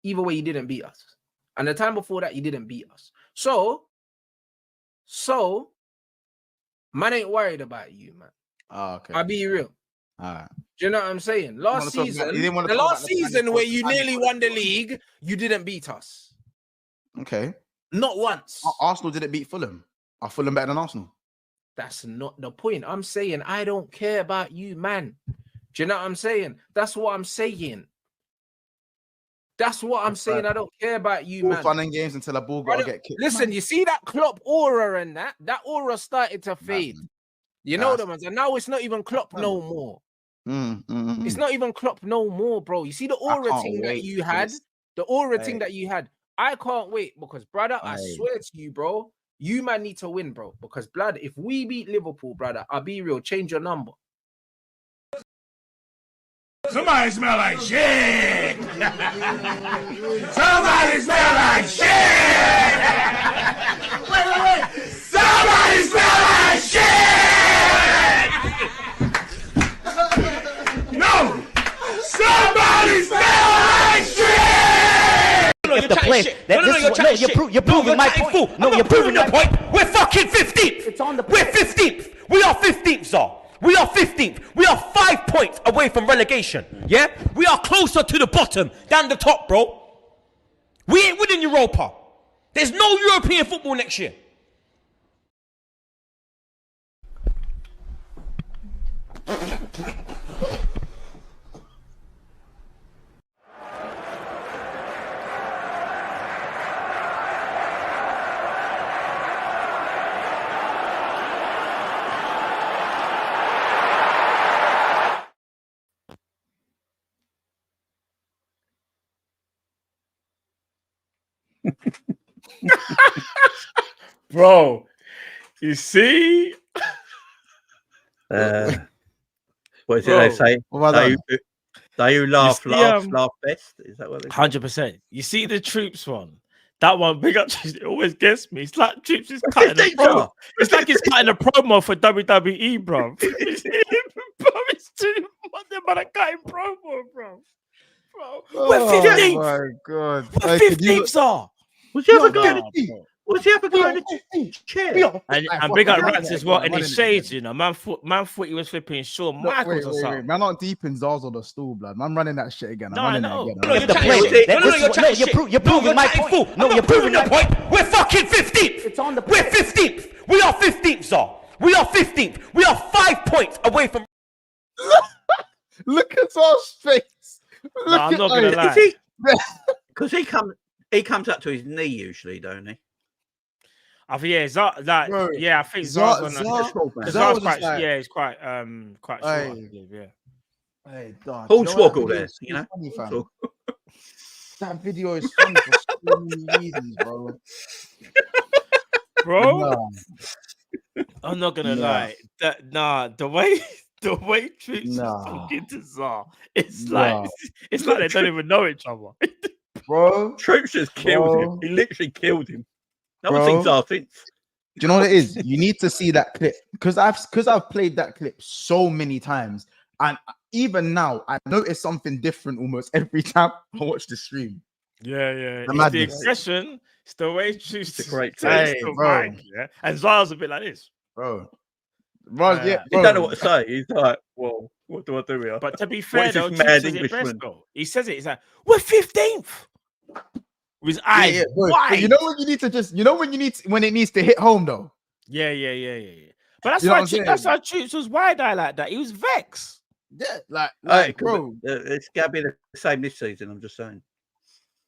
either way, you didn't beat us. And the time before that, you didn't beat us. So, man ain't worried about you, man. Oh, okay. I'll be real. All right. Do you know what I'm saying? Last season where you nearly won the league, you didn't beat us. Okay. Not once. Arsenal didn't beat Fulham. Are Fulham better than Arsenal? That's not the point. I'm saying I don't care about you, man. Do you know what I'm saying? That's what I'm saying. That's what I'm saying. I don't care about you, man. Fun and games until a ball got to get kicked. Listen, you see that Klopp aura and that aura started to fade. You know the ones, and now it's not even Klopp no more. It's not even Klopp no more, bro. You see the aura thing that you had, thing that you had. I can't wait because, brother, I swear to you, bro, you man need to win, bro. Because, blood, if we beat Liverpool, brother, I'll be real. Change your number. Somebody smell like shit. Somebody smell like shit. Wait. Somebody smell like shit. No. Somebody smell like shit. You're proving my point. No, you're proving the point. We're fucking 15th. It's on the point. We're 15th. We are 15th, sir. We are 15th. We are 5 points away from relegation. Yeah? We are closer to the bottom than the top, bro. We ain't winning Europa. There's no European football next year. Bro, you see? What is it they say? They who laugh best. Is that what they say? 100%. You see the Troops one? That one, big up, it always gets me. It's like Troops is cutting a promo. It's like he's cutting a promo for WWE, bro. It's too much about a cutting promo, bro. We're 15th. Oh my god. We're 15th, sir. Was he ever going to chair? And big up Rats as well. And his shades, you know. Man thought he was flipping Shawn Michaels or something. Man, not deep in Zars or the stool, blood. Man, running that shit again. I know. You're proving my point. No, you're proving the point. We're fucking 15th. It's on the point. We're 15th. We are 15th, sir. We are 15th. We are 5 points away from. Look at Zars' face. No, I'm not gonna lie. Because he comes up to his knee usually, don't he? I think I think Zar's he's quite short. Yeah. Hey, Paul Swoggle there, you know. That video is funny for so many reasons, bro. Bro, I'm not gonna lie. The way Troops is talking to Zar, it's like they don't even know each other. Bro, Troops just killed him. He literally killed him. No one thinks Zar thinks. Do you know what it is? You need to see that clip because I've played that clip so many times, and even now I notice something different almost every time I watch the stream. Yeah. It's the expression, it's the way Troops is great. And Zar's a bit like this, bro. He don't know what to say. He's like, well, what do I do here? But to be fair, though, he says it. He's like, we're 15th. With his eyes wide. You know when you need to just, when it needs to hit home, though. Yeah. But that's why Troops was wide eye like that. He was vexed. Yeah, like bro, it's gotta be the same this season. I'm just saying.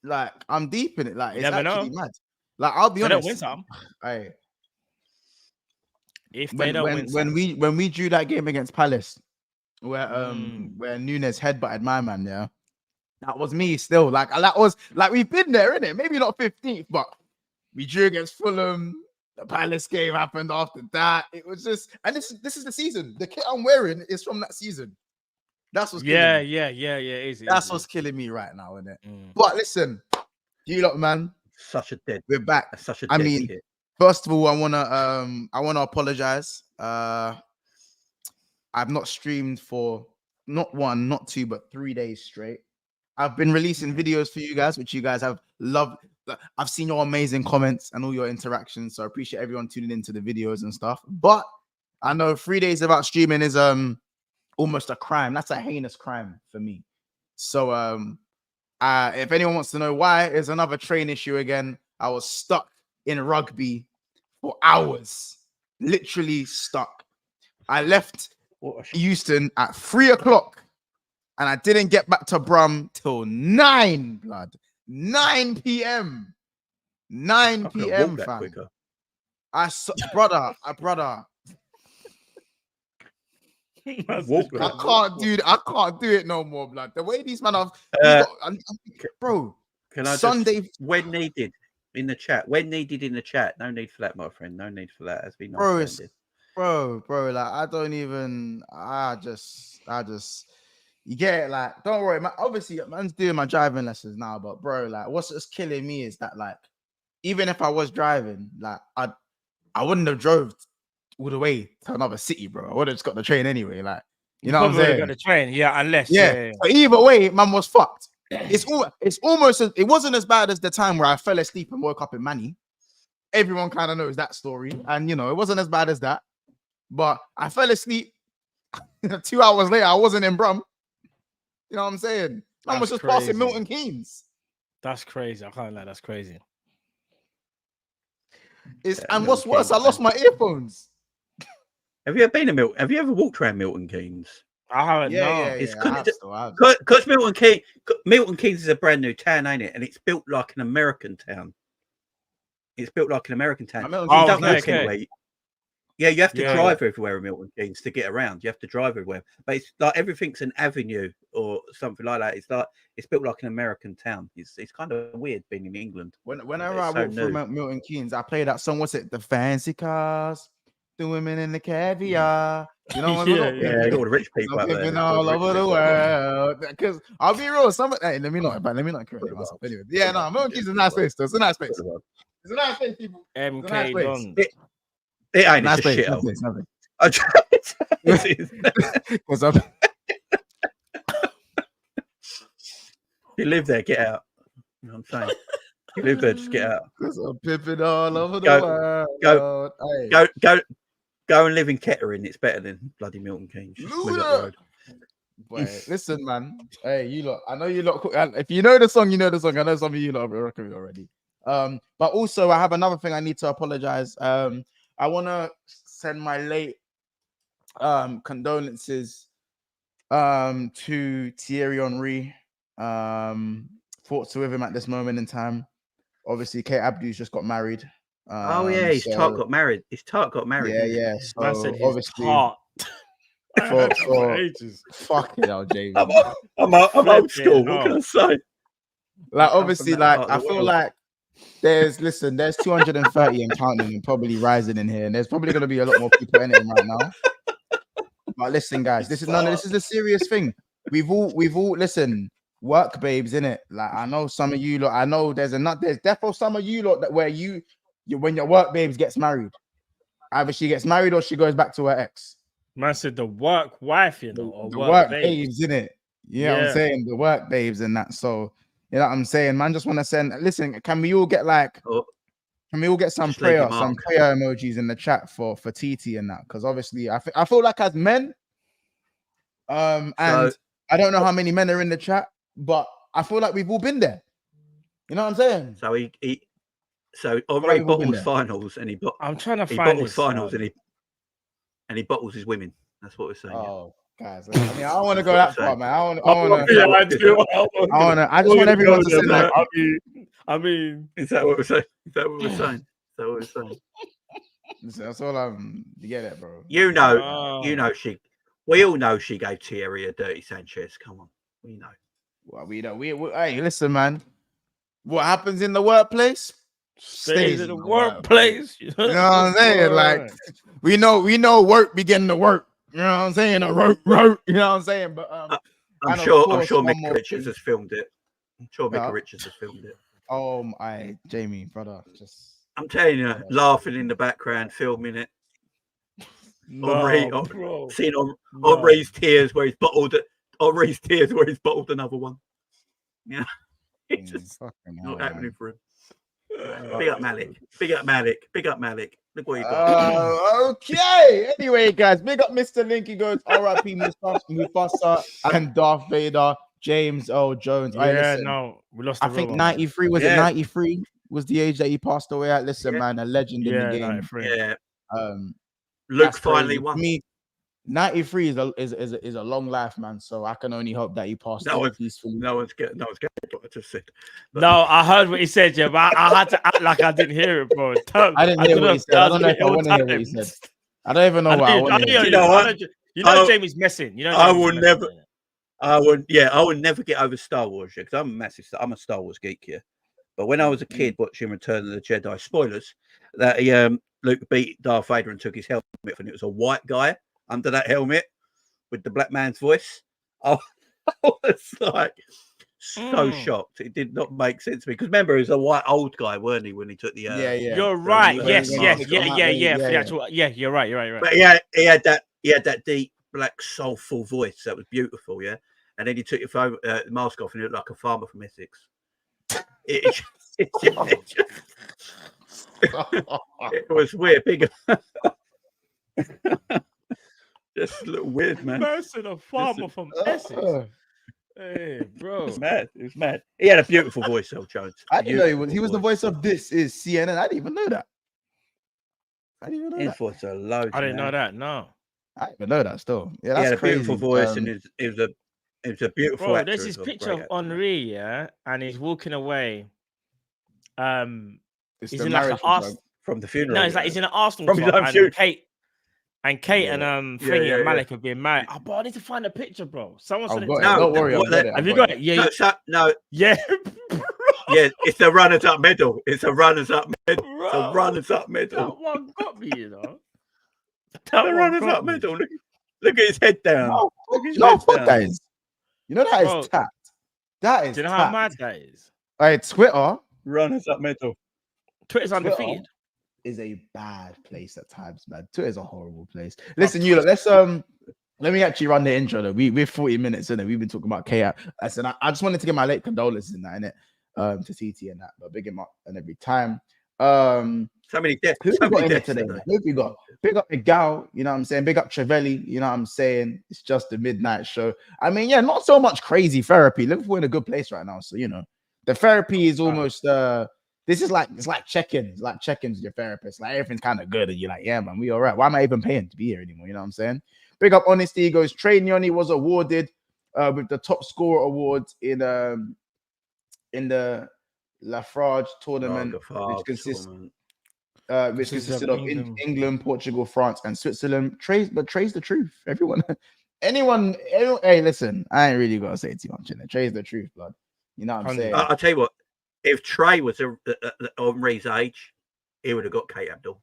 Like, I'm deep in it. Like, it's never actually know. mad. Like, I'll be honest. Don't win some. Hey. If they don't win, when we drew that game against Palace, where Nunes headbutted my man, yeah, that was me still. Like that was like we've been there, innit? Maybe not 15th, but we drew against Fulham. The Palace game happened after that. It was just, and this is the season. The kit I'm wearing is from that season. That's what's killing me. It is. That's what's killing me right now, innit? But listen, you lot, man, we're back. Kit. First of all, I wanna apologize. I've not streamed for not 1, not 2, but 3 days straight. I've been releasing videos for you guys, which you guys have loved. I've seen your amazing comments and all your interactions, so I appreciate everyone tuning into the videos and stuff. But I know 3 days without streaming is almost a crime. That's a heinous crime for me. So if anyone wants to know why, it's another train issue again. I was stuck in Rugby for hours, literally stuck. I left Euston at 3 o'clock, and I didn't get back to Brum till 9 p.m. 9 p.m. fam. Brother. I can't do it no more, blood. The way these men have, bro. Can I Sunday just, when needed in the chat? When needed in the chat. No need for that, my friend. No need for that. Has been bro. Like I just. You get it, like, don't worry, man. Obviously, man's doing my driving lessons now, but bro, like, what's just killing me is that, like, even if I was driving, like, I wouldn't have drove all the way to another city, bro. I would have just got the train anyway, like, you know what I'm saying? Got the train, yeah, unless, yeah. So either way, man was fucked. It wasn't as bad as the time where I fell asleep and woke up in Manny. Everyone kind of knows that story, and it wasn't as bad as that. But I fell asleep. 2 hours later, I wasn't in Brum. You know what I'm saying? I was just passing Milton Keynes. That's crazy. I can't lie. That's crazy. And what's worse, I lost my earphones. Have you ever been to Milton? Have you ever walked around Milton Keynes? I haven't. It's because Milton Keynes is a brand new town, ain't it? And it's built like an American town. It's built like an American town. You don't walk anywhere. Yeah, you have to drive everywhere in Milton Keynes to get around. You have to drive everywhere, but it's like everything's an avenue or something like that. It's built like an American town. It's kind of weird being in England. Whenever I walk through Milton Keynes, I play that song. What's it? The fancy cars, the women in the caviar. You know what I'm Yeah, all the rich people out there, all over the world. Because I'll be real, let me not correct myself. Anyway, Milton Keynes is a nice place. Though. It's a nice place. It's a nice place, people. MK Don. It ain't a shit. You live there, get out. You know what I'm saying? You live there, just get out. Because I'm pimping all over the world. Go and live in Kettering. It's better than bloody Milton Keynes. Boy, listen, man. Hey, you lot. I know you lot. If you know the song, you know the song. I know some of you lot are rocking it already. But also, I have another thing I need to apologize. I want to send my late condolences to Thierry Henry. Thoughts with him at this moment in time. Obviously, Kate Abdu's just got married. His tart got married. Yeah. So man said his obviously, tart. for ages. Fuck it, Jamie. I'm old school. What can I say? Like, obviously, like, I feel like there's 230 and counting and probably rising in here, and there's probably going to be a lot more people in it right now. But listen, guys, this is a serious thing. We've all listen, work babes, innit? Like, I know some of you lot, I know there's definitely some of you lot that where you when your work babes gets married, either she gets married or she goes back to her ex. Man said the work wife, or the work babes, innit? You know what I'm saying? The work babes and that. So, you know what I'm saying, man? Just want to listen, can we all get some prayer emojis in the chat for TT and that? Because obviously I feel like as men, and I don't know how many men are in the chat, but I feel like we've all been there. You know what I'm saying? So Henry bottles finals and I'm trying to find bottles finals and he bottles his women. That's what we're saying. Oh. Guys, I mean, I don't want to go that far, man. I just want everyone to say that. I mean, is that what we're saying? That's all you get it, bro. We all know she gave Thierry a dirty Sanchez. Come on, we know. Well, we know. Hey, listen, man. What happens in the workplace stays in the workplace. You know what I'm saying? Like, we know work begin to work. You know what I'm saying? You know what I'm saying? But I'm sure Mick Richards has filmed it. Oh my Jamie, brother. I'm telling you, laughing in the background, filming it. Seeing Henri's tears where he's bottled another one. Yeah, it's just not happening for him. Big up Malik. Big up Malik. Big up Malik. Look what you got. Okay. Anyway, guys, big up Mr. Linky goes R.I.P. Mufasa and Darth Vader. James Earl Jones. Yeah, no, we lost. I think 93 was it 93 was the age that he passed away at. Listen, man, a legend in the game. 93. Yeah. Luke finally won. For me, 93 is a long life, man. So I can only hope that he passed away peacefully. No one's getting what I just said. No, I heard what he said, yeah, but I had to act like I didn't hear it, bro. I didn't hear what he said. I don't know if I want to hear what he said. I don't even know what I want to hear. You know what? You know Jamie's messing. You know, I would never. I would never get over Star Wars, because I'm a Star Wars geek here. But when I was a kid watching Return of the Jedi, spoilers, that Luke beat Darth Vader and took his helmet off, and it was a white guy under that helmet with the black man's voice. I was like so shocked. It did not make sense to me, because remember, he was a white old guy, weren't he, when he took the You're right. Yes. You're right. But he had that deep black soulful voice that was beautiful, yeah. And then he took your mask off and he looked like a farmer from Essex. It was weird, bigger. Just a little weird, man. Person, a farmer from Essex. Hey, bro. It was mad. He had a beautiful voice, though, Jones. I didn't know he was the voice of This Is CNN. I didn't even know that. His voice are loads. I didn't know that. No, I didn't even know that. Still, yeah, that's he had a crazy. beautiful voice, and it was a beautiful. Bro, there's this picture of Henri, yeah, and he's walking away. It's he's in like an Arsenal from the funeral. No, it's like he's in an Arsenal club, and Kate and Thingy and Malik have been married. Oh, bro, I need to find a picture, bro. Someone said don't worry. Have you got it? Yeah. No. Yeah. Yeah, it's a runners-up medal. It's a runners-up medal. Bro, it's a runners-up medal. That one got me, you know. That runners-up medal. Look at his head down. That is. You know that is tapped. That is. Do you know how mad that is? Hey, Twitter. Runners-up medal. Twitter's undefeated. Is a bad place at times, man. Twitter's a horrible place. Listen, let's let me actually run the intro though. We're 40 minutes in it. We've been talking about KR. Listen, I just wanted to get my late condolences in that, innit? To TT and that, but big him up and every time. So many deaths. Who we got in it today? Who we got? Big up Miguel, you know what I'm saying? Big up Trevelli, you know what I'm saying? It's just the midnight show. I mean, yeah, not so much crazy therapy. Liverpool in a good place right now, so you know the therapy is almost this is like it's like check-ins with your therapist. Like everything's kind of good, and you're like, yeah, man, we all right. Why am I even paying to be here anymore? You know what I'm saying? Big up Honesty goes. Trey Nyoni was awarded with the top scorer award in the Lafarge tournament, which consisted of England, Portugal, France, and Switzerland. Trey's the truth. Anyone. Hey, listen, I ain't really gonna say too much in it. Trey's the truth, blood. You know what I'm saying? I'll tell you what. If Trey was Henri's age, he would have got Kate Abdul.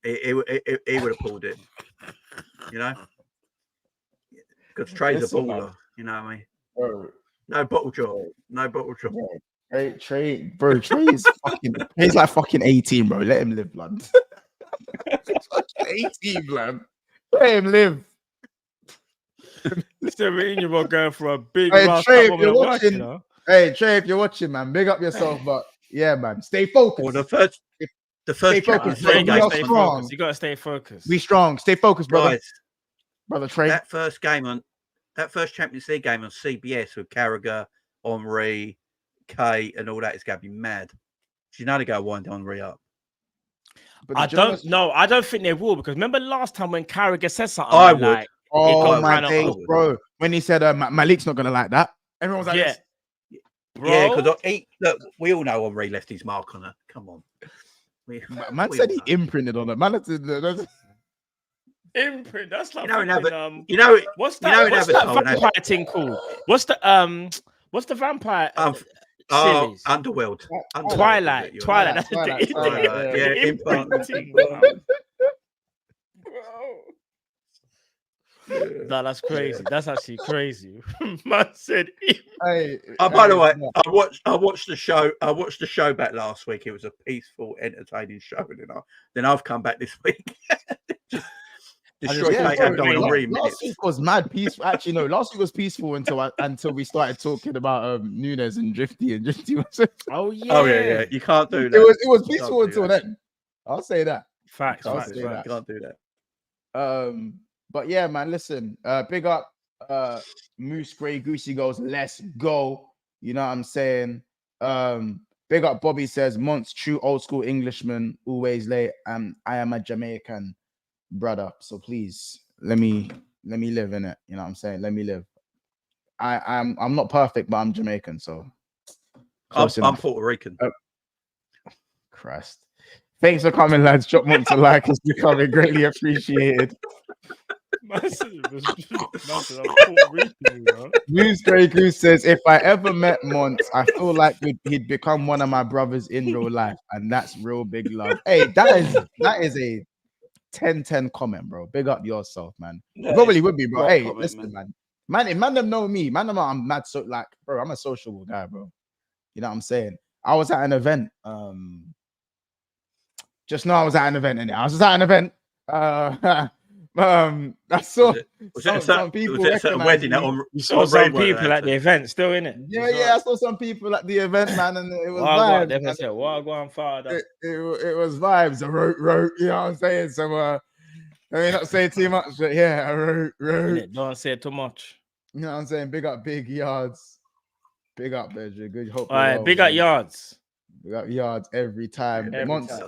He would have pulled it. You know, because Trey's a baller. You know what I mean? No bottle job. Hey, Trey, bro, Trey's like fucking 18, bro. Let him live, blood. 18, blood. Let him live. Listen, me and you were going for a big Trey, if you're watching, Trey, if you're watching, man, big up yourself, but yeah, man, stay focused. Well, the first stay focused. You gotta stay focused. Be strong. Stay focused, brother. Guys, brother Trey. That first Champions League game on CBS with Carragher, Henri, Kay, and all that is going to be mad. She's not going to go wind Henri up. But I don't think they will, because remember last time when Carragher said something, I would. Like, oh my days, bro! When he said Malik's not going to like that, everyone was like, yeah. Bro. Yeah, because we all know Henri left his mark on her. Come on. Man said he imprinted on her. Man, imprint. That's like what's that vampire thing called? What's the vampire series? Underworld. Twilight. That's Twilight. Yeah, imprinting. No, that's crazy. That's actually crazy. Man said. By the way, I watched the show. I watched the show back last week. It was a peaceful, entertaining show. Then I've come back this week. destroyed last week was mad peaceful. Actually, no, last week was peaceful until we started talking about Nunes and Drifty was. Oh yeah. You can't do that. It was peaceful until then. I'll say that. Facts. You can't do that. But yeah, man, listen. Big up Moose Grey Goosey goes, let's go. You know what I'm saying? Big up Bobby says, Monts, true old school Englishman, always late. I am a Jamaican brother. So please let me live in it. You know what I'm saying? Let me live. I'm not perfect, but I'm Jamaican, so I'm Puerto Rican. Christ. Thanks for coming, lads. Drop Monts a like, it's becoming greatly appreciated. Moose Grey Goose says, if I ever met Monts, I feel like he'd become one of my brothers in real life, and that's real big love. Hey, that is a 10-10 comment, bro. Big up yourself, man. Probably would be, bro. Hey, listen, man. If man them know me, man, I'm mad. So like, bro, I'm a sociable guy, bro. You know what I'm saying? I was at an event. Just know I was at an event, innit? I was just at an event. I saw some people at a wedding. You saw some people at the event, still in it. Yeah, I saw some people at the event, man, and it was vibes. It was vibes. I wrote, you know what I'm saying? So let me not say too much, but yeah, I wrote. Don't say too much. You know what I'm saying? Big up Big Yards. Big up, Virgil. Good hope. All right, big up Yards. We got Yards every time.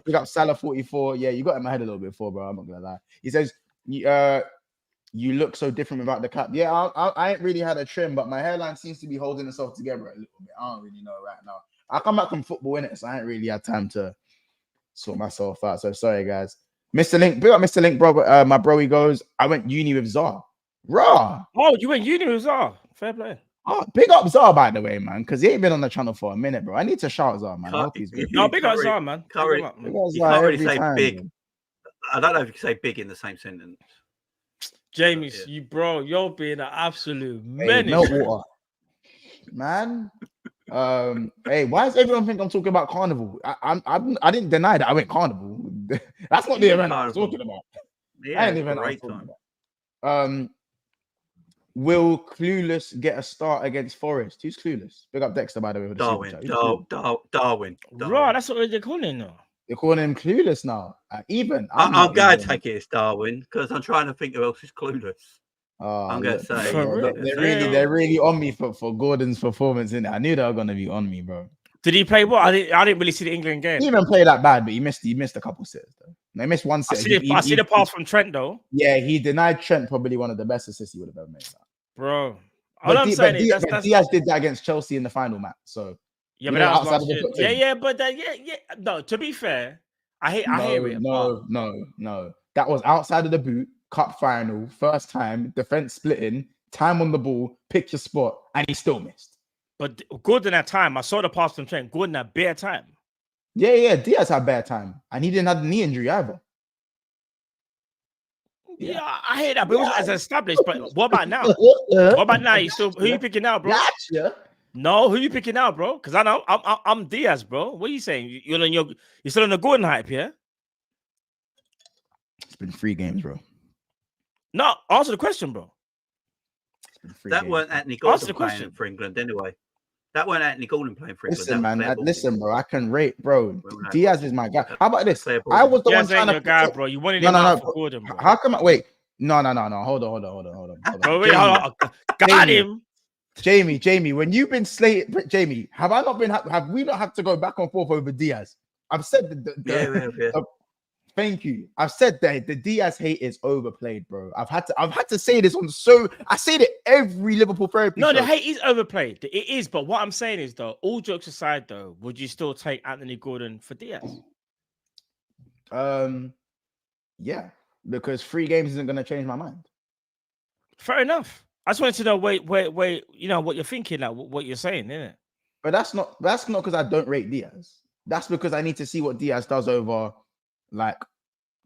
We got Salah 44. Yeah, you got in my head a little bit before, bro. I'm not gonna lie. He says, you look so different without the cap. Yeah, I ain't really had a trim, but my hairline seems to be holding itself together a little bit. I don't really know right now. I come back from football, innit? So I ain't really had time to sort myself out. So sorry, guys. Mr. Link, big up Mr. Link, bro. My bro, he goes, I went uni with Zar. Raw. Oh, you went uni with Zar. Fair play. Oh, big up Zar, by the way, man, because he ain't been on the channel for a minute, bro. I need to shout Zar, man. Big up Zar, man. You can't really say big. Man. I don't know if you can say big in the same sentence. Jamie, you're being an absolute menace. No water. Man. Hey, why does everyone think I'm talking about Carnival? I didn't deny that I went Carnival. That's not the event I was talking about. Yeah, I ain't even talking about. Will Clueless get a start against Forest? Who's Clueless? Big up Dexter, by the way. Darwin. Right, that's what they're calling him now. They're calling him Clueless now. I'm going to take it as Darwin because I'm trying to think who else is clueless. I'm going to say they're really on me for Gordon's performance. In it, I knew they were going to be on me, bro. Did he play what? I didn't really see the England game. He didn't even play that bad, but he missed a couple sets though. They missed one set. I see the pass from Trent though. Yeah, he denied Trent probably one of the best assists he would have ever made. Bro, Diaz did that against Chelsea in the final match. So yeah, but that was last year. No, to be fair, I hear it. No. That was outside of the boot, cup final, first time, defense splitting, time on the ball, pick your spot, and he still missed. But Gordon had time. I saw the pass from Trent. Gordon had bare time. Yeah. Diaz had bad time, and he didn't have the knee injury either. Yeah, I hear that, but it was as established. But what about now? What about now? Who you picking out, bro? Gotcha. No, who you picking out, bro? Because I know I'm Diaz, bro. What are you saying? You're still on the Gordon hype, yeah? It's been 3 games, bro. No, answer the question, bro. That weren't Anthony Gordon playing for England anyway. That weren't Anthony Gordon playing for England. Listen, bro. I can rate, bro. Diaz is my guy. How about this? I was the one trying to guy, bro. You wanted him for Gordon, bro. How come? Wait, no. Hold on. Bro, wait, hold on. Got him. Jamie, when you've been slated, Jamie, have we not had to go back and forth over Diaz? I've said thank you. I've said that the Diaz hate is overplayed, bro. I've had to say this I say it every Liverpool therapy. No, the hate is overplayed. It is, but what I'm saying is though, all jokes aside though, would you still take Anthony Gordon for Diaz? Yeah, because 3 games isn't gonna change my mind. Fair enough. I just wanted to know wait, you know what you're thinking now, what you're saying, isn't it? But that's not because I don't rate Diaz. That's because I need to see what Diaz does over like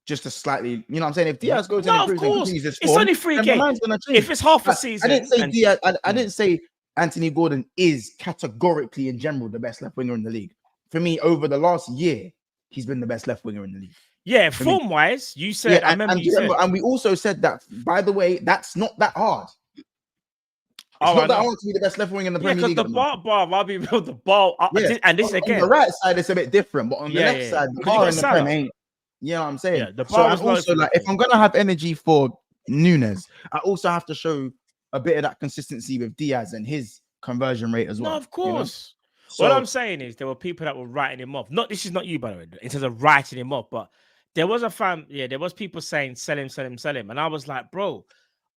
just a slightly, you know what I'm saying? If Diaz goes and improves and it's only 3 games. If it's half a season. I didn't say Diaz, I didn't say Anthony Gordon is categorically in general the best left winger in the league. For me, over the last year, he's been the best left winger in the league. Yeah, form wise, you said. I remember you said, and we also said that. By the way, that's not that hard. It's not that hard to be the best left wing in the Premier League. Yeah, because the bar, I'll be real, the ball. And this again, on the right side, it's a bit different, but on the left side, the bar in the Premier ain't. You know what I'm saying? Yeah, the bar is also like, if I'm gonna have energy for Nunes, I also have to show a bit of that consistency with Diaz and his conversion rate as well. No, of course. You know? What I'm saying is there were people that were writing him off. This is not you, by the way, in terms of writing him off, but there was there was people saying sell him. And I was like, bro,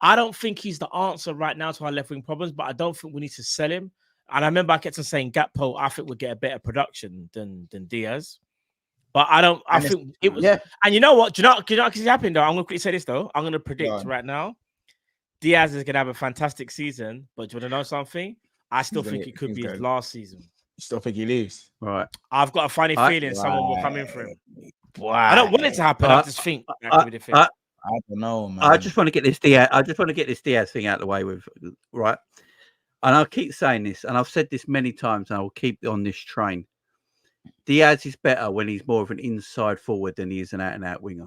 I don't think he's the answer right now to our left wing problems, but I don't think we need to sell him. And I remember I kept on saying Gakpo, I think would get a better production than Diaz. But I think it was. Yeah. And you know what? Do you know what happened though? I'm gonna quickly say this though. I'm gonna predict right now. Diaz is gonna have a fantastic season, but do you want to know something? I still think it could be his last season. You still think he leaves? Right. I've got a funny feeling someone will come in for him. I don't want it to happen. I just think that could be the thing. I don't know, man. I just want to get this Diaz. I just want to get this Diaz thing out of the way with, right? And I'll keep saying this, and I've said this many times, and I will keep on this train. Diaz is better when he's more of an inside forward than he is an out-and-out winger.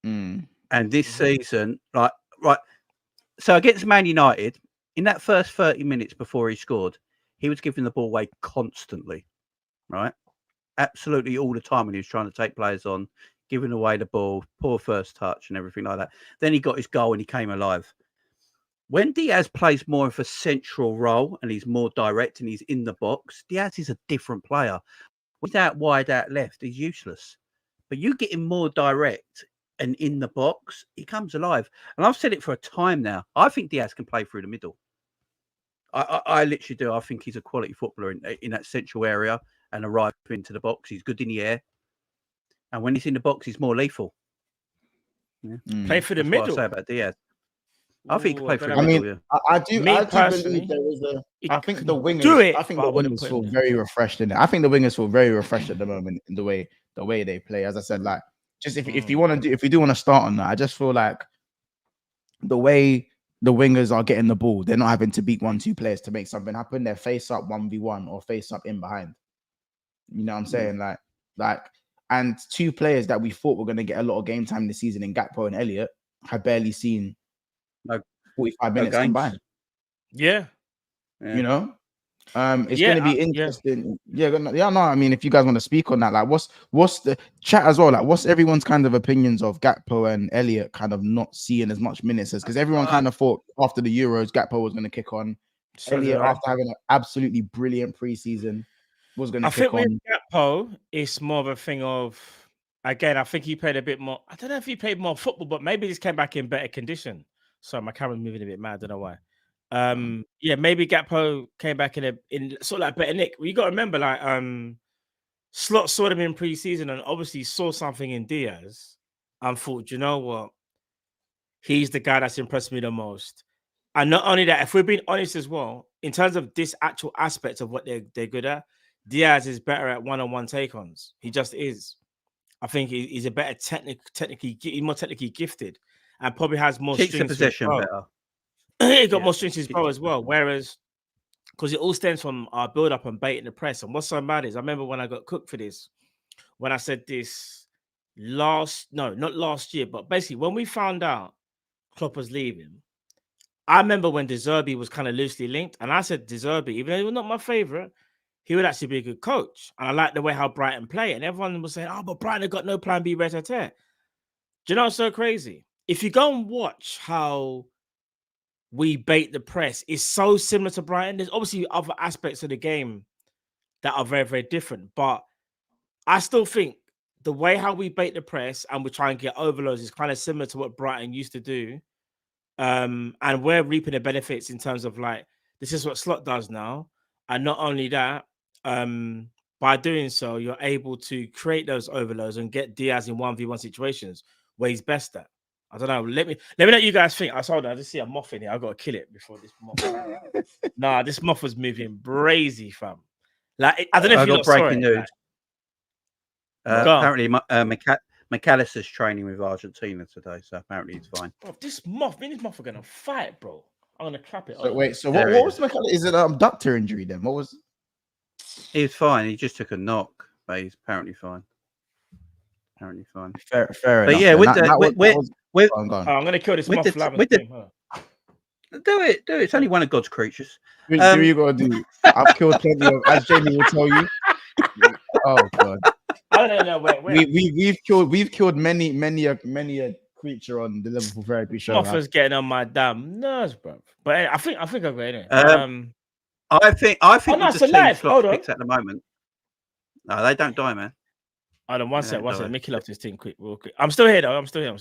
And this season, right. So against Man United, in that first 30 minutes before he scored, he was giving the ball away constantly, right? Absolutely all the time when he was trying to take players on, giving away the ball, poor first touch and everything like that. Then he got his goal and he came alive. When Diaz plays more of a central role and he's more direct and he's in the box, Diaz is a different player. Without wide out left, he's useless. But you get him more direct and in the box, he comes alive. And I've said it for a time now. I think Diaz can play through the middle. I literally do. I think he's a quality footballer in that central area and arrive into the box. He's good in the air. And when he's in the box, he's more lethal. Yeah. Play for the middle. What I say about Diaz. I think he can play for the middle. I do believe there is I think the wingers. I think the wingers feel very refreshed in it. I think the wingers feel very refreshed at the moment in the way they play. As I said, like just if we do want to start on that, I just feel like the way the wingers are getting the ball, they're not having to beat 1-2 players to make something happen. They're face up 1v1 or face up in behind. You know what I'm saying? Like, and two players that we thought were going to get a lot of game time this season in Gakpo and Elliott have barely seen 45 minutes combined. Yeah. You know, it's going to be interesting. Yeah. No. I mean, if you guys want to speak on that, like, what's the chat as well? Like, what's everyone's kind of opinions of Gakpo and Elliott kind of not seeing as much minutes as because everyone kind of thought after the Euros Gakpo was going to kick on. Elliott after having an absolutely brilliant preseason was going to kick on. I think with Gakpo, it's more of a thing of again. I think he played a bit more. I don't know if he played more football, but maybe he just came back in better condition. Sorry, my camera's moving a bit mad. I don't know why. Maybe Gakpo came back in sort of like better nick. You got to remember, like Slot saw him in preseason and obviously saw something in Diaz and thought, you know what, he's the guy that's impressed me the most. And not only that, if we're being honest as well, in terms of this actual aspect of what they're good at, Diaz is better at one-on-one take-ons. He just is. I think he's a better he's more technically gifted and probably has more strings. Keeps the possession better. He got more strings to his bow as well. Whereas, because it all stems from our build-up and bait in the press. And what's so mad is, I remember when I got cooked for this, when I said this not last year, but basically when we found out Klopp was leaving, I remember when De Zerbi was kind of loosely linked, and I said De Zerbi, even though he was not my favorite, he would actually be a good coach. And I liked the way how Brighton play. And everyone was saying, oh, but Brighton have got no plan B, ret-a-tat. Do you know what's so crazy? If you go and watch how we bait the press, it's so similar to Brighton. There's obviously other aspects of the game that are very, very different. But I still think the way how we bait the press and we try and get overloads is kind of similar to what Brighton used to do. And we're reaping the benefits in terms of like, this is what Slot does now. And not only that, by doing so, you're able to create those overloads and get Diaz in 1v1 situations where he's best at. I don't know. Let me know what you guys think. I just see a moth in here. I got to kill it before this moth. This moth was moving brazy, fam. Like I don't know if you got breaking news. Apparently, McAllister's training with Argentina today, so apparently he's fine. Bro, this moth are gonna fight, bro. I'm gonna clap it. So wait, so what was McAllister? Is it abductor injury then? What was? He was fine. He just took a knock, but he's apparently fine. Apparently fine. Fair but enough. Yeah, with the I'm gonna kill this moth lava. Do it. It's only one of God's creatures. Do you gotta do? I've killed plenty of, as Jamie will tell you. Oh God. I don't know. Wait. We've killed many a creature on the Liverpool Therapy show. Moth is getting on my damn nerves, bro. But I think I've got it. I think it's alive. Hold on. At the moment. No, they don't die, man. Hold on, one sec. Mickey loves this team real quick. I'm still here though. I'm still here.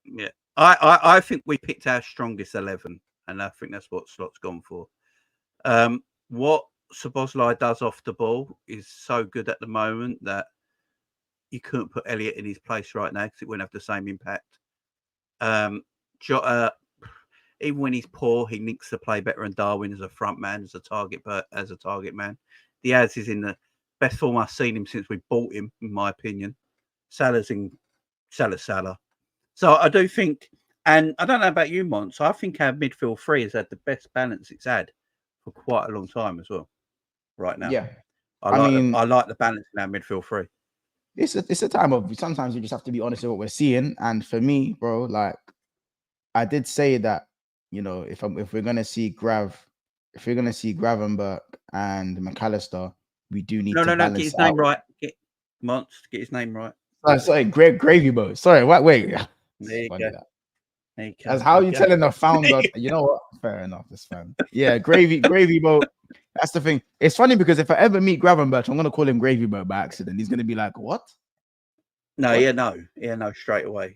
Yeah. I think we picked our strongest 11, and I think that's what Slot's gone for. What Szoboszlai does off the ball is so good at the moment that you couldn't put Elliott in his place right now because it wouldn't have the same impact. Even when he's poor, he nicks the play better than Darwin as a front man, as a target man. Diaz is in the best form I've seen him since we bought him, in my opinion. Salah's in Salah. So I do think, and I don't know about you, Mons, I think our midfield three has had the best balance it's had for quite a long time as well. Right now, yeah. I like the balance in our midfield three. It's a time of sometimes we just have to be honest with what we're seeing. And for me, bro, like I did say that, you know, if we're gonna see Gravenberch and McAllister, we do need to balance get his name right. Get his name right. Sorry, Gravy Boat. Sorry, wait. There you go. That's how you telling the founder. You know what? Fair enough. That's fine. Yeah, Gravy Boat. That's the thing. It's funny because if I ever meet Gravenberch, I'm gonna call him Gravy Boat by accident. He's gonna be like, "What?" No, straight away.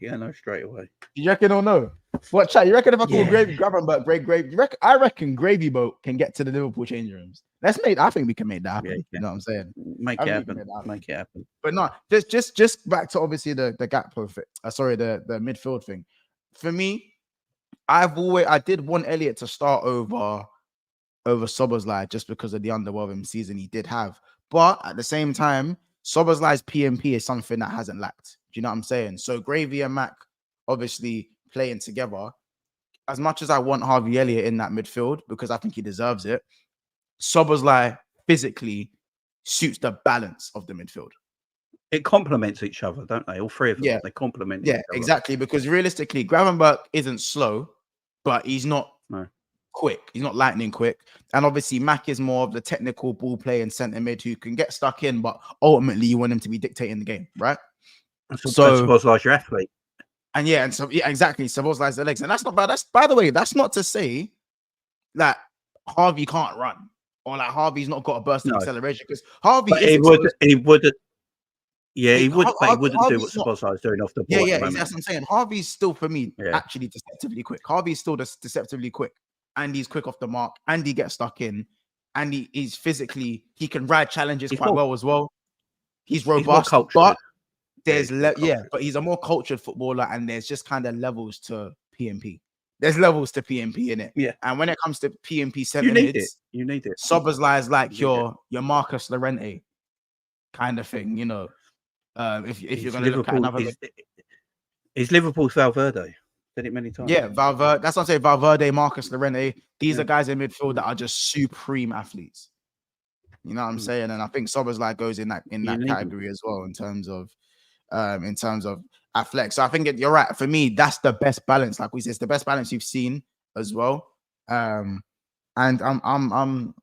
You reckon or no? What chat? You reckon if I call Gravenberch Gravy? I reckon Gravy Boat can get to the Liverpool changing rooms. I think we can make that happen. Yeah, you know what I'm saying? Make it happen. But no, just back to obviously the gap of it. The midfield thing. For me, I did want Elliott to start over Szoboszlai just because of the underwhelming season he did have. But at the same time, Szoboszlai's PMP is something that hasn't lacked. Do you know what I'm saying? So Gravy and Mac obviously playing together. As much as I want Harvey Elliott in that midfield because I think he deserves it, Szoboszlai physically suits the balance of the midfield. It complements each other, don't they? All three of them. Yeah. They complement each other. Exactly. Because realistically, Gravenberch isn't slow, but he's not quick. He's not lightning quick. And obviously, Mac is more of the technical ball playing centre mid who can get stuck in, but ultimately you want him to be dictating the game, right? So Szoboszlai's your athlete. And exactly. Szoboszlai's the legs. And that's not bad. By the way, that's not to say that Harvey can't run or like Harvey's not got a burst of acceleration because Harvey wouldn't do what Szoboszlai is doing off the ball. That's what I'm saying. Harvey's still, for me, actually deceptively quick. Harvey's still deceptively quick. And he's quick off the mark. And he gets stuck in. And he's physically, he can ride challenges well as well. He's robust. But there's, but he's a more cultured footballer. And there's just kind of levels to PMP. There's levels to PMP in it. Yeah. And when it comes to PMP centre mids, you need it. Szoboszlai is like your Marcus Llorente kind of thing, you know. If you're going to look at another, is Liverpool's Valverde? Said it many times. Yeah, Valverde. That's what I'm saying. Valverde, Marcus Llorente. These are guys in midfield that are just supreme athletes. You know what I'm saying? And I think Szoboszlai goes in that category as well in terms of athletics. So I think you're right. For me, that's the best balance. Like we said, it's the best balance you've seen as well. And I'm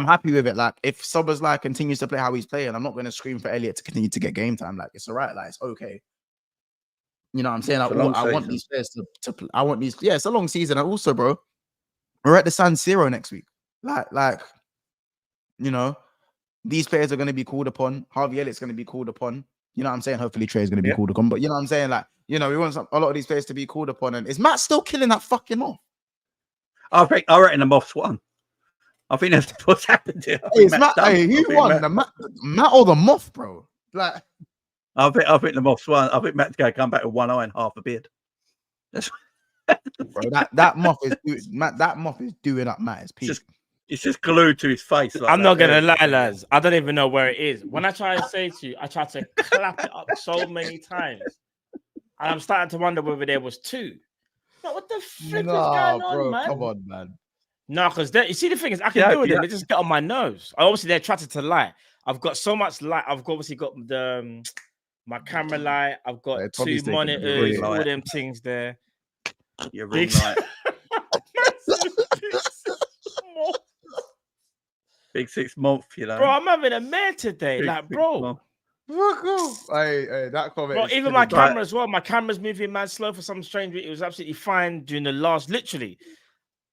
happy with it. Like if Szoboszlai continues to play how he's playing, I'm not going to scream for Elliott to continue to get game time. Like it's all right. Like it's okay. You know what I'm saying? I want these players to play. I want these. Yeah, it's a long season. And also, bro, we're at the San Siro next week. Like, you know, these players are going to be called upon. Harvey Elliott's going to be called upon. You know what I'm saying? Hopefully Trey is going to be called upon. But you know what I'm saying? Like, you know, we want a lot of these players to be called upon. And is Matt still killing that fucking off? I reckon the Moths won. I think that's what's happened here. Who won? Matt or the Moth, bro? Like, I think the Moths won. I think Matt's going to come back with one eye and half a beard. That's bro, that Moth is doing up Matt. It's just glued to his face. Like I'm not gonna lie, lads. I don't even know where it is. When I try to say to you, I try to clap it up so many times, and I'm starting to wonder whether there was two. No, what the flip is going on, man? Come on, man. No, because you see, the thing is, I can do it. They just get on my nerves. Obviously, they're trying to lie. I've got so much light. I've obviously got my camera light. I've got Tommy's 2 taking monitors, the all light. them things there. Your ring light. Big 6 month, you know. Bro, I'm having a mare today. Big Like, 6 bro. month. Hey, that comment. Bro, is even killing my me. camera as well. My camera's moving mad slow for some strange reason. It was absolutely fine during the last, literally.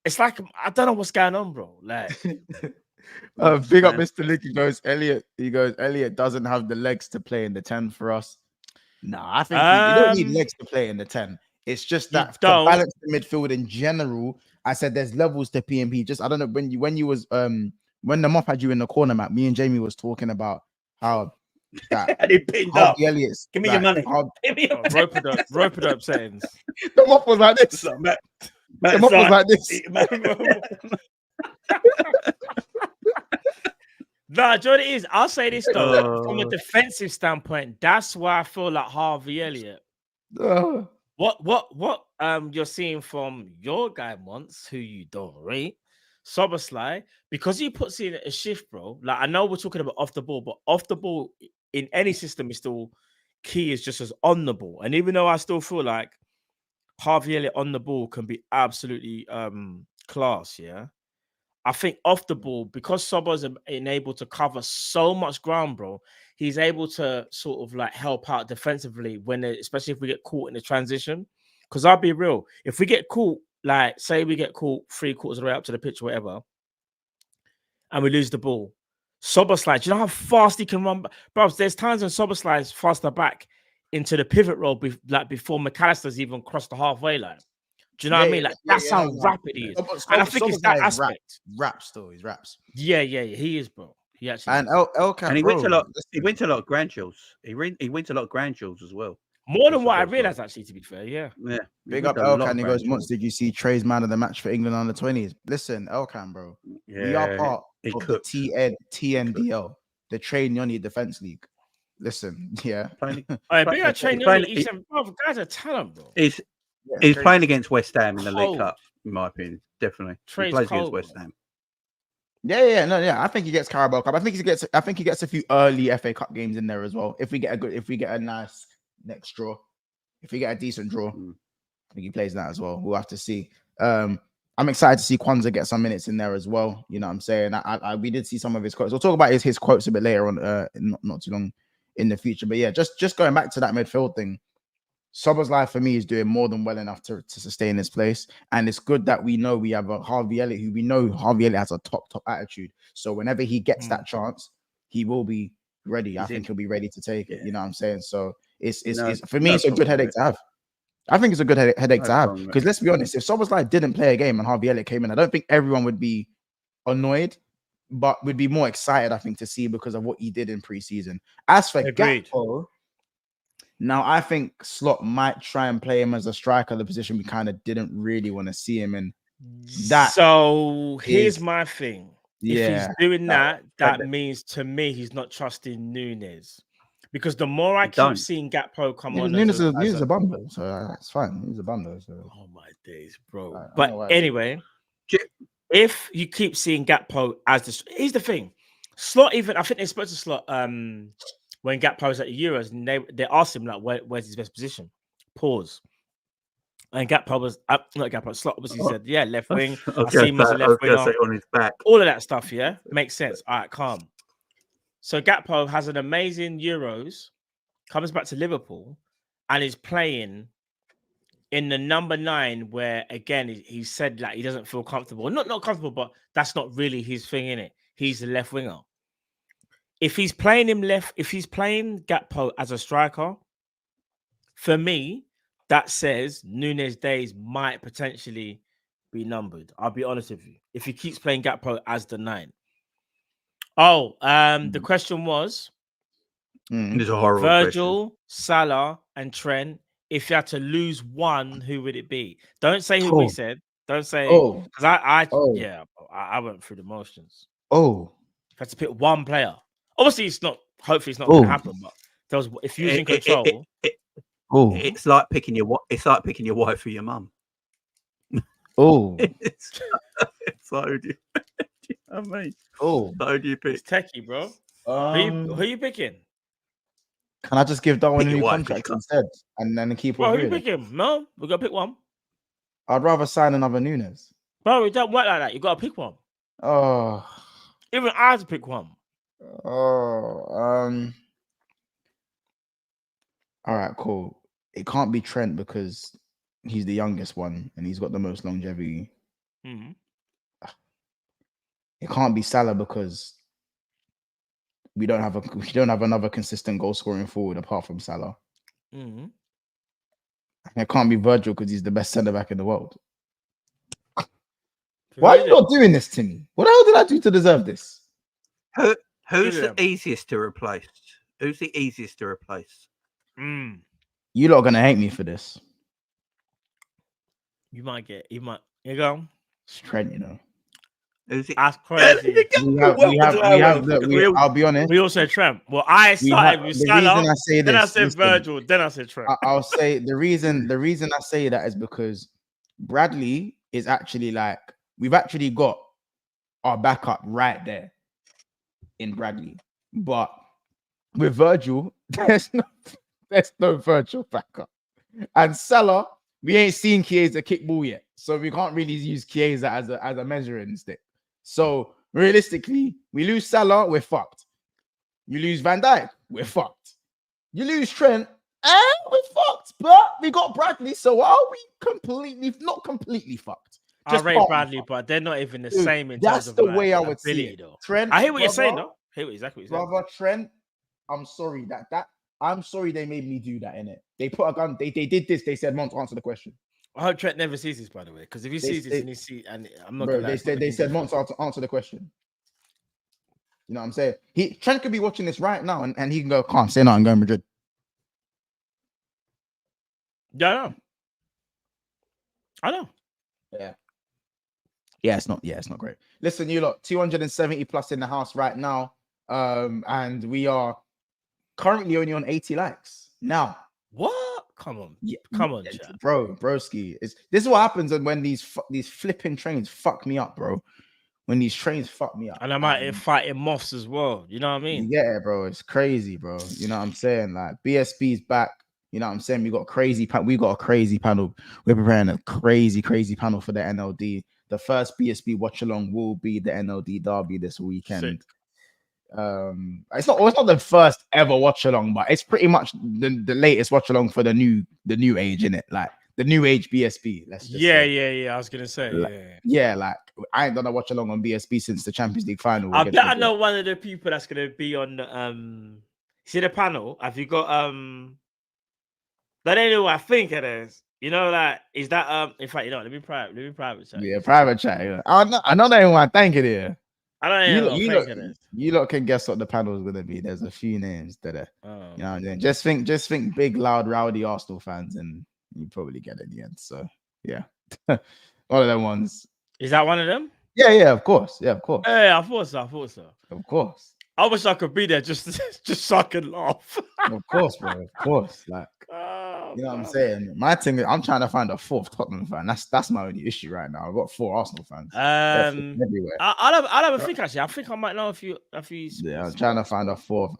It's like, I don't know what's going on, bro. Like, big up Mr. Lick. He goes, Elliot doesn't have the legs to play in the 10 for us. Nah, I think you don't need legs to play in the 10. It's just that to balance the midfield in general. I said there's levels to PMP. Just I don't know when the mob had you in the corner, Matt. Me and Jamie was talking about how that and he pinned up. Elliott's, Give me your money. rope it up settings. The mob was like this. The mob was like this. Nah, do you know what it is? I'll say this though, from a defensive standpoint, that's why I feel like Harvey Elliott. What you're seeing from your guy once, who you don't rate, Soberslide, because he puts in a shift, bro. Like, I know we're talking about off the ball, but off the ball in any system is still key is just as on the ball. And even though I still feel like Harvey Elliott on the ball can be absolutely class, yeah. I think off the ball, because Sobo's able to cover so much ground, bro, he's able to sort of like help out defensively especially if we get caught in the transition. Because I'll be real, if we get caught, like say we get caught 3/4 of the way up to the pitch or whatever, and we lose the ball, Soboslide, you know how fast he can run? Bro, there's times when Soboslide faster back into the pivot role, before McAllister's even crossed the halfway line. Do you know what I mean? Like, that's how rapid he is. And I think it's that aspect. Raps though, he's raps. Yeah, he is, bro. He actually and and he wins a lot. He wins a lot of grand jewels. He wins a lot of grand jewels as well. More than what I realized, actually, to be fair. Yeah. Big up Elkan. He goes, once did you see Trey's man of the match for England under 20s? Listen, Elkan, bro. We are part of the TNDL, the Trey Nyoni Defense League. Listen, yeah. Big up Trey Nyoni. He's a guy's a talent, bro. He's playing against West Ham in the League Cup, in my opinion. Definitely. He plays against West Ham. Yeah. I think he gets Carabao Cup. I think he gets a few early FA Cup games in there as well. If we get a nice next draw, if we get a decent draw, I think he plays that as well. We'll have to see. I'm excited to see Kwanzaa get some minutes in there as well. You know what I'm saying? We did see some of his quotes. We'll talk about his quotes a bit later on, not too long in the future. But yeah, just going back to that midfield thing. Soboslai for me is doing more than well enough to sustain his place, and it's good that we know we have a Harvey Elliott who we know Harvey Elliott has a top attitude. So whenever he gets that chance, he will be ready. I think he'll be ready to take it. You know what I'm saying? So it's for me, it's a good headache to have. I think it's a good headache to have because let's be honest, if Soboslai didn't play a game and Harvey Elliott came in, I don't think everyone would be annoyed, but would be more excited. I think to see because of what he did in preseason. As for Gakpo. Now, I think Slot might try and play him as a striker, the position we kind of didn't really want to see him in. So here's my thing. If he's doing that means to me he's not trusting Nunes. Because the more I keep seeing Gakpo come on, Nunes is a bundle, so that's fine. He's a bundle. So. Oh my days, bro. But anyway, if you keep seeing Gakpo as here's the thing. Slot, even I think they spoke to Slot when Gakpo was at the Euros, and they asked him like, "Where's his best position?" Pause. And Gakpo was not Gakpo. Slot obviously said, "Yeah, left wing." I see him as a left winger on his back. All of that stuff, yeah, makes sense. All right, calm. So Gakpo has an amazing Euros, comes back to Liverpool, and is playing in the number 9, where again he said like he doesn't feel comfortable. Not comfortable, but that's not really his thing, innit? He's the left winger. If he's playing Gakpo as a striker, for me, that says Nunes' days might potentially be numbered. I'll be honest with you. If he keeps playing Gakpo as the 9. The question was It's a horrible Virgil, Salah, and Trent. If you had to lose one, who would it be? Don't say who we said. Don't say because I went through the motions. You had to pick one player. Obviously, it's not. Hopefully, it's not going to happen. But if you're in control, it's like picking your wife or your mum. It's so do I mean, so do you pick? It's techie, bro. Who are you picking? Can I just give Darwin a new wife, contract instead and then keep Bro, on who you doing pick him? No, we gotta pick one. I'd rather sign another Nunes. Bro, it don't work like that. You gotta pick one. Oh, Even I had to pick one. all right, cool. It can't be Trent because he's the youngest one and he's got the most longevity. Mm-hmm. It can't be Salah because we don't have another consistent goal scoring forward apart from Salah. Mm-hmm. And it can't be Virgil because he's the best centre back in the world. Why are you not doing this to me? What the hell did I do to deserve this? Who's the easiest to replace? Who's the easiest to replace? You lot are gonna hate me for this. You might. You go. It's Trent, you know. That's crazy. I'll be honest. We all said Trent. Well, I started with Salah. Then I said Virgil. Then I said Trent. I'll say the reason I say that is because Bradley is actually like we've actually got our backup right there in Bradley, but with Virgil, there's no Virgil backup, and Salah, we ain't seen Chiesa kick ball yet, so we can't really use Chiesa as a measuring stick. So realistically, we lose Salah, we're fucked. You lose Van Dijk, we're fucked. You lose Trent, and we're fucked. But we got Bradley, so are we not completely fucked? I rate Bradley, but they're not even the same in that's terms of the way I would see it. Though. Trent, I hear what you're saying, though. I hear exactly what you're saying. Brother Trent, I'm sorry I'm sorry they made me do that in it. They put a gun. They did this. They said, "Mont, answer the question." I hope Trent never sees this, by the way, because if he sees this and he sees, and I'm not bro, gonna. They said, "Mont, answer the question." You know what I'm saying? Trent could be watching this right now, and he can go, "Can't say no, I'm going Madrid." Yeah, I know. Yeah, it's not great. Listen, you lot, 270 plus in the house right now, and we are currently only on 80 likes now. What? Come on, chat. Broski. This is what happens when these flipping trains fuck me up, bro. When these trains fuck me up, and I might fighting moths as well. You know what I mean? Yeah, bro. It's crazy, bro. You know what I'm saying? Like BSB's back. You know what I'm saying? We got a crazy panel. We're preparing a crazy panel for the NLD. The first BSB watch along will be the NLD derby this weekend. It's not the first ever watch along, but it's pretty much the latest watch along for the new age, innit? Like the new age BSB. Let's just say. I was gonna say, like I ain't done a watch along on BSB since the Champions League final. I bet I know one of the people that's gonna be on the see the panel. Have you got That ain't who I think it is. You know, like, is that in fact, you know, let me private chat. Yeah, private chat. Yeah. I know that ain't what I think it is. I don't know it is. You lot can guess what the panel is gonna be. There's a few names that are you know what I mean? Just think big, loud, rowdy Arsenal fans, and you probably get it in the end. So yeah. One of them ones. Is that one of them? Yeah, of course. Yeah, of course. Yeah, I thought so. Of course. I wish I could be there just so I could laugh. Of course, bro. Of course. Like, you know what I'm saying? My thing is, I'm trying to find a fourth Tottenham fan. That's my only issue right now. I've got 4 Arsenal fans. Everywhere. I'll have a think actually. I think I might know a few. Yeah, I'm trying to find a fourth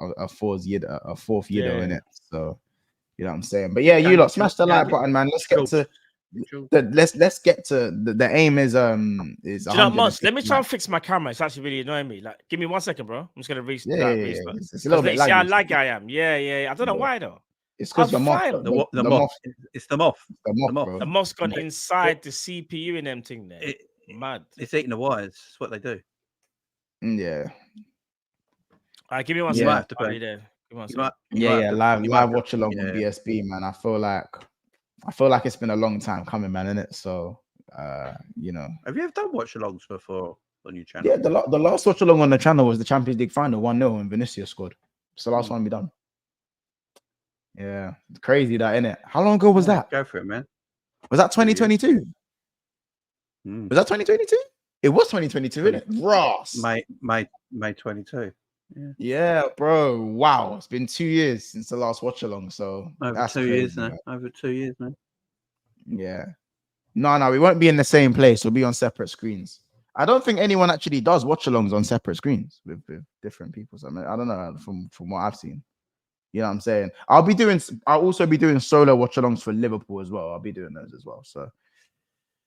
Yido in it. So, you know what I'm saying? But yeah, you lot smash the like button, man. Let's get to the aim is you know, Mons, let me try and fix my camera. It's actually really annoying me. Like, give me 1 second, bro. I'm just gonna restart. It's a little bit see how laggy I am. Yeah. I don't know why though. It's because the moth. It's the moth. Bro. The moth's gone inside the CPU and them thing there. Mad. It's eating the wires. That's what they do. Yeah. All right, give me 1 second. Have to pay. Live watch along on BSB, man. I feel like it's been a long time coming, man, innit? So, you know. Have you ever done watch alongs before on your channel? Yeah, the last watch along on the channel was the Champions League final, 1-0, and Vinicius scored. It's the last one we done. Yeah, it's crazy that, innit? How long ago was that? Go for it, man. Was that 2022? Was that 2022? It was 2022, innit? Ross. May 22. Yeah, bro. Wow, it's been 2 years since the last watch along. So over 2 years now. Over 2 years, man. Yeah. No, we won't be in the same place. We'll be on separate screens. I don't think anyone actually does watch alongs on separate screens with different people. So I don't know from what I've seen. You know what I'm saying? I'll also be doing solo watch-alongs for Liverpool as well. I'll be doing those as well. So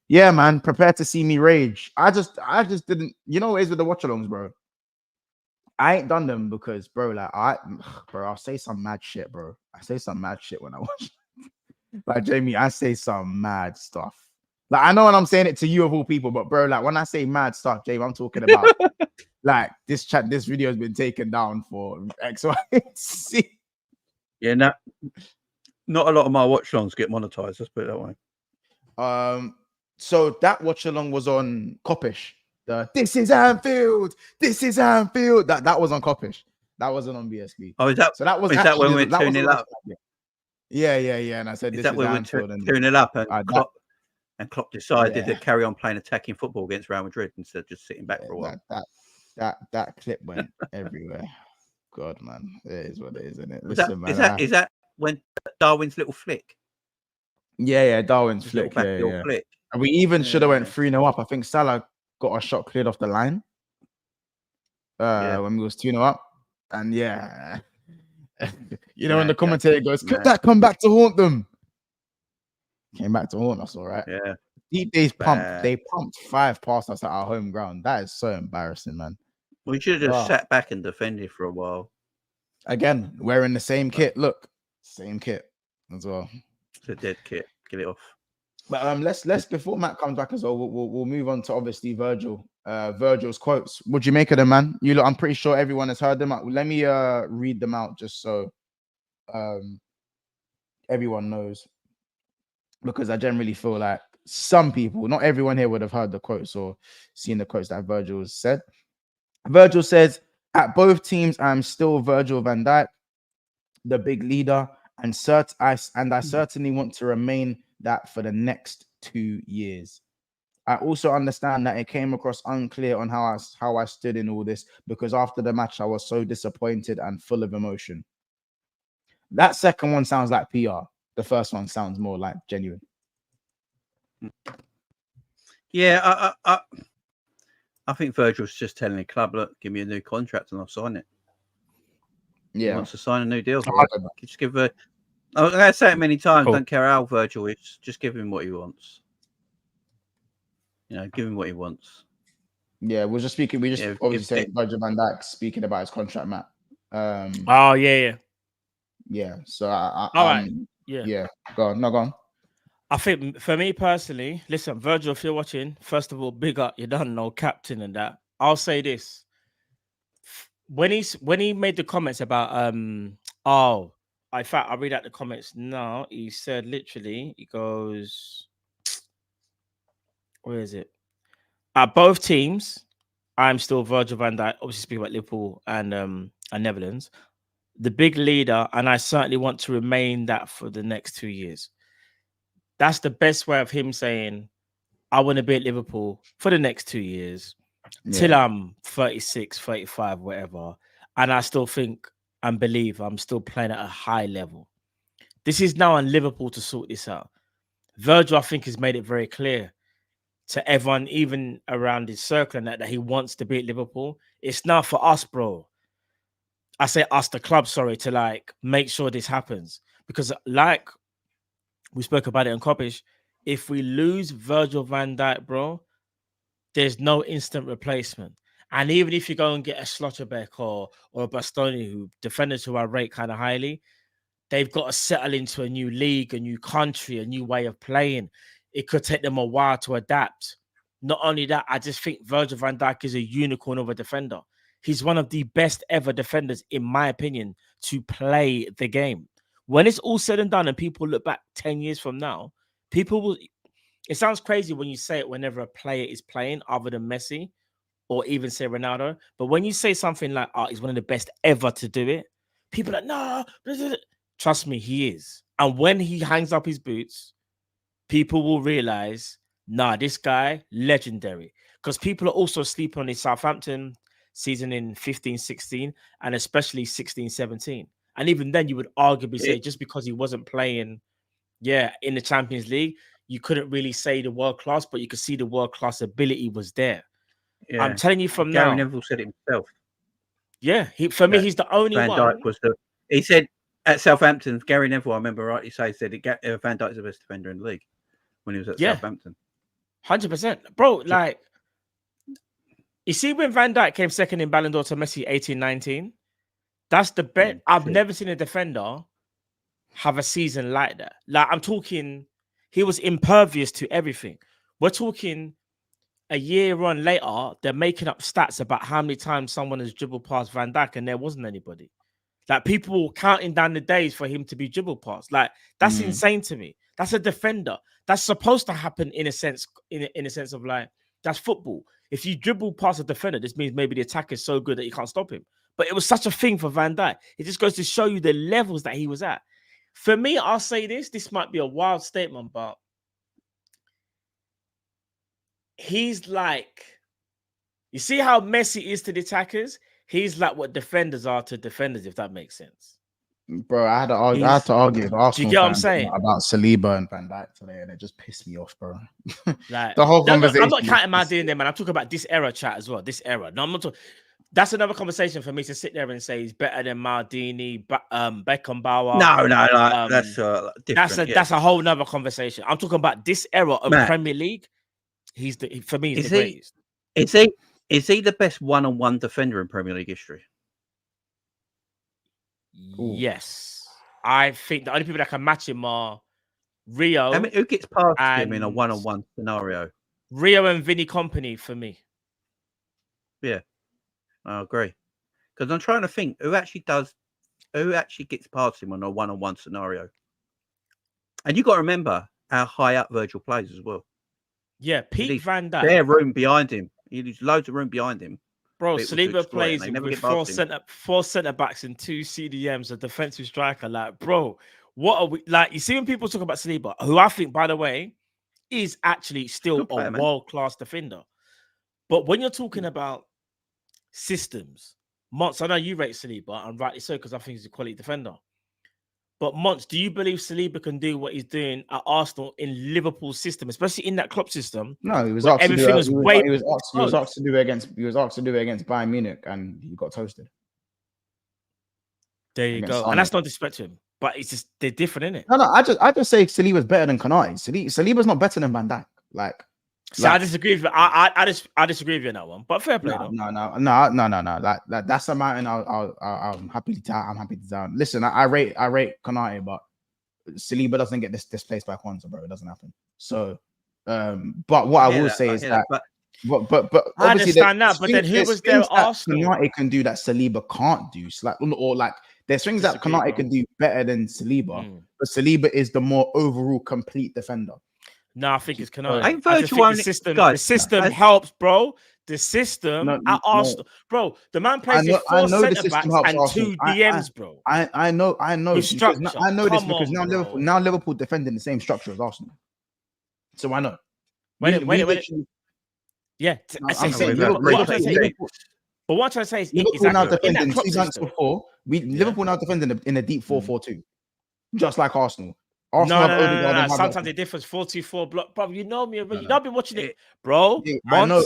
yeah, man, prepare to see me rage. I just didn't, you know what it is with the watch-alongs, bro. I ain't done them because, bro, like I'll say some mad shit, bro. I say some mad shit when I watch. Like Jamie, I say some mad stuff. Like I know when I'm saying it to you of all people, but bro, like when I say mad stuff, Jamie, I'm talking about like this video has been taken down for X, Y, Z. Yeah, not a lot of my watch-alongs get monetized. Let's put it that way. So that watch-along was on Coppish. This is Anfield. That was on Coppish. That wasn't on BSB. Oh, is that so? That was that when we were 2-0 up? Yeah. And I said, is that when we were 2-0 up and Klopp decided to carry on playing attacking football against Real Madrid instead of just sitting back for a while? That clip went everywhere. God, man, it is what it is, isn't it? Listen, is that when Darwin's little flick? Yeah, Darwin's flick. Yeah. Flick. And we even should have went 3-0 up. I think Salah got a shot cleared off the line when we was 2-0 up. And when the commentator goes, could that come back to haunt them? Came back to haunt us, all right. Yeah. Deep Days pumped. They pumped 5 past us at our home ground. That is so embarrassing, man. We should have just sat back and defended for a while. Again, wearing the same kit. Look, same kit as well. It's a dead kit. Get it off. But let's before Matt comes back as well, we'll move on to obviously Virgil's quotes. What'd you make of them, man? I'm pretty sure everyone has heard them. Let me read them out just so everyone knows, because I generally feel like some people, not everyone here, would have heard the quotes or seen the quotes that Virgil said. Virgil says, "At both teams, I'm still Virgil van Dijk, the big leader, and I certainly want to remain that for the next 2 years. I also understand that it came across unclear on how I stood in all this, because after the match I was so disappointed and full of emotion." That second one sounds like PR. The first one sounds more like genuine. Yeah, I think Virgil's just telling the club, look, give me a new contract and I'll sign it. Yeah. He wants to sign a new deal. Just give I'm going to say it many times. Cool. Don't care how Virgil is. Just give him what he wants. Give him what he wants. Yeah, we just obviously said Virgil van Dijk speaking about his contract, Matt. Yeah. So all right. Yeah. Go on. I think for me personally, listen, Virgil, if you're watching, first of all, big up, you don't know, captain and that. I'll say this. When he made the comments about in fact, I'll read out the comments now. He said literally, he goes, where is it? At both teams, I'm still Virgil van Dijk, obviously speaking about Liverpool and Netherlands, the big leader, and I certainly want to remain that for the next 2 years. That's the best way of him saying, I want to be at Liverpool for the next 2 years till I'm 36, 35, whatever. And I still think and believe I'm still playing at a high level. This is now on Liverpool to sort this out. Virgil, I think, has made it very clear to everyone, even around his circle, and that he wants to be at Liverpool. It's now for us, bro. I say us, the club, sorry, to make sure this happens. Because we spoke about it on Coppish, if we lose Virgil van Dijk, bro, there's no instant replacement. And even if you go and get a Schlotterbeck or a Bastoni, defenders who I rate kind of highly, they've got to settle into a new league, a new country, a new way of playing. It could take them a while to adapt. Not only that, I just think Virgil van Dijk is a unicorn of a defender. He's one of the best ever defenders, in my opinion, to play the game. When it's all said and done and people look back 10 years from now, people will... It sounds crazy when you say it whenever a player is playing other than Messi or even say Ronaldo. But when you say something like, he's one of the best ever to do it, people are like, no. Trust me, he is. And when he hangs up his boots, people will realize, this guy, legendary. Because people are also sleeping on his Southampton season in 15-16 and especially 16-17. And even then, you would arguably say just because he wasn't playing, in the Champions League, you couldn't really say the world class, but you could see the world class ability was there. Yeah. I'm telling you from Gary Neville said it himself. Yeah, for me, he's the only Van one. Dijk was he said at Southampton, Gary Neville, I remember rightly said Van Dijk's the best defender in the league when he was at Southampton. 100%, bro. Like, you see, when Van Dijk came second in Ballon d'Or to Messi 18-19, that's the best. I've never seen a defender have a season like that. Like, I'm talking, he was impervious to everything. We're talking a year on later, they're making up stats about how many times someone has dribbled past Van Dijk and there wasn't anybody. Like, people were counting down the days for him to be dribbled past. Like, that's insane to me. That's a defender. That's supposed to happen in a sense, in a sense of like, that's football. If you dribble past a defender, this means maybe the attack is so good that you can't stop him. But it was such a thing for Van Dijk. It just goes to show you the levels that he was at. For me, I'll say this might be a wild statement, but he's like, you see how Messi is to the attackers? He's like what defenders are to defenders, if that makes sense. Bro, I had to argue with Arsenal. Do you get what I'm saying? About Saliba and Van Dijk today, and it just pissed me off, bro. Like, the whole conversation. I'm not counting my DNA, man. I'm talking about this era chat as well. This era. No, I'm not talking. That's another conversation for me to sit there and say he's better than Maldini, Beckenbauer. No, that's different. That's a whole nother conversation. I'm talking about this era of Premier League. For me, he's the greatest. Is he the best one-on-one defender in Premier League history? Ooh. Yes, I think the only people that can match him are Rio. I mean, who gets past him in a one-on-one scenario? Rio and Vinny Company for me. Yeah, I agree. Because I'm trying to think who actually gets past him on a one-on-one scenario. And you got to remember how high up Virgil plays as well. Yeah, Pete Van Dijk. There's room behind him. There's loads of room behind him. Bro, Saliba plays with four centre backs and 2 CDMs, a defensive striker. Like, bro, what are we like? You see, when people talk about Saliba, who I think, by the way, is actually still a world-class defender. But when you're talking about systems, Mons, I know you rate Saliba, and rightly so, because I think he's a quality defender. But Mons, do you believe Saliba can do what he's doing at Arsenal in Liverpool's system, especially in that Klopp system? No, he was asked to do it. He was asked to do it against Bayern Munich, and he got toasted. There you go. And that's not disrespect to him, but it's just they're different, isn't it? No, I just say Saliba's better than Konate. Saliba's not better than Van Dijk. I disagree with you. I disagree with you on that one. But fair play. No. Like that's a mountain. I'm happy to down. Listen, I rate Konate, but Saliba doesn't get this place by Kwanzaa, bro. It doesn't happen. So, but what I will say is that. But I understand that. But then who was there? Arsenal. Konate can do that Saliba can't do. Like there's things that Konate can do better than Saliba, but Saliba is the more overall complete defender. No, I think it's Konate. I think the system helps, bro. The system at Arsenal, bro. The man plays with 4 centre backs and 2 DMs, bro. I know. I know this because now Liverpool defending the same structure as Arsenal. So I know. Wait. Yeah. But what I'm saying is Liverpool now defending 2 months before. Liverpool now defending in a deep 4-4-2, just like Arsenal. No. Sometimes it differs. 4-2-4 block, bro. You know me. You've not been watching it, bro. Yeah, I know,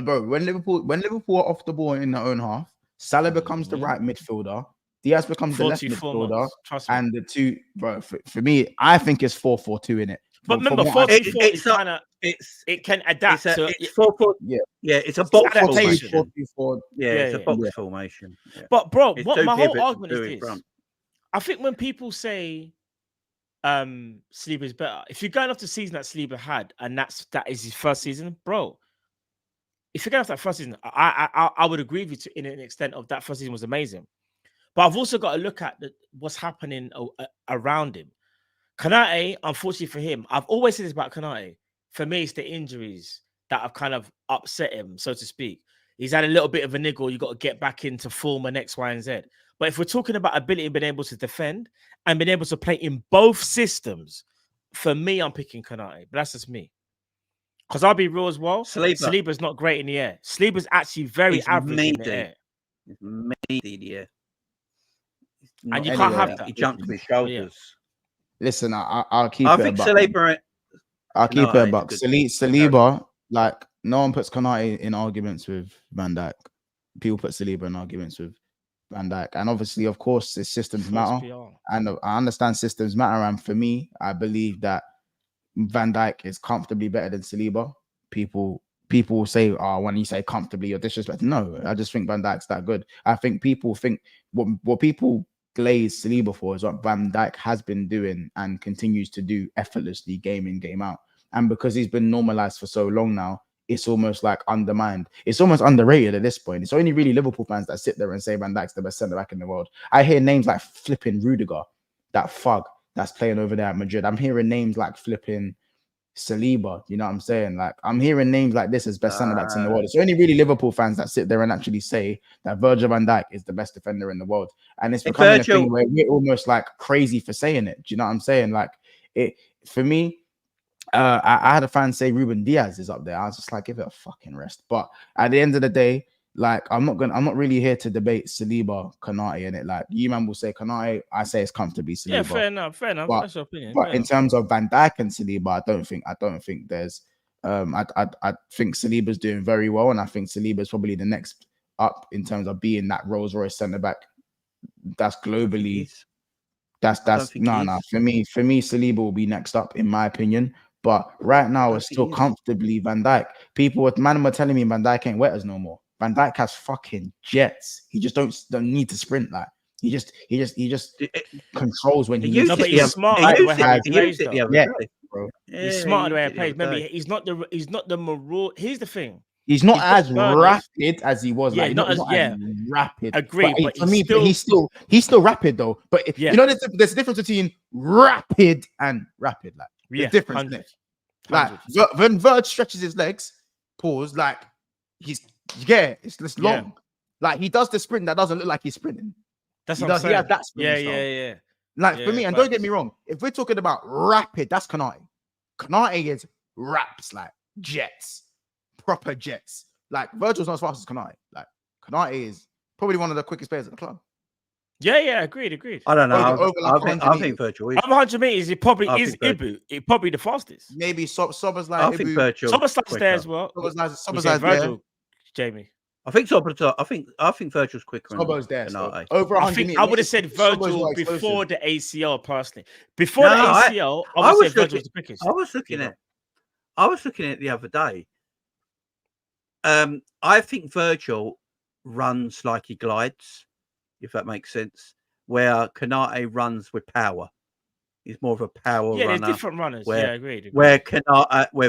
bro. When Liverpool are off the ball in their own half, Salah becomes the right midfielder. Diaz becomes the left midfielder, and the two, bro. For me, I think it's 4-4-2 in it. But remember, 4-2-4 is kind of it can adapt. It's 4-4. Yeah, it's a box formation. It's a box formation. But bro, what my whole argument is this: I think when people say Saliba is better, if you're going off the season that Saliba had, and that is his first season, bro. If you're going off that first season, I would agree with you in an extent of that first season was amazing. But I've also got to look at what's happening around him. Konate, unfortunately for him, I've always said this about Konate. For me, it's the injuries that have kind of upset him, so to speak. He's had a little bit of a niggle. You got to get back into form and X, Y, and Z. But if we're talking about ability and being able to defend and being able to play in both systems, for me, I'm picking Konate. But that's just me. Because I'll be real as well. Saliba's not great in the air. Saliba's actually very average in the air. He's made in the air. And you can't have that. He jumped to his shoulders. Listen, I'll keep I it. think Saliba. I'll keep it a buck. Saliba, like no one puts Konate in arguments with Van Dijk. People put Saliba in arguments with Van Dijk. And obviously, of course, the systems matter. PR. And I understand systems matter. And for me, I believe that Van Dijk is comfortably better than Saliba. People will say, "Oh, when you say comfortably, you're disrespecting." No, I just think Van Dijk's that good. I think people think what people glaze Saliba for is what Van Dijk has been doing and continues to do effortlessly, game in, game out. And because he's been normalized for so long now, it's almost like undermined. It's almost underrated at this point. It's only really Liverpool fans that sit there and say Van Dijk's the best centre back in the world. I hear names like flipping Rudiger, that fug that's playing over there at Madrid. I'm hearing names like flipping Saliba. You know what I'm saying? Like, I'm hearing names like this as best centre backs in the world. It's only really Liverpool fans that sit there and actually say that Virgil van Dijk is the best defender in the world. And it's becoming a thing where we're almost like crazy for saying it. Do you know what I'm saying? Like, it for me. I had a fan say Ruben Diaz is up there. I was just like, give it a fucking rest. But at the end of the day, like, I'm not really here to debate Saliba, Konate in it. Like, you man will say Konate, I say it's comfortably Saliba. Yeah, fair enough. But, that's your opinion. But in terms of Van Dijk and Saliba, I don't think there's I think Saliba's doing very well, and I think Saliba's probably the next up in terms of being that Rolls Royce centre back. That's globally. That's no. For me, Saliba will be next up, in my opinion. But right now, it's still comfortably Van Dijk. People were telling me Van Dijk ain't wetters no more. Van Dijk has fucking jets. He just don't need to sprint like. He just controls when he uses it. He's smart. He's smart the way he plays. Remember, he's not the marauder. Here's the thing. He's not as rapid as he was. Yeah, like, not as rapid. Agreed. But for me, he's still rapid though. But you know, there's a difference between rapid and rapid. Like, there's a difference. Like, when Virg stretches his legs, pause. Like, it's long. Like, he does the sprint that doesn't look like he's sprinting. That's what I'm saying. He has that sprint. Yeah. Like, for me, and don't get me wrong, if we're talking about rapid, that's Konate. Konate is raps, like jets. Proper jets. Like, Virgil's not as fast as Konate. Like, Konate is probably one of the quickest players at the club. Yeah, agreed. I don't know. I think Virgil is. 100 meters, it probably is Ibu. It probably the fastest. Maybe Sober's like I think Virgil. Sober's there as well. Sober's like Virgil, Jamie. I think Virgil's quicker. Sober's there. Over 100 I would have said Virgil before the ACL, personally. Before the ACL, I would say Virgil's the quickest. I was looking at the other day. I think Virgil runs like he glides, if that makes sense. Where Konate runs with power. He's more of a power runner. Yeah, there's different runners. Agreed. Where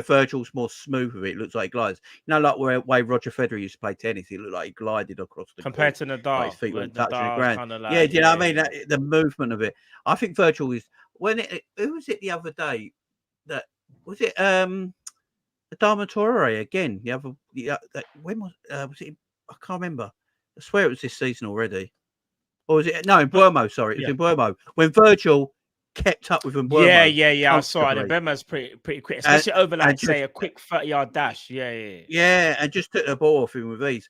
Virgil's more smooth with it. It looks like he glides. You know, like way Roger Federer used to play tennis. He looked like he glided across the compared court. to Nadal. Like his feet weren't touching the ground. Do you know what I mean? The movement of it. I think Virgil is. Who was it the other day? That was it. Adama Traore again. When was it? I can't remember. I swear it was this season already. Or was it? No, in Buemo. Sorry, it was in Buemo when Virgil kept up with Buemo. Yeah. I saw it. And Buemo's pretty quick, especially over like say a quick 30-yard dash. Yeah, and just took the ball off him with ease.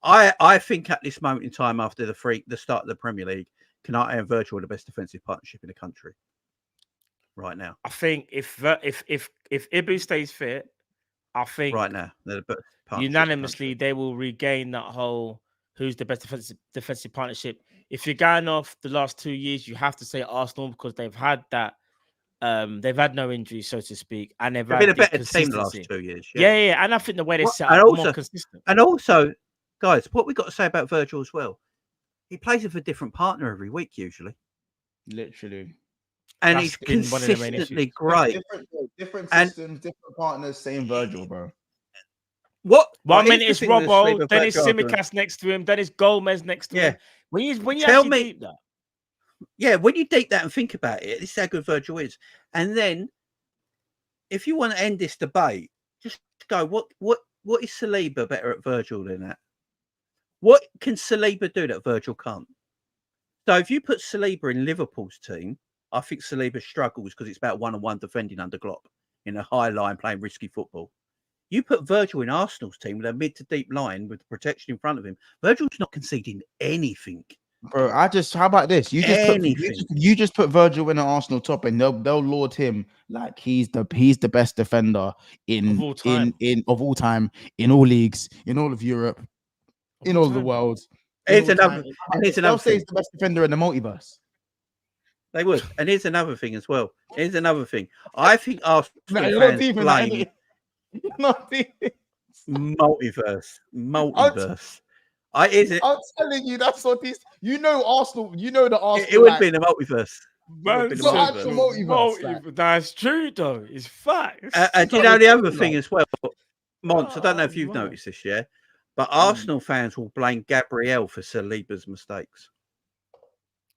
I think at this moment in time, after the start of the Premier League, Konate and Virgil are the best defensive partnership in the country right now. I think if Ibu stays fit, I think right now unanimously they will regain that whole who's the best defensive partnership. If you're going off the last 2 years, you have to say Arsenal because they've had that. They've had no injuries, so to speak, and they've been a better team the last 2 years. Yeah, and I think the way they set up more consistent. And also, guys, what we got to say about Virgil as well, he plays with a different partner every week usually. Literally. And he's consistently great. Different systems, different partners, same Virgil, bro. What? 1 minute it's Robbo, then it's Simicast next to him, then it's Gomez next to him. When you tell me deep that. Yeah, when you deep that and think about it, this is how good Virgil is. And then, if you want to end this debate, just go, what is Saliba better at Virgil than that? What can Saliba do that Virgil can't? So if you put Saliba in Liverpool's team, I think Saliba struggles because it's about one-on-one defending under Klopp in a high line playing risky football. You put Virgil in Arsenal's team with a mid to deep line with the protection in front of him. Virgil's not conceding anything. Bro, how about this? You just put Virgil in an Arsenal top, and they'll laud him like he's the best defender of all time, in all leagues, in all of Europe, in all of the world. Here's another. They'll say he's the best defender in the multiverse. They would. And here's another thing as well. Here's another thing. I think Arsenal You're fans not blame not multiverse. I'm telling you, that's what these. You know, Arsenal. You know the Arsenal. It would be in the multiverse. That's true, though. It's facts. And you know the other thing as well, Mons. I don't know if you've noticed this, yeah, but Arsenal fans will blame Gabriel for Saliba's mistakes.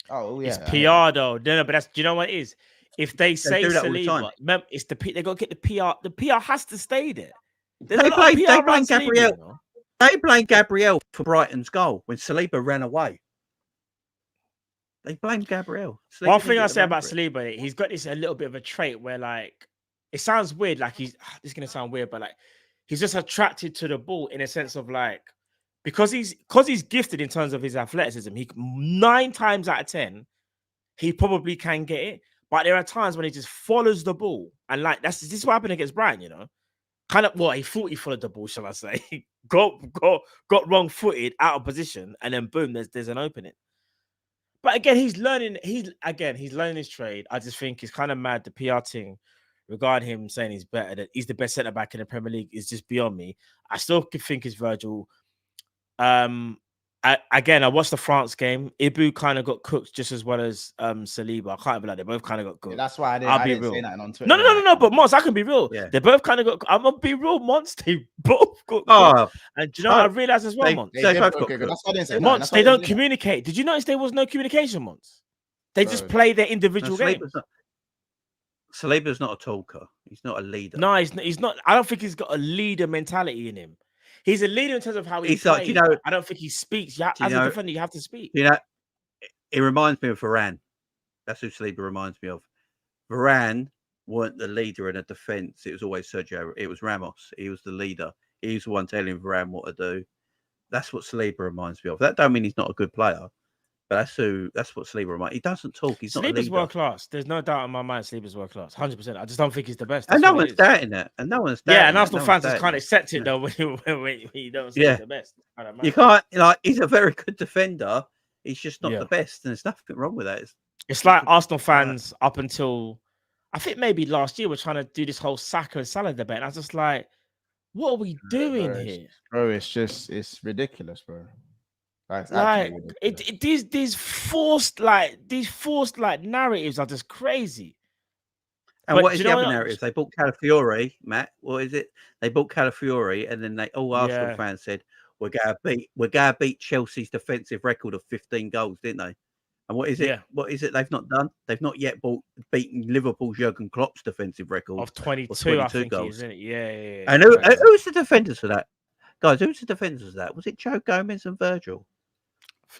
Oh yeah, it's PR though. No, but that's. Do you know what it is? If they say Saliba, remember, it's the they got to get the PR. The PR has to stay there. They blame Gabriel. You know? They blame Gabriel for Brighton's goal when Saliba ran away. They blame Gabriel. Saliba. One thing I say about Saliba, he's got this a little bit of a trait where, like, it sounds weird. Like this is gonna sound weird, but like he's just attracted to the ball in a sense of like because he's gifted in terms of his athleticism. He 9 times out of 10, he probably can get it. But there are times when he just follows the ball, and like this is what happened against Brighton, you know. Kind of he thought he followed the ball, shall I say? got wrong footed, out of position, and then boom, there's an opening. But again, he's learning his trade. I just think it's kind of mad. The PR thing regarding him saying he's better, that he's the best centre back in the Premier League is just beyond me. I still think it's Virgil. I watched the France game. Ibu kind of got cooked just as well as Saliba. I can't be like they both kind of got cooked. Yeah, that's why I didn't say that on Twitter. No. But Mons, I can be real. Yeah. They both kind of got. I'm gonna be real, Mons. They both got cooked. And do you know what I realized as well, Mons? That's what I didn't say. Mons, they don't communicate. Did you notice there was no communication, Mons? They just play their individual games. Saliba's not a talker. He's not a leader. No, he's not. I don't think he's got a leader mentality in him. He's a leader in terms of how he plays. Like, I don't think he speaks. As a defender, you have to speak. You know, it reminds me of Varane. That's who Saliba reminds me of. Varane weren't the leader in a defence. It was always Sergio. It was Ramos. He was the leader. He was the one telling Varane what to do. That's what Saliba reminds me of. That don't mean he's not a good player. But that's what Saliba reminds. He doesn't talk. He's not a leader. Saliba's world class. There's no doubt in my mind. Saliba's world class, 100%. I just don't think he's the best. And no one's doubting it. And Arsenal fans just can't accept it though when you don't say he's the best. You can't. He's a very good defender. He's just not the best, and there's nothing wrong with that. It's like Arsenal fans up until I think maybe last year were trying to do this whole Saka and Salah debate. And I was just like, what are we doing here, bro? It's ridiculous, bro. Like these forced narratives are just crazy. And what is the other narrative? They bought Calafiori, Matt. What is it? They bought Calafiori, and then Arsenal fans said we're gonna beat Chelsea's defensive record of 15 goals, didn't they? And what is it? Yeah. What is it they've not done? They've not yet beaten Liverpool's Jurgen Klopp's defensive record of 22 I think goals. Isn't it? Yeah. And who's the defenders for that? Guys, who's the defenders of that? Was it Joe Gomez and Virgil?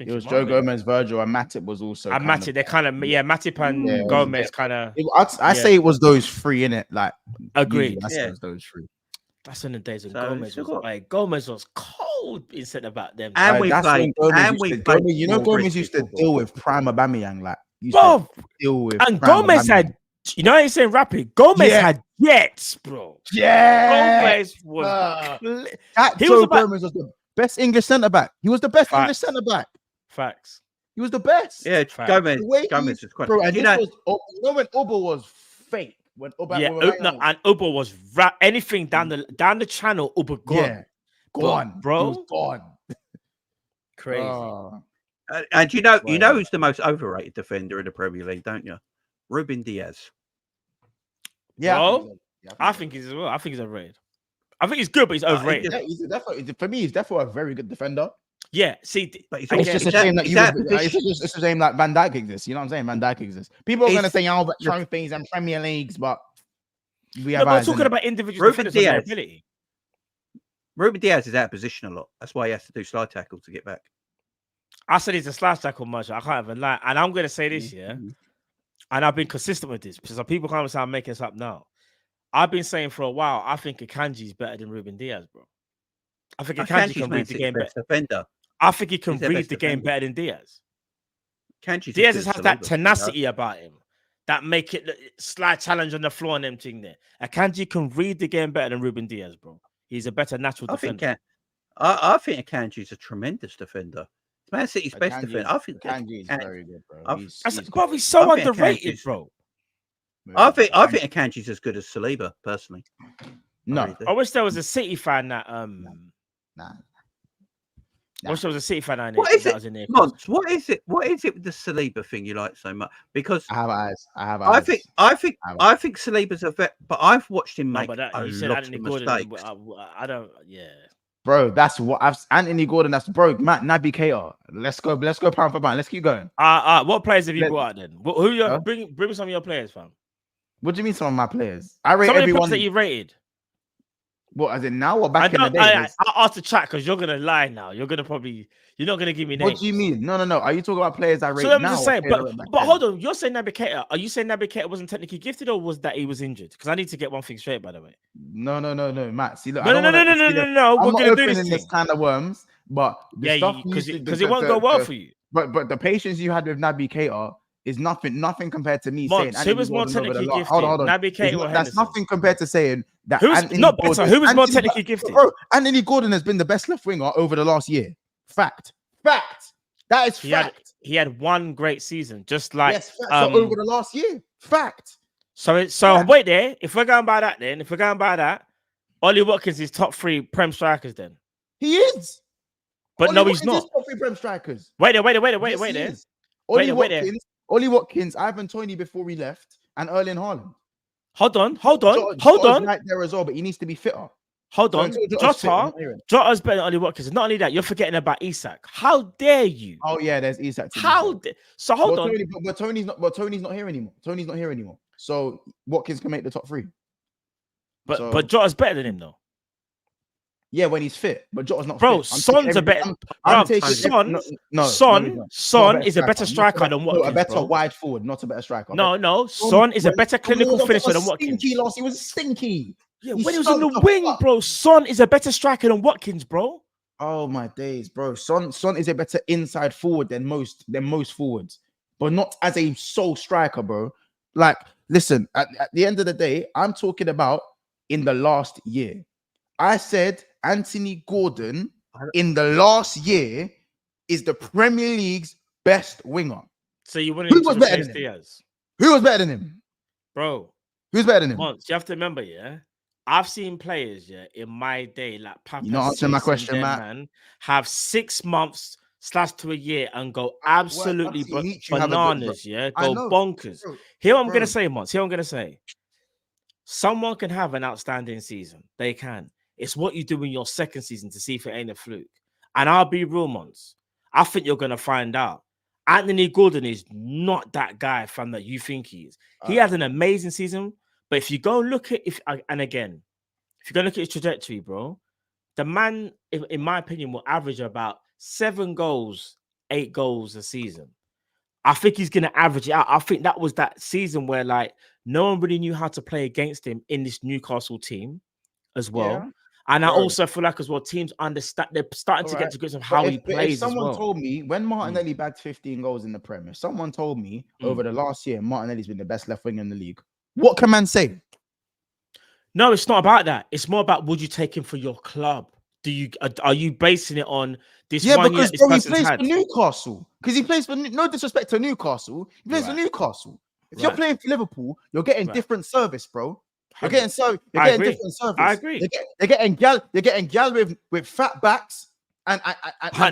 It was Joe Gomez, Virgil, and Matip was also. And Matip, they're kind of Matip and Gomez kind of. I say it was those three in it. Like, agreed. It was those three. That's in the days when Gomez was cold instead about them. And we played. You know, Gomez used to deal with prime Aubameyang, like. And Gomez had. You know, he's saying rapid. Gomez had jets, bro. Yeah, Gomez was. Gomez was the best English centre back. He was the best English centre back. Facts. He was the best. Yeah, Gomez is quite. Bro, and when Obo was fake. When Obo, and Obo was anything down the channel. Obo gone. Yeah, gone, bro. He was gone. Crazy. And you know who's the most overrated defender in the Premier League, don't you? Ruben Diaz. Yeah, bro, I think he's as well. I think he's overrated. I think he's good, but he's overrated. For me, he's definitely a very good defender. Yeah, see, but it's just a shame that it's a shame that Van Dijk exists. You know what I'm saying? Van Dijk exists. People are going to say, but trophies and Premier Leagues, but we have. We're talking about individual defenders and their ability. Ruben Diaz is out of position a lot. That's why he has to do slide tackle to get back. I said he's a slide tackle much. I can't even lie, and I'm going to say this, and I've been consistent with this because people can't say I'm making this up now. I've been saying for a while, I think Akanji is better than Ruben Diaz, bro. I think Akanji can read the game better. Defender. I think he can read the game better than Diaz. Diaz has that tenacity about him that make it slight challenge on the floor and them thing there. Akanji can read the game better than Ruben Diaz, bro. He's a better natural defender. I think Akanji is a tremendous defender. Man City's best defender. I think Akanji is very good, bro. He's so underrated, bro. I think Akanji's as good as Saliba, personally. No, I wish there was a City fan that nah. I wish there was a City fan What is it? Mons, what is it? What is it with the Saliba thing you like so much? Because I have eyes. I think Saliba's a vet, but I've watched him make a lot of mistakes. I don't. Yeah, bro. That's what Anthony Gordon. That's bro. Matt Naby Keita. Let's go pound for pound. Let's keep going. What players have you brought out then? Who you bring me some of your players, fam? What do you mean some of my players? I rate some everyone of the that you rated. What, as in now or back in the day? I asked the chat because you're gonna lie now. You're not gonna give me names. What do you mean? No. Are you talking about players I rate now? So I'm just saying, but hold on. You're saying Naby Keita. Are you saying Naby Keita wasn't technically gifted, or was that he was injured? Because I need to get one thing straight, by the way. No, Matt. See, look, no. We're gonna do this kind of worms, but because it won't go well for you. But the patience you had with Naby Keita is nothing compared to me saying who was more technically gifted? Hold on. Naby Keita or that's nothing compared to saying that. Who was more technically gifted? Bro, Anthony Gordon has been the best left winger over the last year. Fact. That is fact. He had one great season, just like over the last year. Fact. So wait there. If we're going by that, Ollie Watkins is top 3 Prem strikers. Then he is, but no, he's not. Top 3 Prem strikers. Wait there. Ollie Watkins, Ivan Toney before he left, and Erling Haaland. Hold on. Right there as well, but he needs to be fitter. Hold on. Jota's better than Ollie Watkins. Not only that, you're forgetting about Isak. How dare you? Oh yeah, there's Isak. So hold on. But Tony's not here anymore. So Watkins can make the top 3. But Jota's better than him though. Yeah, when he's fit, but Jota's not. Bro, fit. Son's a better. Son is a better striker than Watkins. A better wide forward, not a better striker. No. Son is a better clinical finisher than Watkins. He was stinky. Yeah, when he was in the wing, bro. Son is a better striker than Watkins, bro. Oh my days, bro. Son is a better inside forward than most forwards, but not as a sole striker, bro. Like, listen, at the end of the day, I'm talking about in the last year. I said Anthony Gordon in the last year is the Premier League's best winger. So you wouldn't? Who was better than him? Who was better than him, bro? Who's better than him? You have to remember, yeah. I've seen players, yeah, in my day, like Papa. You're not answering my question, man. Have 6 months / to a year and go absolutely bananas, yeah. Go bonkers. Bro. Here I'm gonna say, Mons. Here I'm gonna say. Someone can have an outstanding season. They can. It's what you do in your second season to see if it ain't a fluke. And I'll be real, Mons. I think you're gonna find out. Anthony Gordon is not that guy, fam, that you think he is. He had an amazing season, but if you go look at if you're gonna look at his trajectory, bro, the man, in my opinion, will average about 7 goals, 8 goals a season. I think he's gonna average it out. I think that was that season where like no one really knew how to play against him in this Newcastle team as well. Yeah. And I also feel like as well, teams understand, they're starting to get to grips of how he plays. If someone told me when Martinelli bagged 15 goals in the Premier, someone told me over the last year Martinelli's been the best left winger in the league. What can man say? No, it's not about that. It's more about, would you take him for your club? Are you basing it on this? Yeah, one because year he plays for Newcastle. Because he plays for, no disrespect to Newcastle, he plays for Newcastle. If you're playing for Liverpool, you're getting different service, bro. You're getting different service. I agree. You're getting gal with fat backs and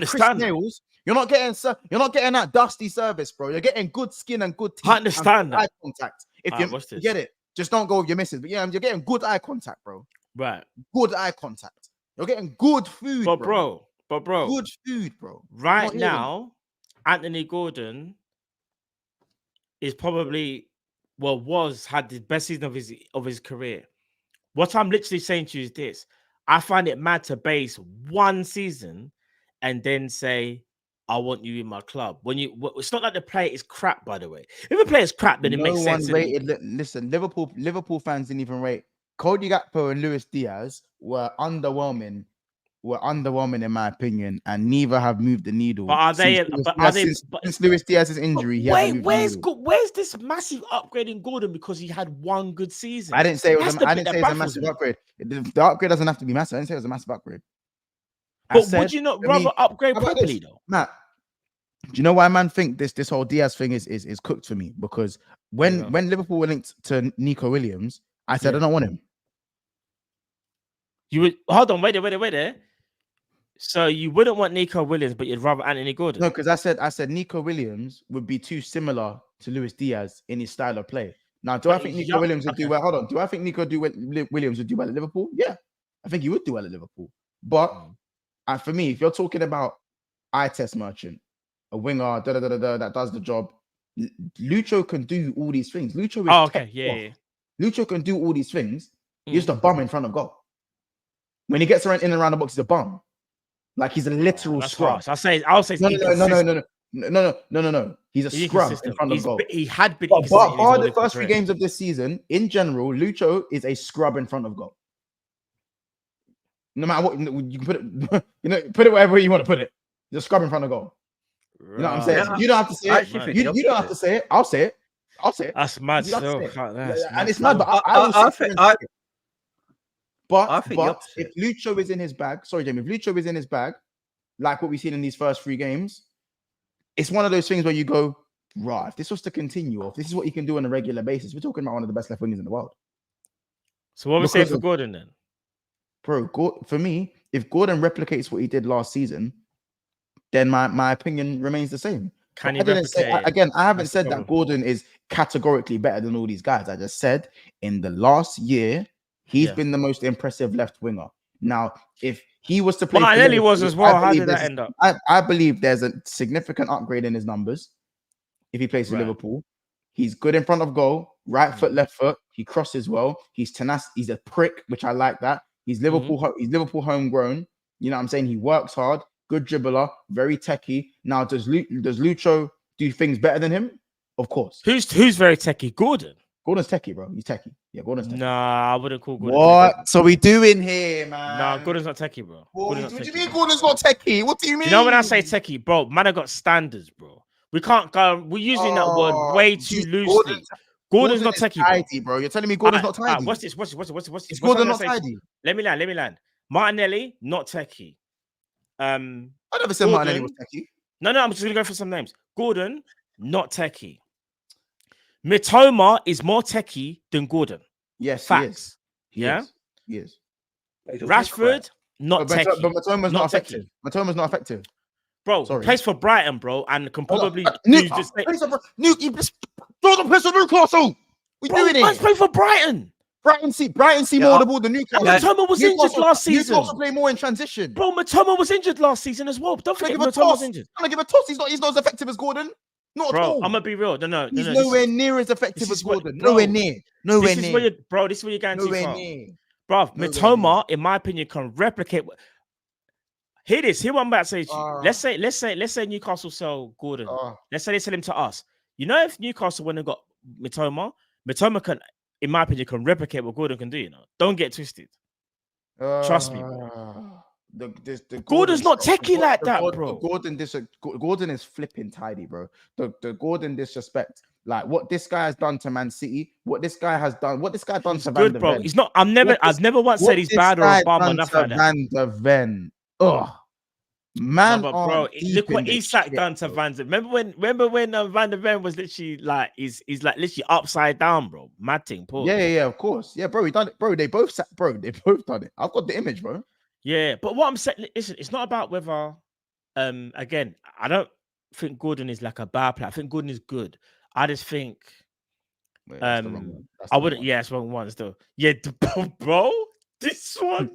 crisp nails. You're not getting that dusty service, bro. You're getting good skin and good teeth. I understand that. Eye contact. If you get it, just don't go with your missus. But yeah, you're getting good eye contact, bro. Right. Good eye contact. You're getting good food, bro. Good food, bro. Right now, Anthony Gordon is probably had the best season of his career. What I'm literally saying to you is this: I find it mad to base one season and then say, I want you in my club. It's not like the player is crap, by the way. If a player is crap, then it makes sense. Listen, Liverpool fans didn't even rate Cody Gakpo and Luis Diaz were underwhelming in my opinion, and neither have moved the needle. But since Luis Diaz's injury? Where's this massive upgrade in Gordon because he had one good season? I didn't say it was a massive upgrade. The upgrade doesn't have to be massive. I didn't say it was a massive upgrade. But would you not rather upgrade properly though? Matt, Do you know why man think this whole Diaz thing is cooked for me? Because when Liverpool were linked to Nico Williams, I said I don't want him. You would hold on, wait there. So you wouldn't want Nico Williams, but you'd rather Anthony Gordon? No, because I said Nico Williams would be too similar to Luis Diaz in his style of play. Now, I think Nico Williams would do well? Hold on. Do I think Williams would do well at Liverpool? Yeah, I think he would do well at Liverpool. But for me, if you're talking about eye test merchant, a winger, that does the job, Lucho can do all these things. Lucho is yeah. Lucho can do all these things. He's just a bum in front of goal. When he gets around in and around the box, he's a bum. Like he's a literal scrub. I'll say no. He's a scrub in front of goal. He had been. But the first 3 games of this season, in general, Lucho is a scrub in front of goal. No matter what, you can put it. Put it wherever you want to put it. He's a scrub in front of goal. You know what I'm saying? You don't have to say it. You don't have to say it. I'll say it. That's mad. And it's mad. But I think if Lucho is in his bag, sorry, Jamie, if Lucho is in his bag, like what we've seen in these first 3 games, it's one of those things where you go, right, if this was to continue, or if this is what he can do on a regular basis, we're talking about one of the best left wingers in the world. So what are we saying for Gordon then? Bro, for me, if Gordon replicates what he did last season, then my opinion remains the same. Can he replicate? I haven't said that Gordon is categorically better than all these guys. I just said in the last year, he's been the most impressive left winger. Now, if he was to play, Martinelli was as well. How did that end up? I believe there's a significant upgrade in his numbers if he plays for Liverpool. He's good in front of goal, right foot, left foot. He crosses well. He's tenacious. He's a prick, which I like that. He's Liverpool. He's Liverpool homegrown. You know what I'm saying? He works hard. Good dribbler. Very techie. Now, does Lucho do things better than him? Of course. Who's very techie? Gordon. Gordon's techie, bro. He's techie. Yeah, Gordon's techie. Nah, I wouldn't call Gordon. What? Techie. So we doing here, man? Nah, Gordon's not techie, bro. What do you mean Gordon's not techie? What do you mean? You know when I say techie, bro, man, I got standards, bro. We can't go. We're using that word way too loosely. Gordon's not techie, tidy, bro. You're telling me Gordon's not tidy? What's this? Is Gordon not tidy? Let me land. Martinelli, not techie. I never said Martinelli was techie. No, I'm just gonna go for some names. Gordon, not techie. Mitoma is more techie than Gordon. Yes, facts. He is. Rashford, not techie. But Mitoma's not effective. Mitoma's not effective. Bro, plays for Brighton, bro, and can probably you just throw the piss on Newcastle. We doing it. Let's play for Brighton. Brighton see more the ball than Newcastle. Mitoma was injured last season. Newcastle play more in transition. Bro, Mitoma was injured last season as well. Don't forget Mitoma was injured. I'm gonna give a toss. He's not as effective as Gordon. Not at all. I'm gonna be real. No. He's nowhere near as effective as Gordon. Nowhere near. This is where you're going too far. Bro, Mitoma, in my opinion, can replicate. Hear this. Hear what I'm about to say to you. Let's say Newcastle sell Gordon. Let's say they sell him to us. You know, if Newcastle went and got Mitoma can, in my opinion, can replicate what Gordon can do. You know, don't get twisted. Trust me, bro. Gordon's not techie like that, bro. Gordon is flipping tidy, bro. The Gordon disrespect, like what this guy has done to Man City, what this guy done to Van der Ven. He's not. I've never once said he's bad or a bum or nothing like that. Van der Ven. Man, bro, look what Isak done to Van der Ven. Remember when Van der Ven was literally like he's like literally upside down, bro. Mad thing, Paul. Yeah, of course. Yeah, bro, he done it, bro. They both done it. I've got the image, bro. Yeah, but what I'm saying, listen, it's not about whether again, I don't think Gordon is like a bad player. I think Gordon is good. I just think I wouldn't. Yeah, it's wrong one still. Yeah, bro. This one,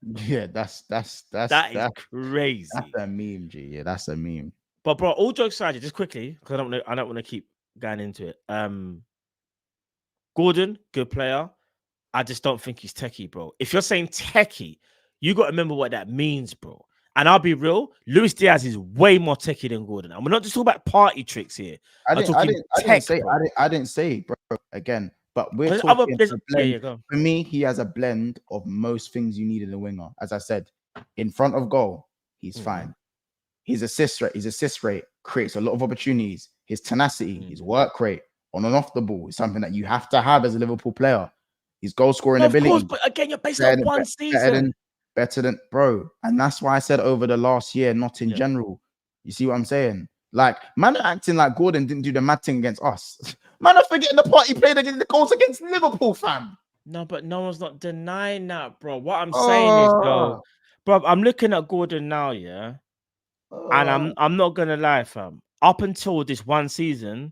yeah, that's crazy. That's a meme, G. Yeah, that's a meme. But bro, all jokes aside, just quickly, because I don't want to keep going into it. Gordon, good player. I just don't think he's techie, bro. If you're saying techie, you got to remember what that means, bro. And I'll be real, Luis Diaz is way more techie than Gordon. And we're not just talking about party tricks here. I didn't say, bro. Again. But we're talking a blend. For me, he has a blend of most things you need in a winger. As I said, in front of goal, he's fine. His assist rate creates a lot of opportunities. His tenacity, his work rate on and off the ball is something that you have to have as a Liverpool player. His goal scoring ability. Of course, but again, you're based on one season. Better than bro. And that's why I said over the last year, not in general. You see what I'm saying? Like, man are acting like Gordon didn't do the mad thing against us. Man are forgetting the part he played against the goals against Liverpool, fam. No, but no one's not denying that, bro. What I'm saying is, though, bro, I'm looking at Gordon now, yeah, and I'm not gonna lie, fam. Up until this one season,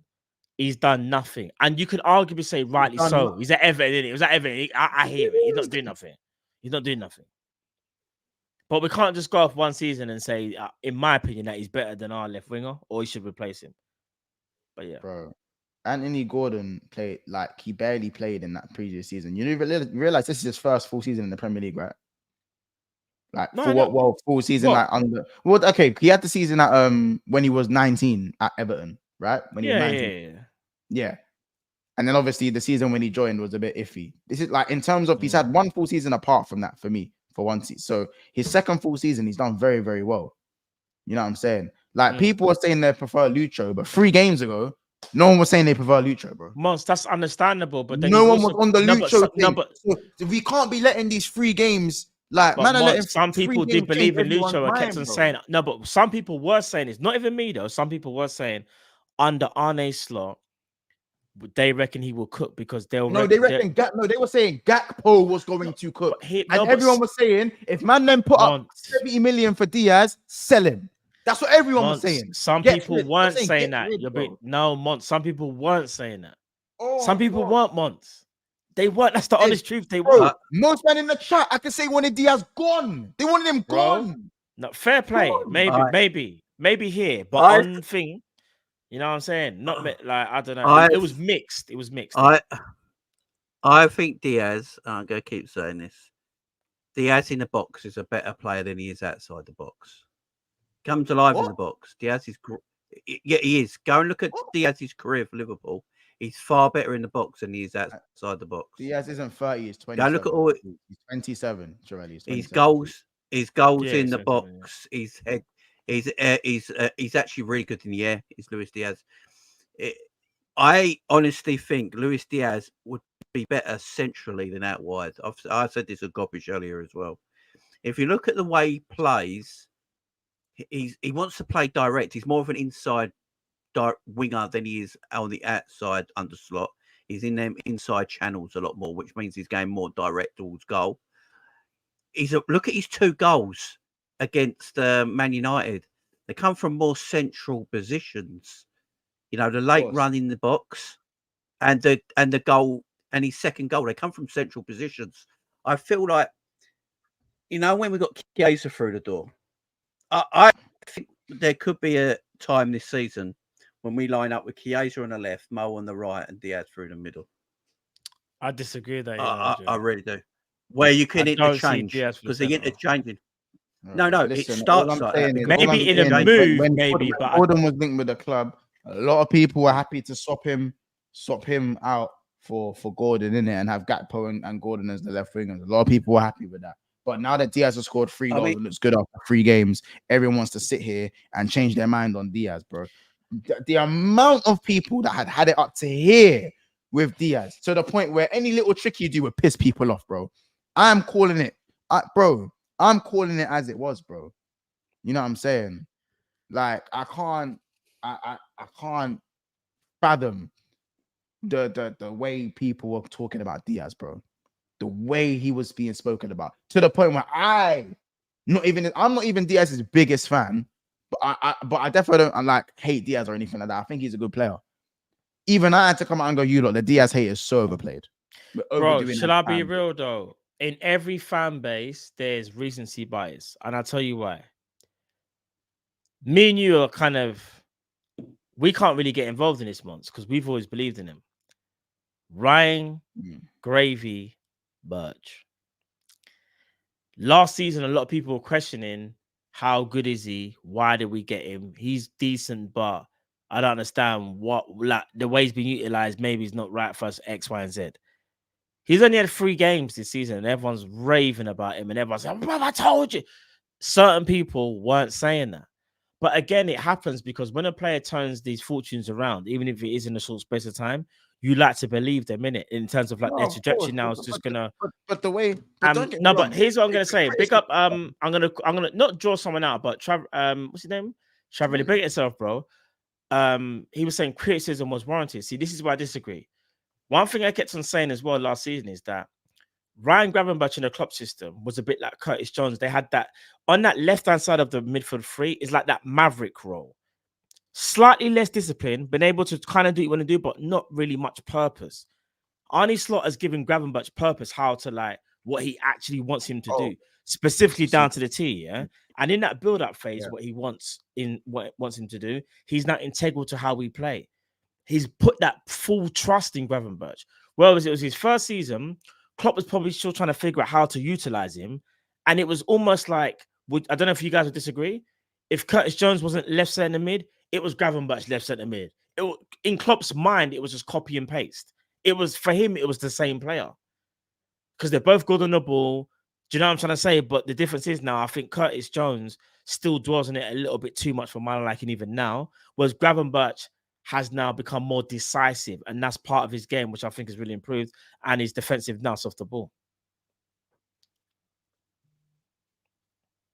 he's done nothing, and you could arguably say rightly so. He's at Everton, isn't he? He was at Everton. I hear it. He's not doing nothing. He's not doing nothing. But we can't just go off one season and say, in my opinion, that he's better than our left winger, or he should replace him. But yeah, bro, Anthony Gordon played like he barely played in that previous season. You realize this is his first full season in the Premier League, right? Like full season, like under. Well, okay, he had the season at when he was 19 at Everton, right? When he was 19. Yeah. And then obviously the season when he joined was a bit iffy. This is like in terms of he's had one full season apart from that for me for one season. So his second full season, he's done very, very well. You know what I'm saying? Like people were saying they prefer Lucho, but 3 games ago, no one was saying they prefer Lucho, bro. Mons, that's understandable, but then no one was on the Lucho thing. So we can't be letting these 3 games. Like, man, Mons, some people did believe in Lucho and kept on saying no, but some people were saying it's not even me though. Some people were saying under Arne's slot, they reckon he will cook because they were saying Gakpo was going to cook. Everyone was saying if man then put up 70 million for Diaz, sell him. That's what everyone was saying. Some people weren't saying that. Some people weren't saying that. Some people weren't, Mons. They weren't. That's the honest truth. They weren't. Most men in the chat, I can say wanted Diaz gone. They wanted him gone. No, fair play. Maybe here, but on thing. You know what I'm saying? Not like I don't know. It was mixed. It was mixed. I think Diaz. I'm gonna keep saying this. Diaz in the box is a better player than he is outside the box. Comes alive in the box. Diaz is. Yeah, he is. Go and look at Diaz's career for Liverpool. He's far better in the box than he is outside the box. Diaz isn't 30. He's 27. Go look at all. He's 27. Shirley. His goals in the box. His head. He's actually really good in the air. Is Luis Diaz? I honestly think Luis Diaz would be better centrally than out wide. I said this to Gobish earlier as well. If you look at the way he plays, he wants to play direct. He's more of an inside winger than he is on the outside under slot. He's in them inside channels a lot more, which means he's going more direct towards goal. Look at his 2 goals against Man United. They come from more central positions. You know, the late run in the box and the goal and his second goal, they come from central positions. I feel like, you know, when we got Chiesa through the door, I think there could be a time this season when we line up with Chiesa on the left, Mo on the right, and Diaz through the middle. I disagree with that. I really do. Where you can interchange because the interchanging. No, it starts like that. Maybe in a move, maybe. But Gordon was linked with the club. A lot of people were happy to swap him out for Gordon in it and have Gakpo and Gordon as the left wingers. A lot of people were happy with that. But now that Diaz has scored 3 goals and looks good after 3 games, everyone wants to sit here and change their mind on Diaz, bro. The amount of people that had it up to here with Diaz to the point where any little trick you do would piss people off, bro. I'm calling it, bro. I'm calling it as it was, bro. You know what I'm saying? Like I can't fathom the way people were talking about Diaz, bro. The way he was being spoken about to the point where I'm not even Diaz's biggest fan, but I definitely don't hate Diaz or anything like that. I think he's a good player. Even I had to come out and go, you lot, the Diaz hate is so overplayed. Bro, should I be real though? In every fan base, there's recency bias, and I'll tell you why. Me and you are we can't really get involved in this month because we've always believed in him. Ryan, Gravy, Birch. Last season, a lot of people were questioning how good is he? Why did we get him? He's decent, but I don't understand the way he's been utilized. Maybe he's not right for us, X, Y, and Z. He's only had 3 games this season, and everyone's raving about him, and everyone's like, bro, I told you. Certain people weren't saying that. But again, it happens because when a player turns these fortunes around, even if it is in a short space of time, you like to believe them in it in terms of their trajectory now is just gonna. But the way, but here's what I'm gonna say. Big up. I'm gonna not draw someone out, but what's his name? Travely, big yourself, bro. he was saying criticism was warranted. See, this is where I disagree. One thing I kept on saying as well last season is that Ryan Gravenberch in the Klopp system was a bit like Curtis Jones. They had that on that left-hand side of the midfield three is like that maverick role. Slightly less discipline, been able to kind of do what you want to do, but not really much purpose. Arne Slot has given Gravenberch purpose, how to like what he actually wants him to do, specifically down to the T, yeah. And in that build-up phase, what wants him to do, he's now integral to how we play. He's put that full trust in Gravenberch. Whereas it was his first season, Klopp was probably still trying to figure out how to utilize him. And it was almost like, I don't know if you guys would disagree. If Curtis Jones wasn't left centre mid, it was Gravenberch left centre mid. In Klopp's mind, it was just copy and paste. It was, for him, it was the same player. Because they're both good on the ball. Do you know what I'm trying to say? But the difference is now, I think Curtis Jones still dwells on it a little bit too much for my liking even now. Whereas Gravenberch has now become more decisive. And that's part of his game, which I think has really improved. And his defensive nous off the ball.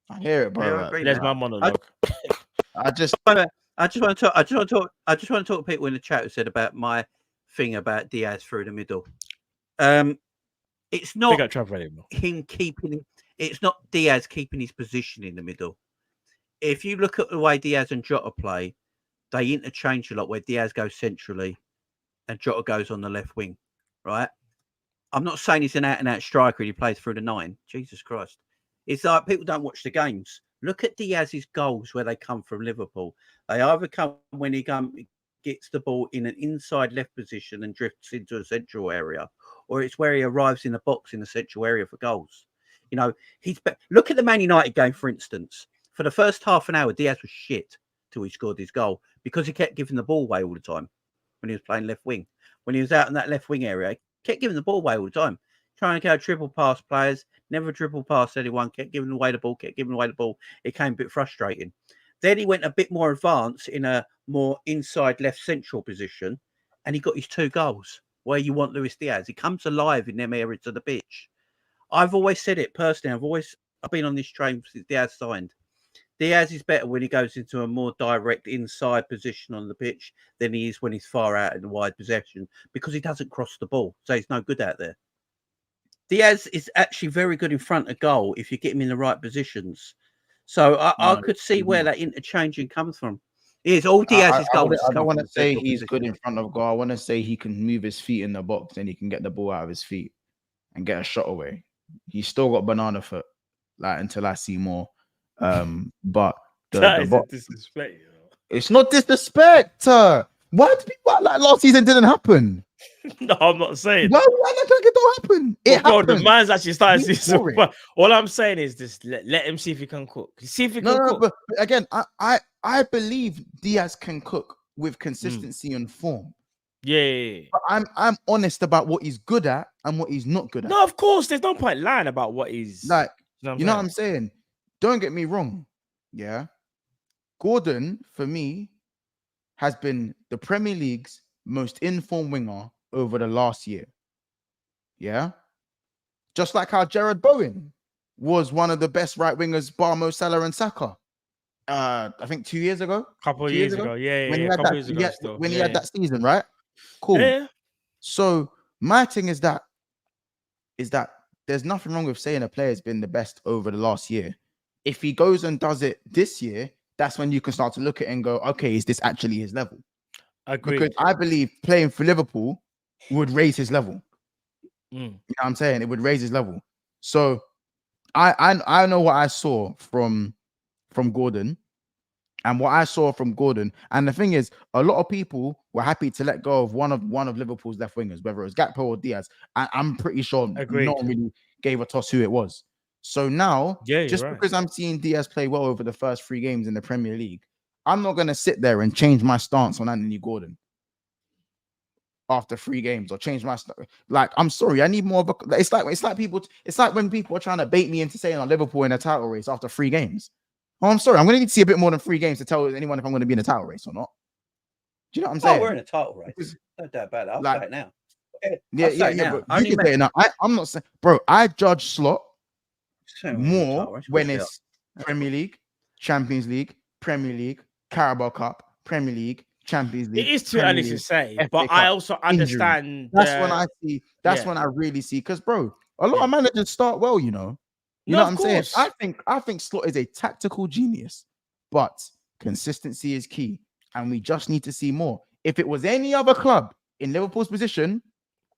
I hear it, bro. There's my monologue. I just want to talk to people in the chat who said about my thing about Diaz through the middle. It's not him keeping. It's not Diaz keeping his position in the middle. If you look at the way Diaz and Jota play, they interchange a lot. Where Diaz goes centrally, and Jota goes on the left wing. Right. I'm not saying he's an out-and-out striker. He plays through the 9. Jesus Christ. It's like people don't watch the games. Look at Diaz's goals where they come from Liverpool. They either come when he gets the ball in an inside left position and drifts into a central area, or it's where he arrives in the box in the central area for goals. You know, look at the Man United game, for instance. For the first half an hour, Diaz was shit till he scored his goal because he kept giving the ball away all the time when he was playing left wing. When he was out in that left wing area, he kept giving the ball away all the time. Trying to go triple past players, never triple past anyone, kept giving away the ball. It came a bit frustrating. Then he went a bit more advanced in a more inside left central position, and he got his 2 goals where you want Luis Diaz. He comes alive in them areas of the pitch. I've always said it personally. I've been on this train since Diaz signed. Diaz is better when he goes into a more direct inside position on the pitch than he is when he's far out in the wide possession because he doesn't cross the ball, so he's no good out there. Diaz is actually very good in front of goal if you get him in the right positions. So I could see where that interchanging comes from. It's all Diaz's goals. I don't want to say he's good in front of goal. I want to say he can move his feet in the box and he can get the ball out of his feet and get a shot away. He's still got banana foot, like until I see more. But the box, disrespect, you know? It's not disrespect. Why do people act like last season didn't happen? No, I'm not saying. Why like it don't happen? It happened. The man's actually started season. All I'm saying is this: let him see if he can cook. See if he can cook. But again, I believe Diaz can cook with consistency and form. Yeah. But I'm honest about what he's good at and what he's not good at. No, of course, there's no point lying about what he's like. You know what I'm saying? Don't get me wrong. Yeah, Gordon for me has been the Premier League's most informed winger over the last year. Yeah. Just like how Jared Bowen was one of the best right wingers, bar Mo Salah and Saka. I think 2 years ago. Couple of years ago. Yeah. When he had that season, right? Cool. Yeah. So my thing is that there's nothing wrong with saying a player's been the best over the last year. If he goes and does it this year, that's when you can start to look at it and go, okay, is this actually his level? Agreed. Because I believe playing for Liverpool would raise his level. You know what I'm saying? It would raise his level. So I know what I saw from Gordon and what I saw from Gordon. And the thing is, a lot of people were happy to let go of one of Liverpool's left wingers, whether it was Gakpo or Diaz. I'm pretty sure no one really gave a toss who it was. So now, because I'm seeing Diaz play well over the first 3 games in the Premier League, I'm not going to sit there and change my stance on Anthony Gordon after 3 games or change my like. I'm sorry, I need more of a. It's like when people are trying to bait me into saying on Liverpool in a title race after 3 games. Oh, I'm sorry, I'm going to need to see a bit more than 3 games to tell anyone if I'm going to be in a title race or not. Do you know what I'm saying? We're in a title race. No doubt about it. I'll say it now. Yeah. You can say it now. I'm not saying, bro. I judge Slot more when it's Premier League, Champions League, Premier League, Carabao Cup, Premier League, Champions League. It is too early to say, but FA I Cup, also injury. understand. That's when I see. That's when I really see. Because, bro, a lot of managers start well. You know what I'm saying. I think Slot is a tactical genius, but consistency is key, and we just need to see more. If it was any other club in Liverpool's position,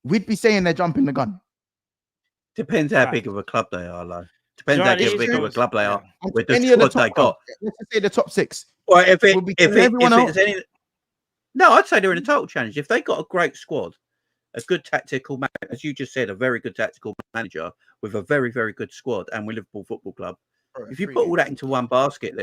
we'd be saying they're jumping the gun. Depends how big of a club they are, though. Depends how big of a club they are with the any squad of the they got. Let's just say the top 6. Well, if it's any, no, I'd say they're in a title challenge. If they got a great squad, a good tactical, as you just said, a very good tactical manager with a very, very good squad, and with Liverpool Football Club, if you put all that into one basket,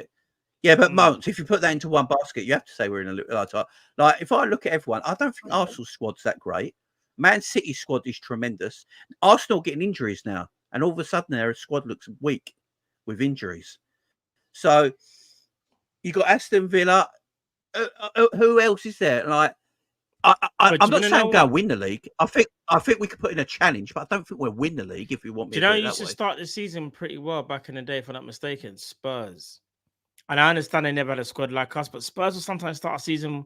but Monts, if you put that into one basket, you have to say we're in a little title. Like, if I look at everyone, I don't think Arsenal's squad's that great. Man City's squad is tremendous. Arsenal getting injuries now, and all of a sudden their squad looks weak with injuries. So you got Aston Villa. Who else is there? Like, I'm not saying go win the league. I think we could put in a challenge, but I don't think we'll win the league if we want. Do you know, you used to start the season pretty well back in the day, if I'm not mistaken. Spurs, and I understand they never had a squad like us, but Spurs will sometimes start a season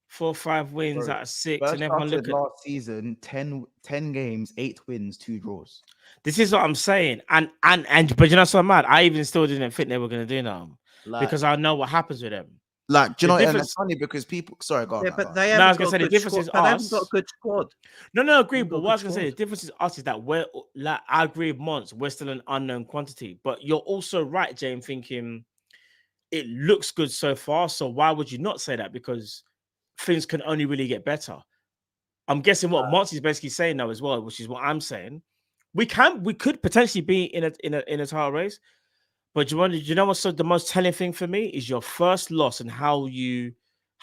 4 or 5 wins out of 6, Spurs and everyone look at last season 10 games, 8 wins, 2 draws. This is what I'm saying, and but you know, so mad. I even still didn't think they were going to do that because I know what happens with them. Like, do you know, and it's funny because people. Sorry, go on. Yeah, but they haven't got a good squad. No, agree. But what I was going to say, the difference is us is that we're like, I agree with Mons. We're still an unknown quantity, but you're also right, Jane, thinking it looks good so far. So why would you not say that? Because things can only really get better. I'm guessing what Mons is basically saying now as well, which is what I'm saying. We could potentially be in a title race. But you know what's the most telling thing for me is your first loss and how you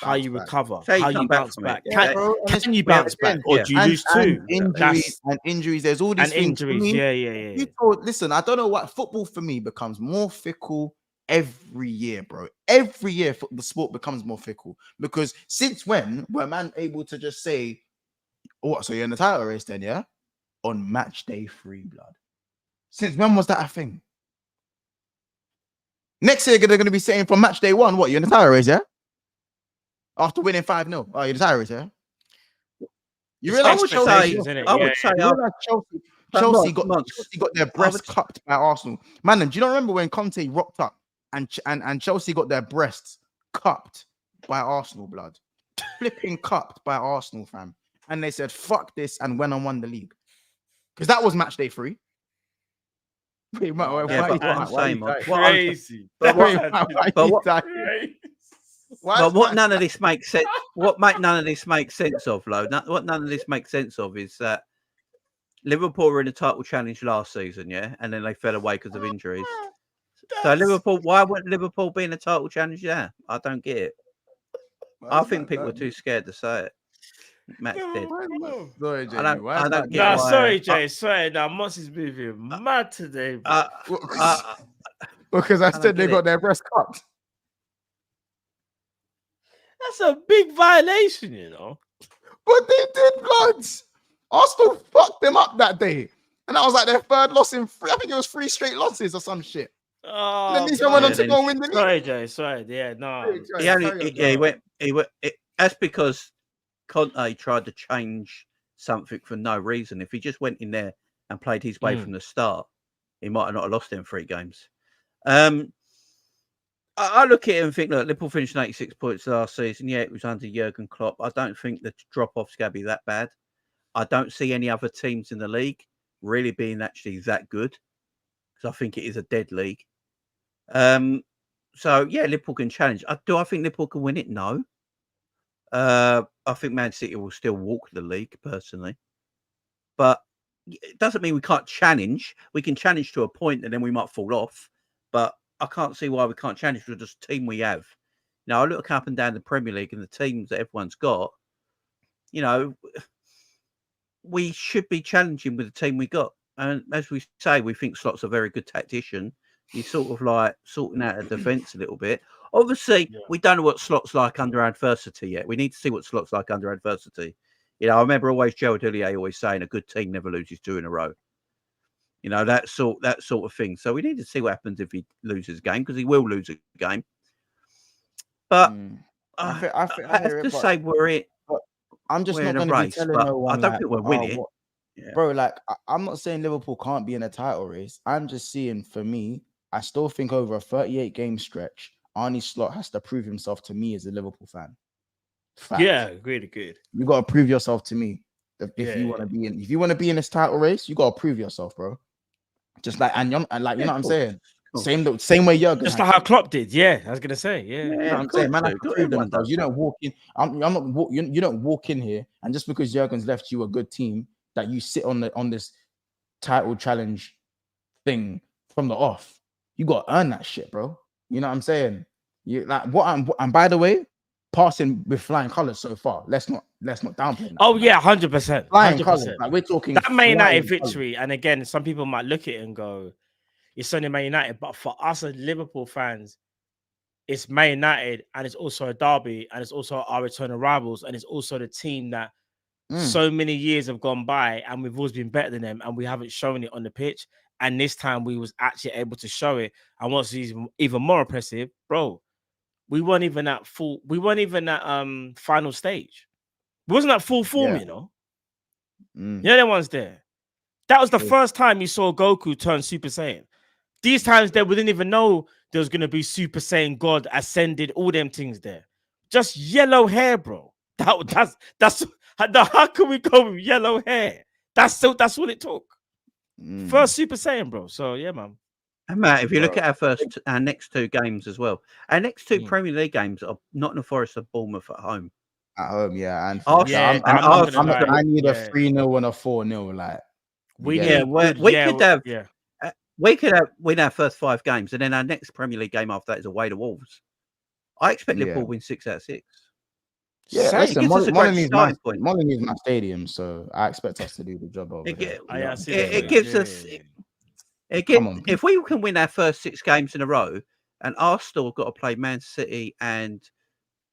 recover, how you bounce back. Can you bounce back, or do you lose too? Injuries. There's all these things. Injuries. Yeah. Listen, I don't know what football for me becomes more fickle every year, bro. Every year, the sport becomes more fickle because since when were man able to just say, "What? So you're in the title race then, yeah?" On match day 3, blood. Since when was that a thing? Next year, they're going to be saying from match day 1, what, you're in the title race, yeah? After winning 5-0. Oh, you're in the title race, yeah? You realize Chelsea got their breasts cupped by Arsenal. Man, do you not remember when Conte rocked up and Chelsea got their breasts cupped by Arsenal, blood? Flipping cupped by Arsenal, fam. And they said, fuck this, and went and won the league. Because that was match day 3. Crazy. But what none of this makes sense. What none of this makes sense of, what none of this makes sense of is that Liverpool were in a title challenge last season, yeah, and then they fell away because of injuries. So Liverpool, why wouldn't Liverpool be in a title challenge? Yeah, I don't get it. I think people are too scared to say it. Matt's dead. Sorry, Jay. I don't get why. Sorry, Jay. Sorry, now Moss is moving mad today. Because I said they got their breast cupped. That's a big violation, you know. But they did, bloods. Arsenal fucked them up that day, and that was like their 3rd loss in 3. I think it was 3 straight losses or some shit. Oh, and then these went on to go win the league. Sorry, Jay. Sorry, yeah, no. He went. That's because Conte tried to change something for no reason. If he just went in there and played his way from the start, he might have not lost them 3 games. I look at it and think, look, Liverpool finished 86 points last season. Yeah, it was under Jurgen Klopp. I don't think the drop-off's going to be that bad. I don't see any other teams in the league really being actually that good because I think it is a dead league. So, yeah, Liverpool can challenge. Do I think Liverpool can win it? No. I think Man City will still walk the league, personally. But it doesn't mean we can't challenge. We can challenge to a point and then we might fall off. But I can't see why we can't challenge with this team we have. Now, I look up and down the Premier League and the teams that everyone's got. You know, we should be challenging with the team we got. And as we say, we think Slot's a very good tactician. He's sort of like sorting out a defence a little bit. Obviously, we don't know what Slot's like under adversity yet. We need to see what Slot's like under adversity. You know, I remember always Gerald Houllier always saying a good team never loses 2 in a row. You know, that sort of thing. So we need to see what happens if he loses a game, because he will lose a game. But I have to say we're it. I'm just not going to be telling no one. I don't think we're winning. Bro, like I'm not saying Liverpool can't be in a title race. I'm just seeing, for me, I still think over a 38 game stretch, Arne Slot has to prove himself to me as a Liverpool fan. Fact. Yeah, agreed. You got to prove yourself to me if you want to be in. If you want to be in this title race, you got to prove yourself, bro. Just like you know what I'm saying. Same way Jurgen. Just like how Klopp did. Yeah, I was gonna say. Yeah, you know what I'm saying, man. I prove themselves. You don't walk in. You don't walk in here, and just because Jurgen's left you a good team, that you sit on this title challenge thing from the off. You got to earn that shit, bro. You know what I'm saying? You like what and by the way, passing with flying colors so far. Let's not downplay that. Oh yeah, 100%. Flying colors. Like we're talking that Man United victory. And again, some people might look at it and go, it's only Man United, but for us as Liverpool fans, it's Man United, and it's also a derby, and it's also our eternal rivals, and it's also the team that so many years have gone by, and we've always been better than them, and we haven't shown it on the pitch. And this time we was actually able to show it. And what's even more impressive, bro, we weren't even at full. We weren't even at final stage. We wasn't at full form, you know. Yeah, the ones there. That was the first time you saw Goku turn Super Saiyan. These times we didn't even know there was gonna be Super Saiyan God ascended, all them things there. Just yellow hair, bro. That's how can we go with yellow hair? That's what it took. First Super Saiyan, bro. So yeah, man. And Matt, if you look at our next two games as well, our next two Premier League games are Nottingham Forest and Bournemouth at home. At home, yeah. And I need a 3-0 and a 4-0. Like we could win our first 5 games, and then our next Premier League game after that is away to Wolves. I expect Liverpool to win 6 out of 6. Yeah, listen, Molyneux's my stadium, so I expect us to do the job over there. It gives us. If we can win our first 6 games in a row, and Arsenal have got to play Man City, and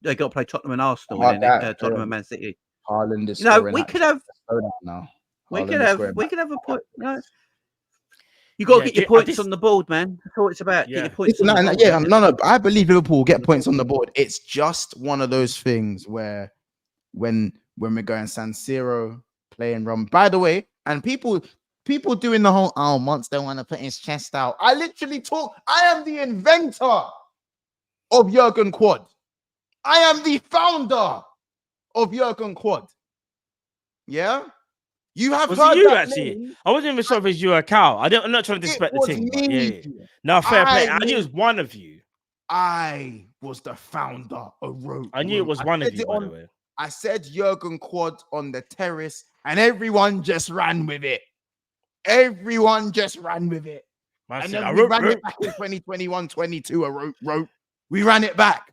they got to play Tottenham and Arsenal, and then Tottenham and Man City. Haaland is we could have a point. No. You got to get your points on the board, man. That's all it's about. Get your points on the board. No. I believe Liverpool will get points on the board. It's just one of those things where when we're going San Siro, playing Rom. By the way, and people doing the whole Monts don't want to put his chest out. I am the inventor of Jurgen Quad. I am the founder of Jurgen Quad. Yeah. You have heard you that actually. name. I wasn't even sure if it's you or Cal. I'm not trying to disrespect the team. Yeah. No, fair play. I knew it was one of you. I was the founder of Road. I knew it was one of you, by the way. I said Jurgen Quad on the terrace, and everyone just ran with it. Everyone just ran with it. And then we ran it back in 2021-22. We ran it back.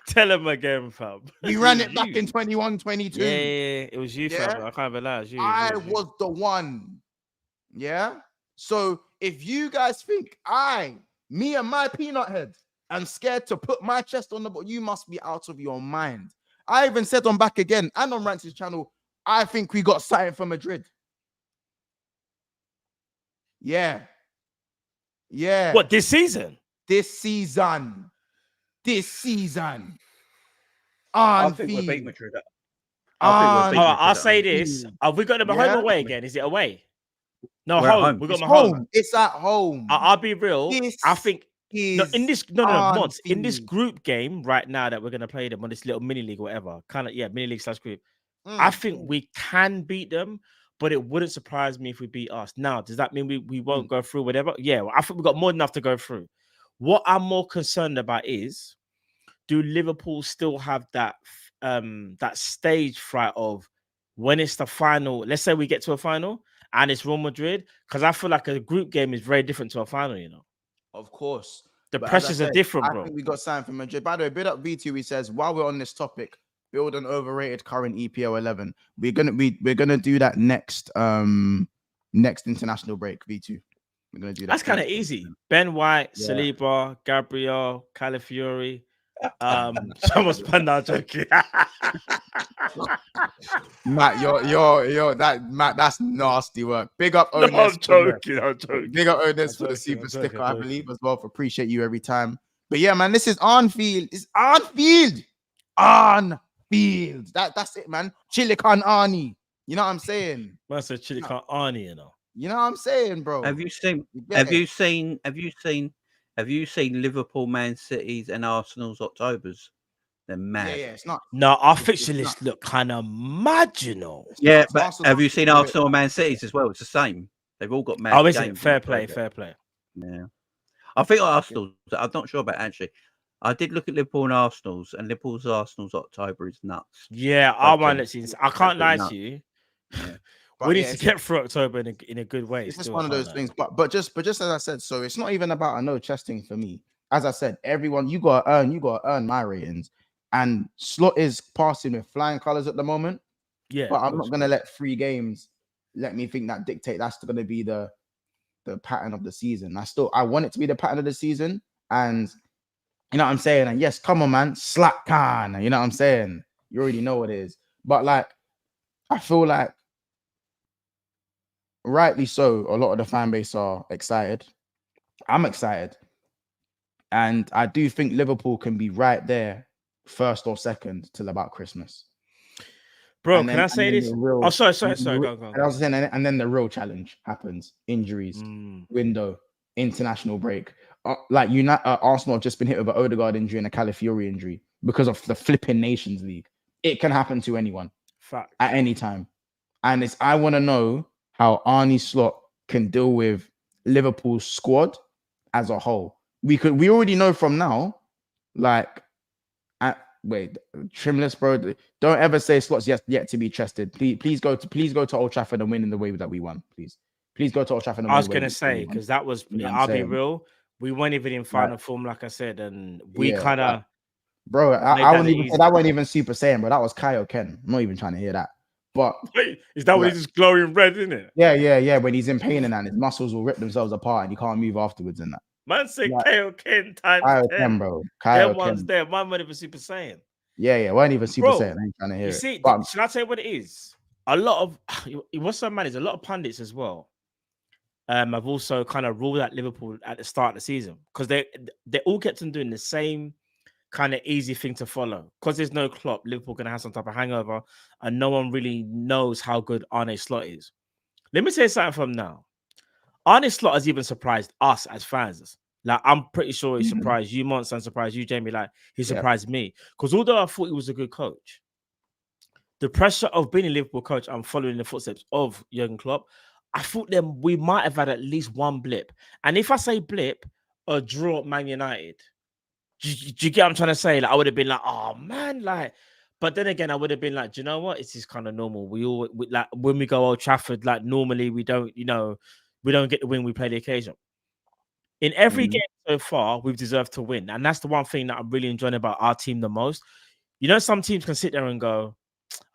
Tell him again, fam. We ran it back in 21-22. Yeah, it was you, fam. I can't even lie. I was the one. Yeah. So if you guys think me and my peanut head, I'm scared to put my chest on the board, you must be out of your mind. I even said on Back Again and on Rance's channel, I think we got something for Madrid. Yeah. What, this season? This season. I think we'll beat Madrid. I'll say this. Have we got them at home or away again? Is it away? No, home. We got them home. It's at home. I'll be real. I think in this group game right now that we're gonna play them on this little mini league or whatever, mini league / group. I think we can beat them, but it wouldn't surprise me if we beat us. Now, does that mean we won't go through whatever? Yeah, I think we've got more than enough to go through. What I'm more concerned about is, do Liverpool still have that stage fright of when it's the final? Let's say we get to a final and it's Real Madrid, because I feel like a group game is very different to a final, you know. Of course. The pressures are different, bro. I think we got signed for Madrid. By the way, big up V2. He says, while we're on this topic, build an overrated current EPL 11. We're gonna do that next international break. V2. We're gonna do that. That's kind of easy. Ben White, Saliba, Gabriel, Calafiori. Someone's panda joking. Matt, Matt, that's nasty work. Big up Owners. No, I'm joking. Big up Owners for the super sticker, I believe, as well. For appreciate you every time. But yeah, man, this is Anfield. It's Anfield. on field. That's it, man. Chili con Arnie. You know what I'm saying? Man said chili con Arnie, you know. You know what I'm saying, bro? Have you seen Liverpool, Man City's, and Arsenal's Octobers? They're mad. Yeah, it's not. No, our fixture list look kind of marginal. Yeah, but have you seen Arsenal and Man City's as well? It's the same. They've all got mad. Oh, is it? Fair play. Yeah, I think Arsenal. I'm not sure about actually. I did look at Liverpool and Arsenal's October is nuts. Yeah, our one that's insane. I can't lie to you. Yeah. We need to get through October in a good way. It's just one of those things. But just as I said, so it's not even about a no chesting for me. As I said, everyone, you gotta earn my ratings. And Slot is passing with flying colors at the moment. Yeah. But I'm not gonna let 3 games let me think that dictate that's gonna be the pattern of the season. I want it to be the pattern of the season. And you know what I'm saying? And yes, come on, man, slack can. You know what I'm saying? You already know what it is. But like, I feel like rightly so, a lot of the fan base are excited. I'm excited. And I do think Liverpool can be right there, first or second, till about Christmas. Bro, can I say this? Sorry. Go. And I was saying, and then the real challenge happens: injuries, window, international break. Like Arsenal have just been hit with an Odegaard injury and a Calafiori injury because of the flipping Nations League. It can happen to anyone at any time. And I want to know how Arne Slot can deal with Liverpool's squad as a whole. We already know from now, like, Trimless, bro. Don't ever say Slot's yet to be trusted. Please go to Old Trafford and win in the way that we won. Please go to Old Trafford. I was gonna say because that was. I'll be real. We weren't even in final form, like I said, and we kind of. Bro, I wouldn't even say that. Wasn't even Super Saiyan, but that was Kyle Ken. I'm not even trying to hear that. But wait, is that when he's just glowing red, isn't it? Yeah. When he's in pain and his muscles will rip themselves apart and he can't move afterwards and that. Man said Kyle Ken times Kyle 10. Ken, bro. Kyle Ken. One's there. Mine wasn't even Super Saiyan. Yeah. Weren't even Super Saiyan. I ain't trying to hear it. You see, but, should I tell you what it is? A lot of what's so mad is a lot of pundits as well. I've also kind of ruled out Liverpool at the start of the season because they all kept on doing the same kind of easy thing to follow. Because there's no Klopp, Liverpool gonna have some type of hangover, and no one really knows how good Arne Slot is. Let me say something from now. Arne Slot has even surprised us as fans. Like, I'm pretty sure he surprised you, Monster, and surprised you, Jamie. Like, he surprised me. Because although I thought he was a good coach, the pressure of being a Liverpool coach and following the footsteps of Jurgen Klopp, I thought we might have had at least one blip. And if I say blip, a draw at Man United. Do you get what I'm trying to say? Like, I would have been like, oh, man, like... But then again, I would have been like, do you know what? It's just kind of normal. We like, when we go Old Trafford, like, normally we don't, we don't get the win, we play the occasion. In every game so far, we've deserved to win. And that's the one thing that I'm really enjoying about our team the most. Some teams can sit there and go,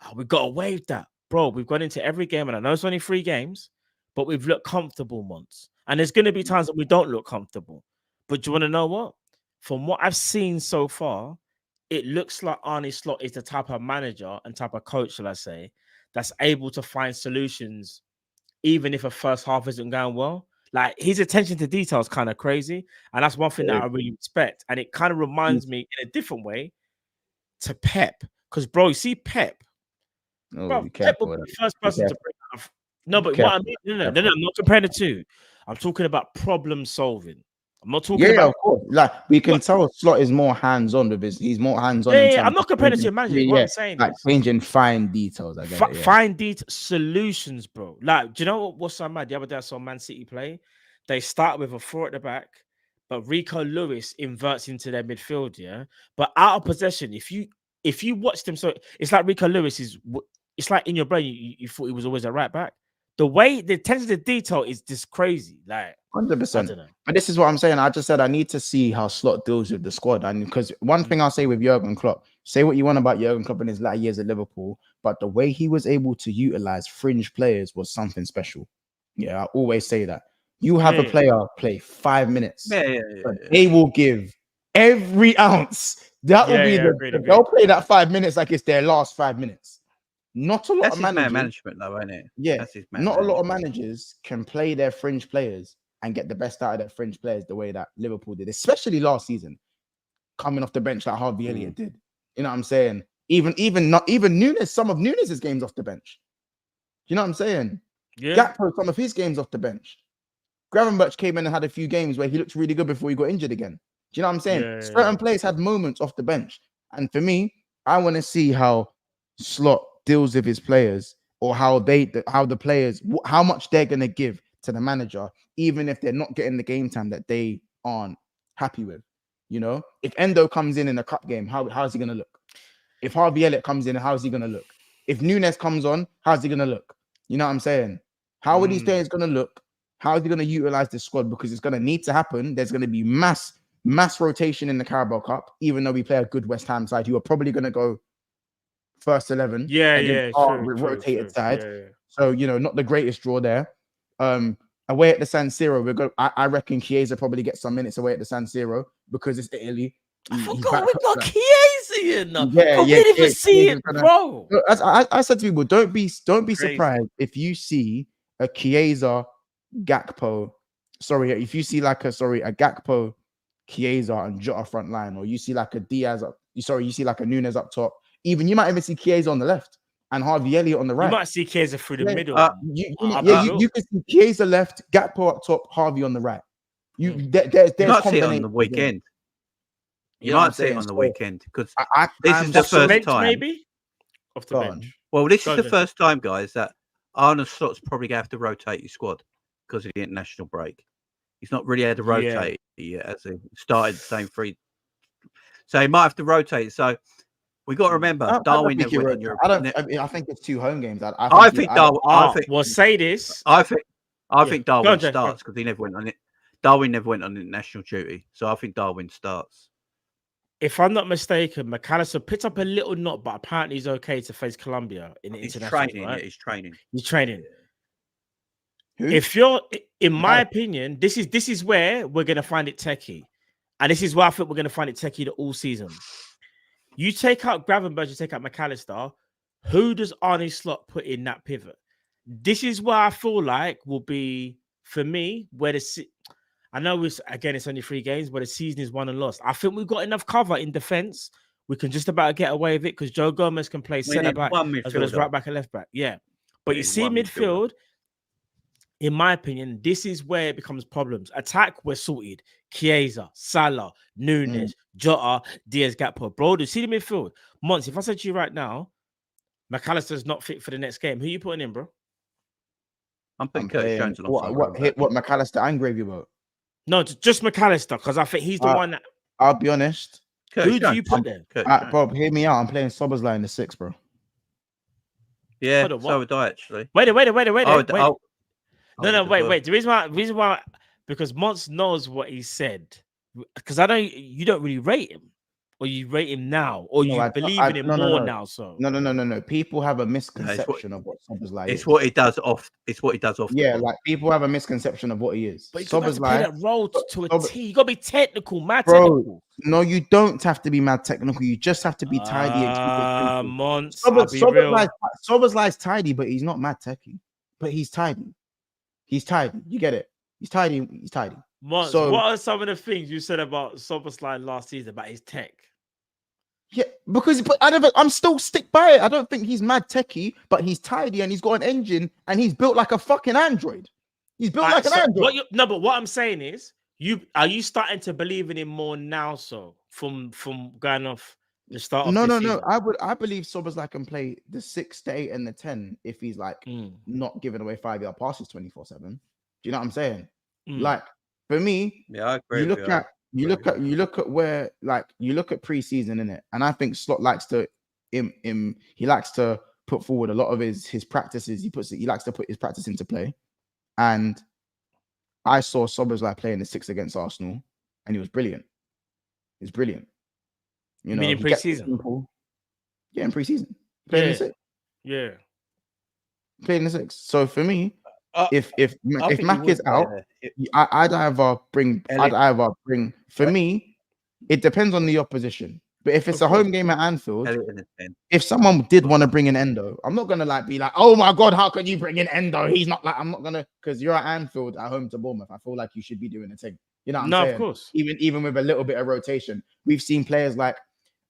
oh, we got away with that. Bro, we've gone into every game, and I know it's only 3 games, but we've looked comfortable once. And there's going to be times that we don't look comfortable. But do you want to know what? From what I've seen so far, it looks like Arne Slot is the type of manager and type of coach, shall I say, that's able to find solutions even if a first half isn't going well. Like, his attention to detail is kind of crazy. And that's one thing that I really respect. And it kind of reminds me in a different way to Pep. Because, bro, you see Pep. Bro, Pep will be the first person to bring up. No, but what I mean, no, I'm not comparing the two. I'm talking about problem solving. I'm not talking about. Of course. Like, we can tell Slot is more hands-on with his. He's more hands-on. Yeah, I'm not comparing it to your manager. What I'm saying, like, changing fine details. I guess. Fine detail solutions, bro. Like, do you know what's so mad? The other day I saw Man City play. They start with a 4 at the back, but Rico Lewis inverts into their midfield. Yeah, but out of possession, if you watch them, so it's like Rico Lewis is. It's like in your brain, you thought he was always a right back. The way the attention to detail is just crazy, like 100%. But this is what I'm saying. I just said I need to see how Slot deals with the squad, and because one thing I'll say with Jurgen Klopp, say what you want about Jurgen Klopp in his latter years at Liverpool, but the way he was able to utilize fringe players was something special. Yeah, I always say that. You have a player play 5 minutes, they will give every ounce. That will be they'll play that 5 minutes like it's their last 5 minutes. Not a lot of management, though, isn't it? Yeah, not a lot of managers can play their fringe players and get the best out of their fringe players the way that Liverpool did, especially last season, coming off the bench like Harvey Elliott did. You know what I'm saying? Even Nunes, some of Nunes' games off the bench. You know what I'm saying? Yeah. Gakpo, some of his games off the bench. Gravenberch came in and had a few games where he looked really good before he got injured again. Do you know what I'm saying? Yeah, Certain players had moments off the bench. And for me, I want to see how Slot deals with his players, or how the players, how much they're going to give to the manager, even if they're not getting the game time that they aren't happy with. You know, if Endo comes in a cup game, how's he going to look? If Harvey Elliott comes in, how's he going to look? If Nunes comes on, how's he going to look? You know what I'm saying? How are these players going to look? How is he going to utilize this squad? Because it's going to need to happen. There's going to be mass rotation in the Carabao Cup, even though we play a good West Ham side, who are probably going to go first 11. Rotated side. Yeah. So, you know, not the greatest draw there. Away at the San Siro, I reckon Chiesa probably gets some minutes away at the San Siro because it's Italy. I forgot we got Chiesa in. Yeah, I didn't even see it, bro. I said to people, don't be surprised if you see a Chiesa Gakpo. If you see a Gakpo, Chiesa and Jota front line, or you see like a Diaz you see like a Nunes up top. Even you might even see Chiesa on the left and Harvey Elliott on the right. You might see Chiesa through the middle. You can see Chiesa left, Gakpo up top, Harvey on the right. You might see it on the weekend. You might see it on the weekend because this is the first time, maybe off the bench. Well, this is the first time, guys, that Arne Slot's probably going to have to rotate his squad because of the international break. He's not really had to rotate yet, as he started the same three. So he might have to rotate. So we got to remember, Darwin never went on Europe. I think it's 2 home games. I think Darwin. Well, say this. I think Darwin starts because he never went on it. Darwin never went on international duty, so I think Darwin starts. If I'm not mistaken, McAllister picked up a little knot, but apparently he's okay to face Colombia in the international. Right? He's training. He's training. Who? If you're, in my opinion, this is where we're gonna find it techie, and this is why I think we're gonna find it techie the all season. You take out Gravenberch, you take out McAllister. Who does Arne Slot put in that pivot? This is where I feel like will be for me where I know it's only 3 games, but the season is won and lost. I think we've got enough cover in defense. We can just about get away with it because Joe Gomez can play centre back as well as right back and left back. Yeah, but you see midfield. In my opinion, this is where it becomes problems. Attack, we're sorted. Chiesa, Salah, Nunes, Jota, Diaz, Gakpo. Bro, do you see the midfield? Mons, if I said to you right now, McAllister's not fit for the next game, who are you putting in, bro? I'm putting Curtis Jones alongside. What McAllister and Gravy about? No, just McAllister, because I think he's the one that... I'll be honest. Who do you put there? Bro, hear me out. I'm playing Szoboszlai in the 6, bro. Yeah, so would I, actually. Wait. No, wait. The reason why, because Mons knows what he said. Because you don't really rate him, or you rate him now, or you believe in him more now. So no. People have a misconception of what Szoboszlai is. It's what he does off. Yeah, like people have a misconception of what he is. But you got to play that role to a T. You got to be technical, mad technical. No, you don't have to be mad technical. You just have to be tidy. Mons, Szoboszlai's tidy, but he's not mad techy. But he's tidy. He's tidy. You get it? He's tidy. Mons, what are some of the things you said about Szoboszlai last season about his tech? Yeah, I'm still stick by it. I don't think he's mad techie, but he's tidy and he's got an engine and he's built like a fucking android. He's built like an android. But what I'm saying is, are you starting to believe in him more now? So from going off the start of No. I believe Szoboszlai can play the 6, the 8, and the 10 if he's like not giving away 5-yard passes 24/7. Do you know what I'm saying? Like for me, I agree. You look at where, like, you look at preseason, innit? And I think Slot likes to he likes to put forward a lot of his practices. He likes to put his practice into play. And I saw Szoboszlai playing the 6 against Arsenal, and he was brilliant. He's brilliant. You mean in preseason? Yeah, in preseason. Playing the 6. Yeah. Playing the 6. So for me, if Mac is out, I'd either bring. For me, it depends on the opposition. But if it's a home game at Anfield, if someone did want to bring in Endo, I'm not gonna be like, oh my god, how can you bring in Endo? He's not like, I'm not gonna, because you're at Anfield at home to Bournemouth. I feel like you should be doing a thing. You know what I'm saying? Of course. Even with a little bit of rotation, we've seen players like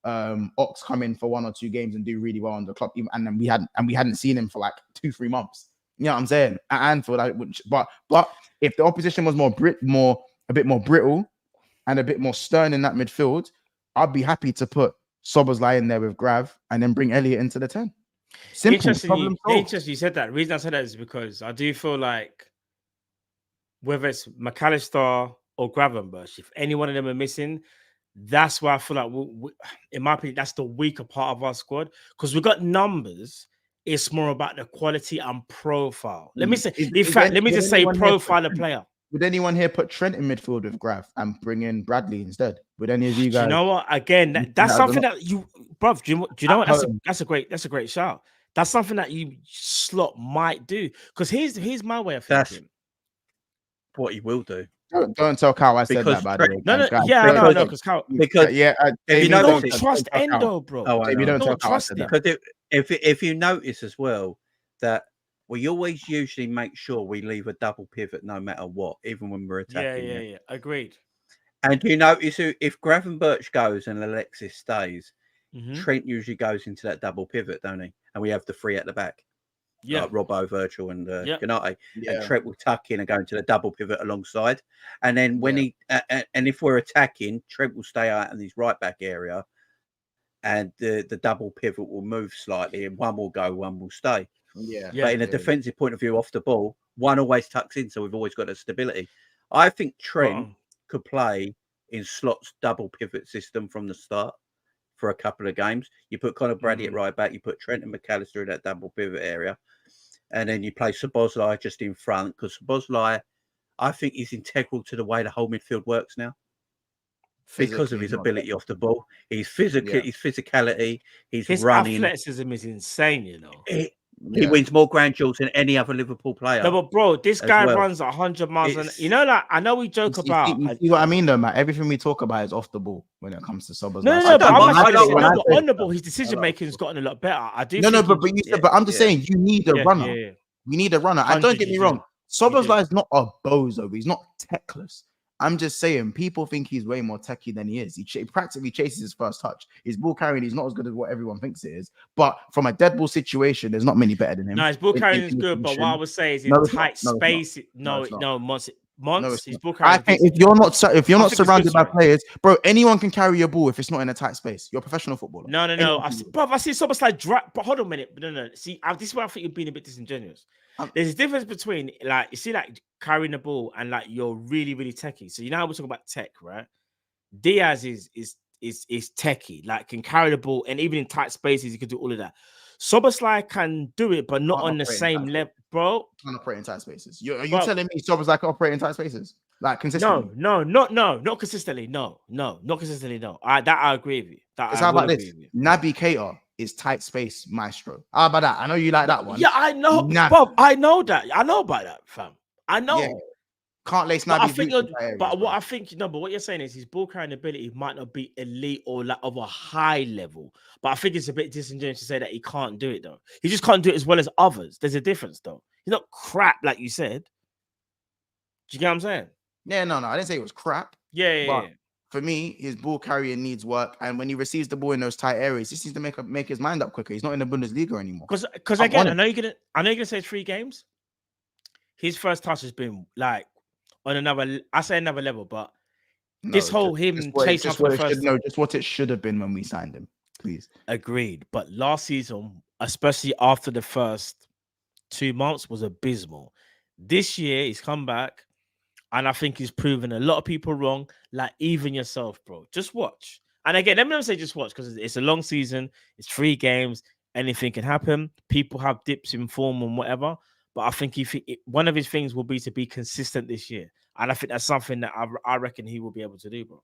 Ox come in for 1 or 2 games and do really well on the club, and then we hadn't seen him for like 2-3 months. You know what I'm saying? At Anfield, but if the opposition was a bit more brittle and a bit more stern in that midfield, I'd be happy to put Szoboszlai in there with Grav and then bring Elliott into the 10. Simple. Interesting you said that. The reason I said that is because I do feel like whether it's McAllister or Gravenberch, if any one of them are missing, that's why I feel like, in my opinion, that's the weaker part of our squad, because we've got numbers. It's more about the quality and profile. Let me say, let me just say profile of player. Would anyone here put Trent in midfield with Grav and bring in Bradley instead? Would any of you guys? Do you know what? Again, that's something that you, bruv. Do you know what? That's a great shout. That's something that you slot might do. Because here's my way of thinking. That's what he will do. Don't tell Kyle I said that, by the way. No, because Kyle. If you don't trust Endo, bro. You don't tell Kyle I said that. Because if you notice as well that we always usually make sure we leave a double pivot no matter what, even when we're attacking. Yeah. Agreed. And you notice if Gravenberch goes and Alexis stays, Trent usually goes into that double pivot, don't he? And we have the 3 at the back. Yeah, like Robbo, Virgil, and Ganate. Yeah. And Trent will tuck in and go into the double pivot alongside. And then when he and if we're attacking, Trent will stay out in his right back area, and the double pivot will move slightly, and one will go, one will stay. But in a defensive point of view, off the ball, one always tucks in, so we've always got a stability. I think Trent could play in Slot's double pivot system from the start for a couple of games. You put Conor Bradley at right back, you put Trent and McAllister in that double pivot area, and then you play Szoboszlai just in front, because Szoboszlai, I think, is integral to the way the whole midfield works now. Because of his ability off the ball, his physical, his physicality, his running, athleticism is insane. You know, he wins more grand jewels than any other Liverpool player. No, but bro, this guy runs 100 miles an hour. You know, like I know we joke about. You see what I mean, though, Matt? Everything we talk about is off the ball when it comes to Szoboszlai. No, but on the ball, his decision making has gotten a lot better. I do. But I'm just saying, you need a runner. We need a runner. And don't get me wrong, Szoboszlai is not a bozo. He's not techless. I'm just saying, people think he's way more techie than he is. He practically chases his first touch. His ball carrying, he's not as good as what everyone thinks it is. But from a dead ball situation, there's not many better than him. No, his ball carrying is good, but what I would say is in tight space. Months, his ball carrying. I think if you're not surrounded by players, bro, anyone can carry your ball if it's not in a tight space. You're a professional footballer. No. I see Szoboszlai drop. But hold on a minute. No. See, this is where I think you're being a bit disingenuous. There's a difference between, like, you see, like, carrying the ball and, like, you're really, really techie. So you know how we're talking about tech, right? Diaz is techie, like, can carry the ball, and even in tight spaces, he can do all of that. Szoboszlai can do it, but not on the same level, bro. Can't operate in tight spaces. Are you telling me Szoboszlai can operate in tight spaces, like, consistently? No, not consistently. No, not consistently. No, I agree with you. How about this? Naby Keita is tight space maestro. How about that? I know you like that one. Yeah, I know, Bob. I know that. I know about that, fam. I know. Yeah. Can't lace Naby. But what you're saying is his ball carrying ability might not be elite or like of a high level. But I think it's a bit disingenuous to say that he can't do it, though. He just can't do it as well as others. There's a difference, though. He's not crap, like you said. Do you get what I'm saying? Yeah, no. I didn't say it was crap. Yeah. For me, his ball carrying needs work, and when he receives the ball in those tight areas, he needs to make his mind up quicker. He's not in the Bundesliga anymore. Because again, I know you're gonna say 3 games. His first touch has been like on another level, but this whole chasing for the first. Just what it should have been when we signed him, please. Agreed, but last season, especially after the first 2 months, was abysmal. This year, he's come back. And I think he's proven a lot of people wrong, like even yourself, bro. Just watch. And again, let me not say just watch, because it's a long season. It's 3 games. Anything can happen. People have dips in form and whatever. But I think one of his things will be to be consistent this year. And I think that's something that I reckon he will be able to do, bro.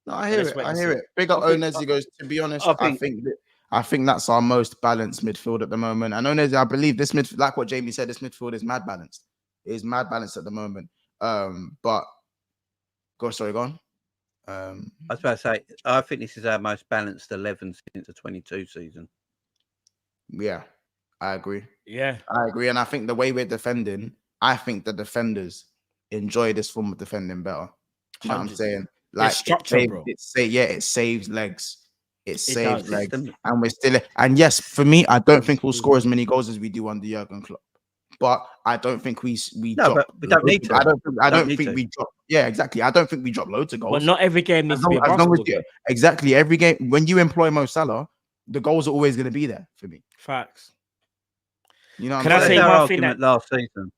No, I hear it. Big up Onez. He goes, to be honest, I think that's our most balanced midfield at the moment. And Onez, I believe this midfield, like what Jamie said, this midfield is mad balanced. It is mad balanced at the moment. But go on. I was about to say, I think this is our most balanced 11 since the 22 season. Yeah, I agree. Yeah, I agree. And I think the way we're defending, I think the defenders enjoy this form of defending better. You know what I'm saying? Like, structure, bro. It saves legs. It saved legs, and we're still. And yes, for me, I don't think we'll score as many goals as we do under Jurgen Klopp. But I don't think we no, but we don't need to. I don't think we drop. Yeah, exactly. I don't think we drop loads of goals. But not every game needs to be a basketball game. Exactly. Every game, when you employ Mo Salah, the goals are always going to be there for me. Facts. You know, can I say one thing that last season?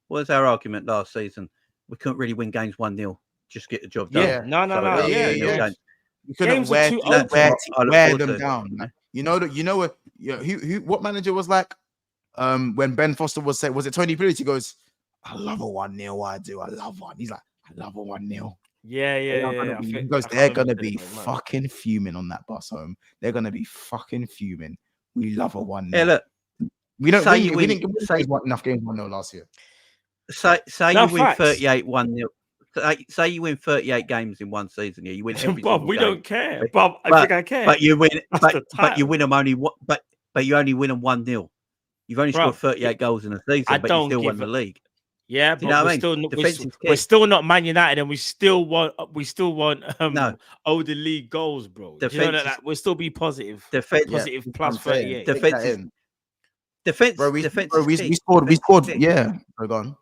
What was our argument last season? We couldn't really win games 1-0. Just get the job done. Yeah, no. Yeah. You couldn't wear them down. You know what manager was like? When Ben Foster was saying, was it Tony Pulis? He goes, I love a 1-0. I do. I love one. He's like, I love a 1-0. Yeah. He goes, they're gonna be fucking fuming on that bus home. They're gonna be fucking fuming. We love a 1-0. Yeah, look, we didn't say enough games 1-0 last year. Say you win 38 1-0. Say you win 38 games in one season. Yeah, you win every Bob, we don't care. Bob, I think I care. But you win. But you win them only. But you only win them 1-0. You've only scored 38 goals in a season, but you still won the league. Yeah, but we're still not Man United, and we still want older league goals, bro. You know that we'll still be positive. Positive plus 38. Defense. We scored. Yeah, we're gone.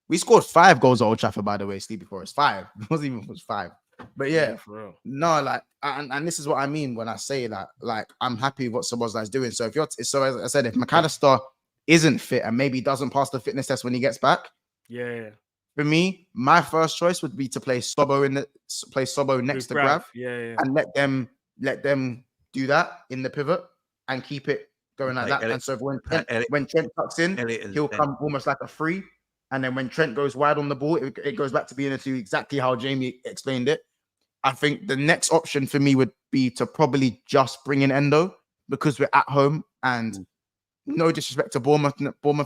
We scored 5 goals at Old Trafford, by the way, Sleepy Forest. 5. It wasn't even 5. But yeah, for real. No, like, and this is what I mean when I say that, like, I'm happy with what Szoboszlai's doing. So as I said, if McAllister isn't fit and maybe doesn't pass the fitness test when he gets back, for me, my first choice would be to play Sobo next to Grav, and let them do that in the pivot and keep it going like that. And so when Trent tucks in, he'll come almost like a free. And then when Trent goes wide on the ball, it goes back to being into exactly how Jamie explained it. I think the next option for me would be to probably just bring in Endo because we're at home, and no disrespect to Bournemouth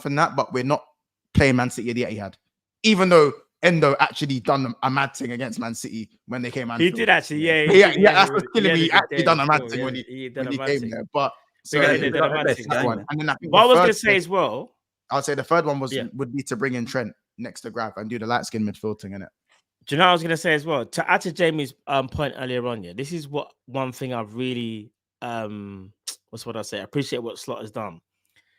and that, but we're not playing Man City the Etihad. Even though Endo actually done a mad thing against Man City when they came out. He did actually, yeah. That's what's killing me. He actually done a mad thing when he came there. But what I was going to say as well, I'll say the third one would be to bring in Trent next to Grav and do the light skin midfield thing in it. Do you know what I was going to say as well? To add to Jamie's point earlier on, this is one thing I've really appreciate what Slot has done.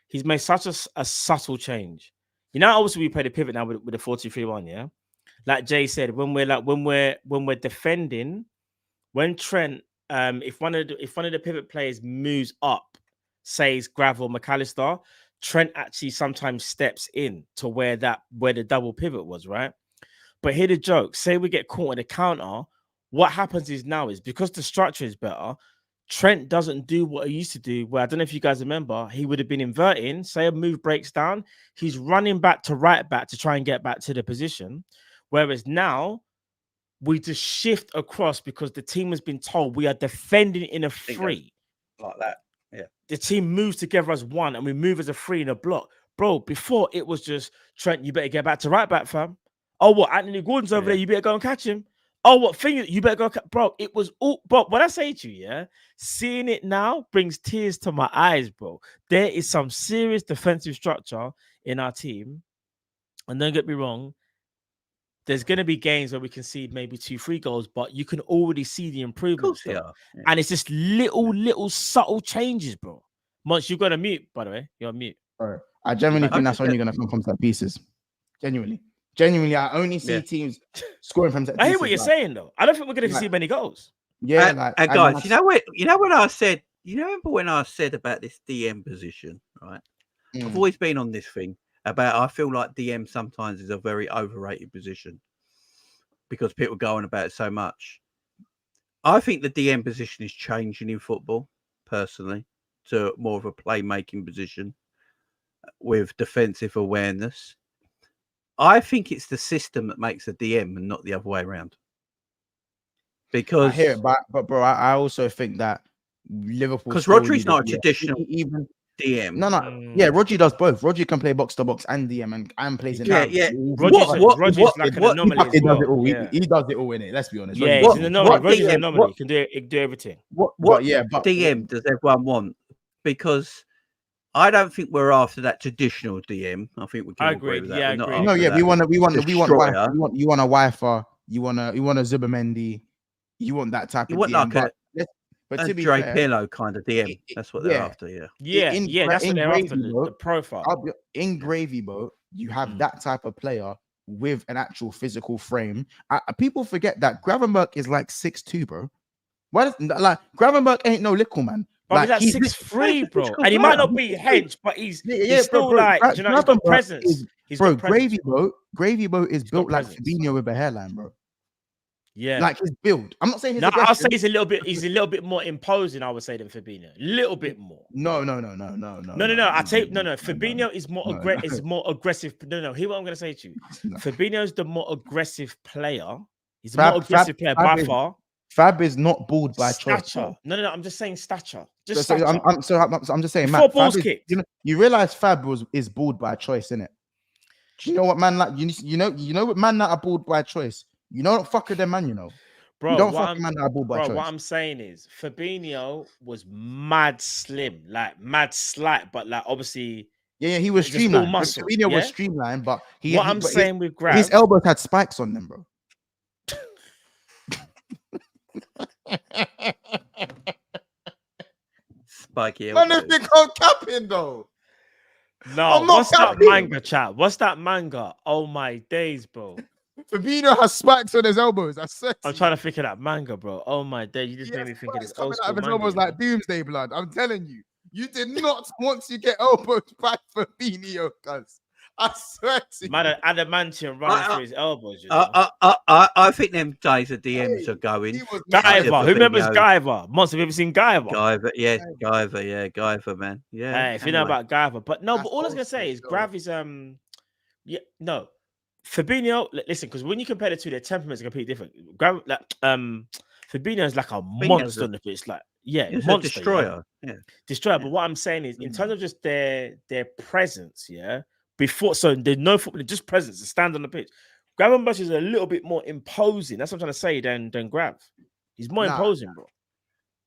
He's made such a subtle change. You know, obviously we play the pivot now with the 4-2-3-1, yeah. Like Jay said, when we're defending, when Trent, if one of the pivot players moves up, says Grav or McAllister, Trent actually sometimes steps in to where the double pivot was, right? But here the joke, say we get caught in a counter, what happens is because the structure is better, Trent doesn't do what he used to do, where I don't know if you guys remember, he would have been inverting, say a move breaks down, he's running back to right back to try and get back to the position. Whereas now, we just shift across because the team has been told we are defending in a free. Like that. Yeah. The team moves together as one and we move as a free in a block. Bro, before it was just Trent, you better get back to right back, fam. Oh, what? Anthony Gordon's over there, you better go and catch him. Oh, what? Finger, you better go. Bro, it was all. But when I say to you, seeing it now brings tears to my eyes, bro. There is some serious defensive structure in our team. And don't get me wrong, there's going to be games where we concede maybe 2-3 goals, but you can already see the improvements. Yeah. And it's just little subtle changes, bro. Munch, you've got to mute, by the way. You're on mute. All right. I genuinely think that's only going to come from set pieces. Genuinely, I only see teams scoring from set pieces. I hear what you're saying, though. I don't think we're going to concede many goals. Yeah, and guys, you know when I said, remember when I said about this DM position, right? I've always been on this thing about I feel like DM sometimes is a very overrated position because people go on about it so much. I think the DM position is changing in football, personally, to more of a playmaking position with defensive awareness. I think it's the system that makes a DM and not the other way around. Because I hear it, but bro, I also think that Liverpool, because Rodri's not a traditional even DM. No. Yeah, Rodri does both. Rodri can play box to box and DM and plays in. Rodri's like an anomaly. He does it all. He does it all in it. Let's be honest. Yeah, he's an anomaly. Rodri's an anomaly. He can do everything. What DM does everyone want? Because I don't think we're after that traditional DM. I think we can agree with that. Yeah, no, yeah, we want a Wi-Fi. You want a Zubimendi. You want that type of DM. But to be Dre fair, Pirlo kind of DM. That's what they're after. Yeah. That's what they're after. The profile. In gravy boat, you have that type of player with an actual physical frame. People forget that Gravenberch is like 6'2", bro. Why does like Gravenberch ain't no little man? But like, he's like 6'3", bro, and he might not be hench, but he's still like, you know, he's got presence. Gravy boat is built like Fabinho with a hairline, bro. Yeah, like his build. I'm not saying his I'll say he's a little bit more imposing, I would say, than Fabinho. A little bit more. No. Fabinho is more aggressive. No. Hear what I'm gonna say to you. Fabinho's the more aggressive player. He's a more aggressive player by far. Fab is not bald by choice. No. I'm just saying stature. I'm just saying, Matt, balls kicked. You realize Fab is bald by choice, innit? Do you know what man like? You know what man that are bald by choice? You don't fuck with them, man. You know, bro. You don't fuck with man that are bald by choice. What I'm saying is, Fabinho was mad slim, like mad slight, but like obviously, he was streamlined. Fabinho was streamlined, but with Grav, his elbows had spikes on them, bro. Spiky elbows. Man, if they can't cap in though. No, what's that manga, chat? What's that manga? Oh my days, bro. Fabinho has spikes on his elbows. I'm trying to think of that manga, bro. Oh my days, you just made me think of this old school manga. Almost like Doomsday Blood. I'm telling you, you did not want to get elbows back for Fabinho, cuz. I swear to you. Man, adamantium running through his elbows. You know? I think them days of DMs are going. Guyver. Who remembers Guyver? Monster, have you ever seen Guyver? Guyver, man. Yeah. Hey, if you know about Guyver. But no, but all I was going to say is Grav is, Fabinho, listen, because when you compare the two, their temperaments are completely different. Fabinho is like a monster on the pitch. Like, he's monster, a destroyer. Yeah. Destroyer. But what I'm saying is, in terms of just their presence, before, so there's no football, just presence, to stand on the pitch. Gravenberch is a little bit more imposing. That's what I'm trying to say than Grav. He's more imposing, bro.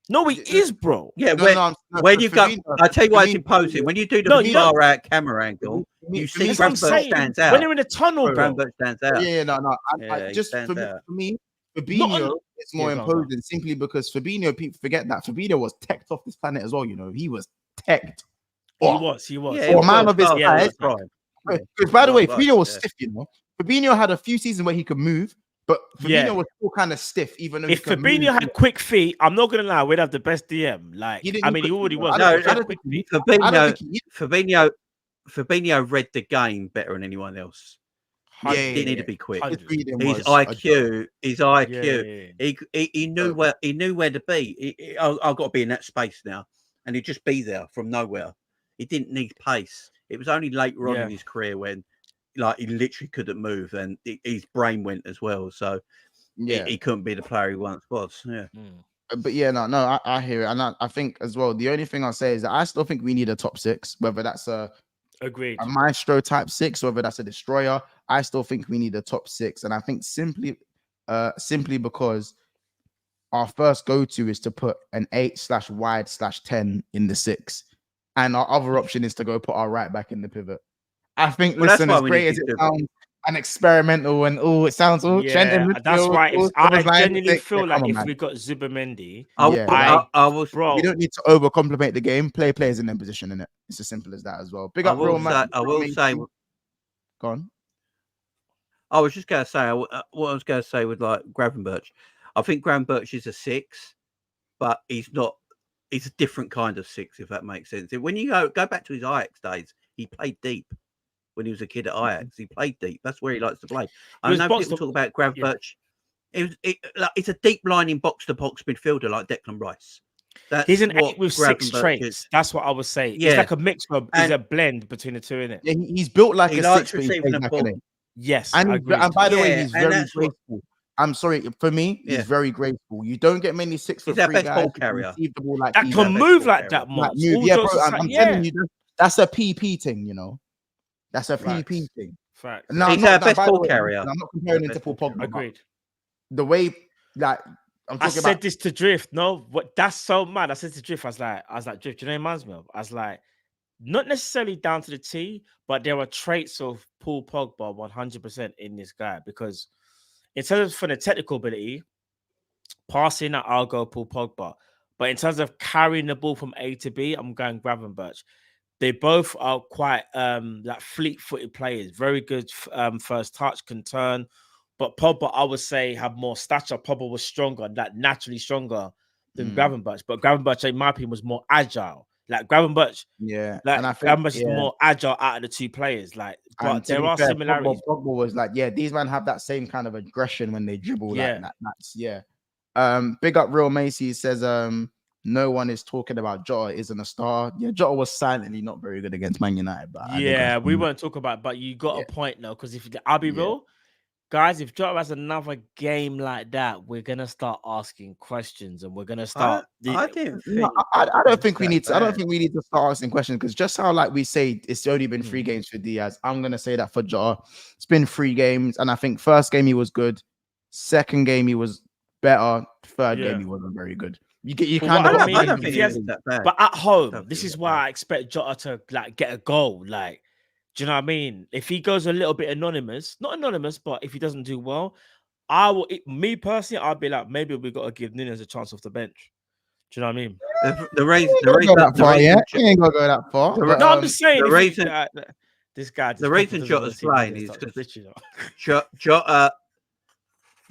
No, he is, bro. Yeah, when you go, I tell you why it's imposing. When you do the far out camera angle, you see Gravenberch stands out. When you're in the tunnel, bro. Gravenberch stands out. For me, Fabinho is more imposing simply because Fabinho, people forget that Fabinho was teched off this planet as well. You know, he was teched. He was. For a man of his size. Because by the way, Fabinho was stiff, you know. Fabinho had a few seasons where he could move, but Fabinho was still kind of stiff, even though if Fabinho had quick feet, I'm not gonna lie, we'd have the best DM. Like, he already was. Fabinho read the game better than anyone else. He didn't need to be quick. His IQ. He knew where to be. I've got to be in that space now, and he'd just be there from nowhere. He didn't need pace. It was only later on in his career when, like, he literally couldn't move, and his brain went as well. So, he couldn't be the player he once was. Yeah. But I hear it, and I think as well. The only thing I'll say is that I still think we need a top six, whether that's a maestro type six, whether that's a destroyer. I still think we need a top six, and I think simply because our first go-to is to put an 8/wide/10 in the 6. And our other option is to go put our right back in the pivot. I think, listen, as great as it sounds, and experimental, and it sounds all trending. That's right. I genuinely feel like if we got Zubimendi, we don't need to overcomplicate the game. Play players in their position, innit? It's as simple as that as well. Big up, real man. I will say. Go on. I was just going to say what I was going to say with like Gravenberch. I think Gravenberch is a 6, but he's not. He's a different kind of 6, if that makes sense. When you go back to his Ajax days, he played deep. When he was a kid at Ajax, he played deep. That's where he likes to play. I know people talk about Gravenberch. It's a deep lining box-to-box midfielder like Declan Rice. He's an 8 with 6 traits. That's what I would say. Yeah. It's like a mix of, it's a blend between the two, isn't it? Yeah, he's built like a 6. Yes, and by the way, he's very graceful. I'm sorry, for me, he's very graceful. You don't get many 6'3" guys that can move like that much. I'm telling you, that's a PP thing, you know. That's a PP thing. Fact. No, he's our best ball carrier. I'm not comparing him to Paul Pogba. Agreed. The way, like, I said this to Drift. No, that's so mad. I said to Drift, I was like, Drift, you know what it reminds me of? I was like, not necessarily down to the T, but there are traits of Paul Pogba 100% in this guy, because in terms of for the technical ability, passing, I'll go Paul Pogba. But in terms of carrying the ball from A to B, I'm going Gravenberch. They both are quite like fleet-footed players, very good first touch, can turn. But Pogba, I would say, had more stature. Pogba was stronger, like naturally stronger than Gravenberch. But Gravenberch, in my opinion, was more agile. Like Gravenberch, and I think Gravenberch is more agile out of the two players. Like, but there are similarities. Pogba was like, these men have that same kind of aggression when they dribble. Big up Real Macy says, no one is talking about Jota isn't a star. Yeah, Jota was silently not very good against Man United. But we won't talk about it, but you got a point though, because if I'll be real, guys, if Jota has another game like that, we're gonna start asking questions and we're gonna start. I don't think we need to. I don't think we need to start asking questions, because just how like we say it's only been 3 games for Diaz. I'm gonna say that for Jota, it's been 3 games, and I think first game he was good, second game he was better, third game he wasn't very good. You kind of. I don't think he has that bad. But at home, this is why I expect Jota to like get a goal. Like, do you know what I mean? If he goes a little bit anonymous, not anonymous, but if he doesn't do well, me personally, I'd be like, maybe we got to give Nunes a chance off the bench. Do you know what I mean? The reason he ain't gonna go that far. No, I'm just saying. The reason this guy. The reason Jota's playing is because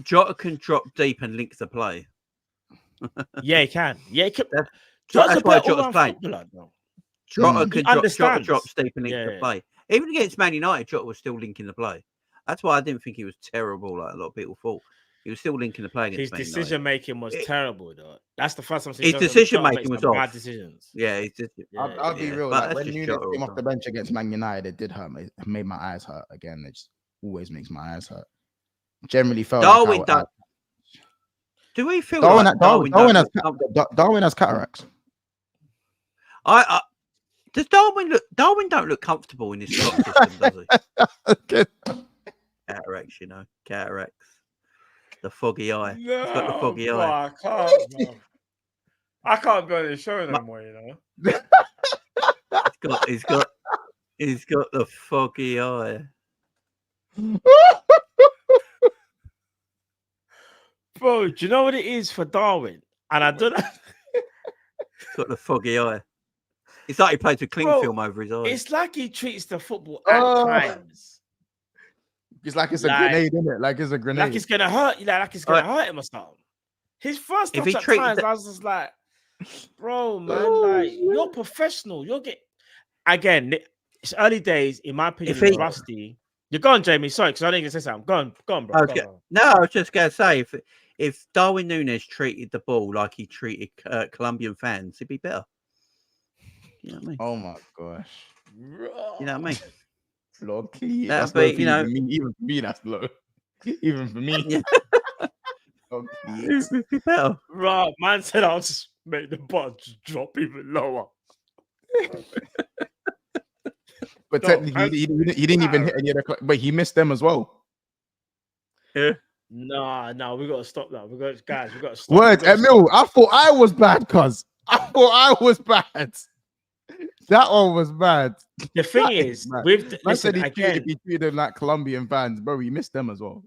Jota can drop deep and link the play. Yeah, he can. Yeah, he can. That's why Jota's playing. Jota can drop deep and link the play. Even against Man United, Jota was still linking the play. That's why I didn't think he was terrible, like a lot of people thought. He was still linking the play against Man United. His decision making was terrible, though. That's the first time his decision making was off. Bad decisions. Yeah, I'll be real. Like, when Nunes came off the bench against Man United, it did hurt me. It made my eyes hurt again. It just always makes my eyes hurt. Generally felt Darwin like do we feel Darwin has cataracts? Does Darwin don't look comfortable in this system, does he? Cataracts, cataracts. The foggy eye. He's got the foggy eye. I can't go to the show no more, He's got the foggy eye. Bro, do you know what it is for Darwin? And I don't know. He's got the foggy eye. It's like he plays with cling film over his eyes. It's like he treats the football at times. It's like it's a grenade, isn't it? Like it's a grenade. Like it's gonna hurt you. Like it's gonna hurt him or something. His first touch at times, I was just like, bro, man, like you're professional. You'll get again. It's early days, in my opinion. It's rusty. You're gone, Jamie. Sorry, because I didn't say something. Go on, bro. I was just gonna say if Darwin Nunes treated the ball like he treated Colombian fans, it'd be better. You know what I mean? Oh my gosh. You know what I mean? Low. That's low even for me, that's low. Even for me. It'd be better. Right, man said I'll just make the bar just drop even lower. But technically, he didn't even hit any of the. But he missed them as well. Yeah. No, we got to stop that. We got to stop. Words, Emil. I thought I was bad, cuz. I thought I was bad. That one was bad. The thing is, listen, he treated them like Colombian fans, bro. He missed them as well.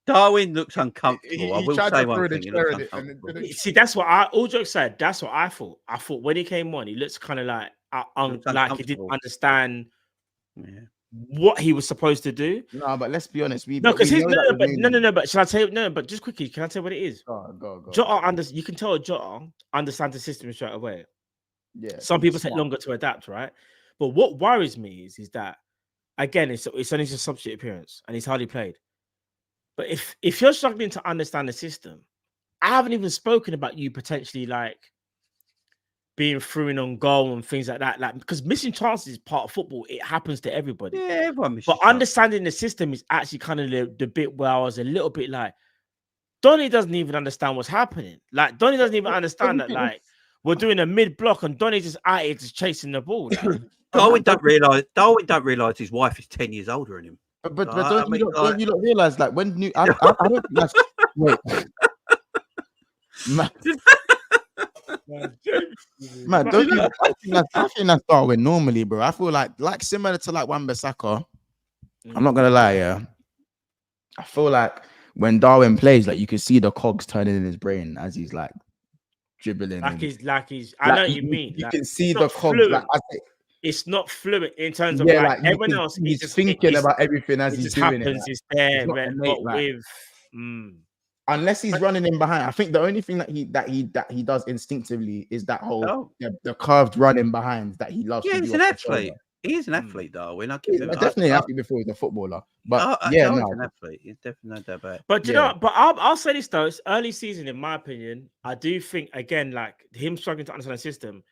Darwin looks uncomfortable. I will say one thing. See, that's what all jokes said. That's what I thought. I thought when he came on, he looks kind of like he didn't understand what he was supposed to do. No, but let's be honest. But shall I tell you? No, but just quickly, can I tell you what it is? Go. Jota you can tell Jota understands the system straight away. Yeah. Some people take longer to adapt, right? But what worries me is that again, it's only just a substitute appearance, and he's hardly played. But if you're struggling to understand the system, I haven't even spoken about you potentially like being through in on goal and things like that. Like, because missing chances is part of football. It happens to everybody. Yeah, everyone misses. But understanding the system is actually kind of the bit where I was a little bit like, Donny doesn't even understand what's happening. Like, Donny doesn't even understand that, like, we're doing a mid-block and Donny's just out here just chasing the ball. Like. Darwin don't realise his wife is 10 years older than him. But don't you not realize, like, when I don't think that's wait. Man, I think that's Darwin normally, bro. I feel like similar to like Wan-Bissaka. I'm not gonna lie, yeah. I feel like when Darwin plays, like you can see the cogs turning in his brain as he's like dribbling. I know what you mean. You like, can see the cogs. Like, it's not fluid in terms of everyone else. He's just thinking about everything as he's doing happens, it. It's there, unless he's running in behind. I think the only thing that he does instinctively is that whole the curved running behind that he loves. Yeah, he's an athlete. He is an athlete, Darwin. He's definitely an athlete before he's a footballer. But he's an athlete. He's definitely no doubt about it. But you know, but I'll say this though, it's early season, in my opinion. I do think again, like him struggling to understand the system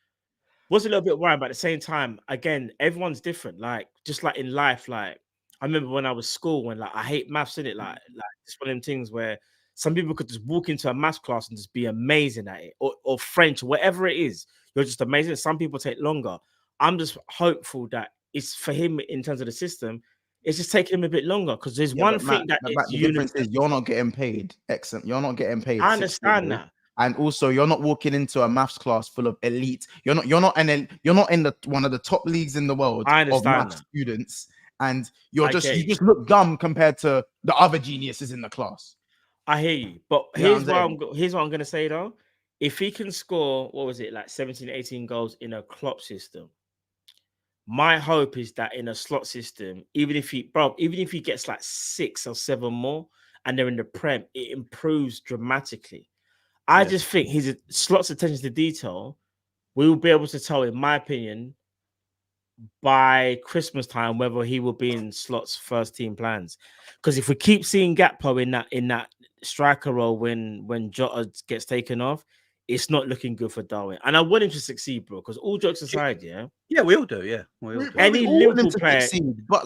was a little bit worrying, but at the same time, again, everyone's different. Like just like in life, like I remember when I was school, when like I hate maths, in it, like it's one of them things where some people could just walk into a maths class and just be amazing at it, or French, whatever it is, you're just amazing. Some people take longer. I'm just hopeful that it's for him in terms of the system. It's just taking him a bit longer because there's one thing that the difference is you're not getting paid. Excellent. You're not getting paid. I understand that. And also, you're not walking into a maths class full of elite. You're not in the one of the top leagues in the world of maths students, and you just look dumb compared to the other geniuses in the class. I hear you, but here's what I'm going to say though. If he can score, what was it, like 17, 18 goals in a Klopp system, my hope is that in a slot system, even if he gets like 6 or 7 more and they're in the Prem, it improves dramatically. I just think his slots attention to detail, we will be able to tell, in my opinion, by Christmas time whether he will be in Slot's first team plans. Because if we keep seeing Gakpo in that striker role when Jota gets taken off, it's not looking good for Darwin. And I want him to succeed, bro. Because all jokes aside, yeah, we all do. Yeah, we all do. Any Liverpool player, succeed, but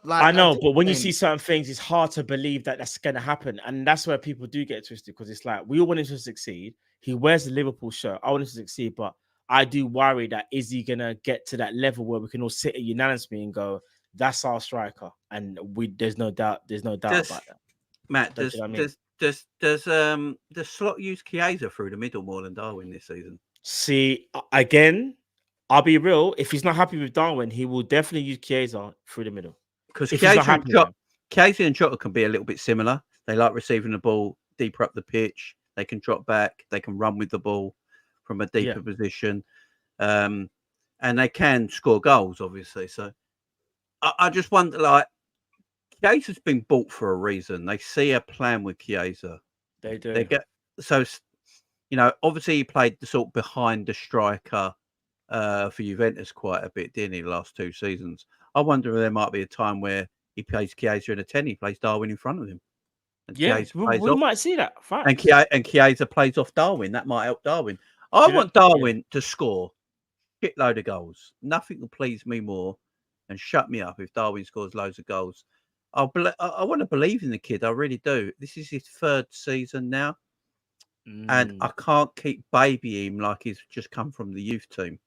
I know. But when you see certain things, it's hard to believe that that's going to happen, and that's where people do get twisted. Because it's like we all want him to succeed. He wears the Liverpool shirt. I want him to succeed, but I do worry that is he gonna get to that level where we can all sit unanimously and go, "That's our striker," and there's no doubt about that. Matt, does Slot use Chiesa through the middle more than Darwin this season? See, again, I'll be real. If he's not happy with Darwin, he will definitely use Chiesa through the middle. Because Chiesa and Jota can be a little bit similar. They like receiving the ball deeper up the pitch. They can drop back. They can run with the ball from a deeper position. And they can score goals, obviously. So I just wonder, like, Chiesa's been bought for a reason. They see a plan with Chiesa. They do. Obviously he played the sort of behind the striker for Juventus quite a bit, didn't he, the last 2 seasons? I wonder if there might be a time where he plays Chiesa in a 10, he plays Darwin in front of him. And we might see that. Fact. And Chiesa plays off Darwin. That might help Darwin. I want Darwin to score a shitload of goals. Nothing will please me more and shut me up if Darwin scores loads of goals. I want to believe in the kid. I really do. This is his 3rd season now. And I can't keep babying him like he's just come from the youth team.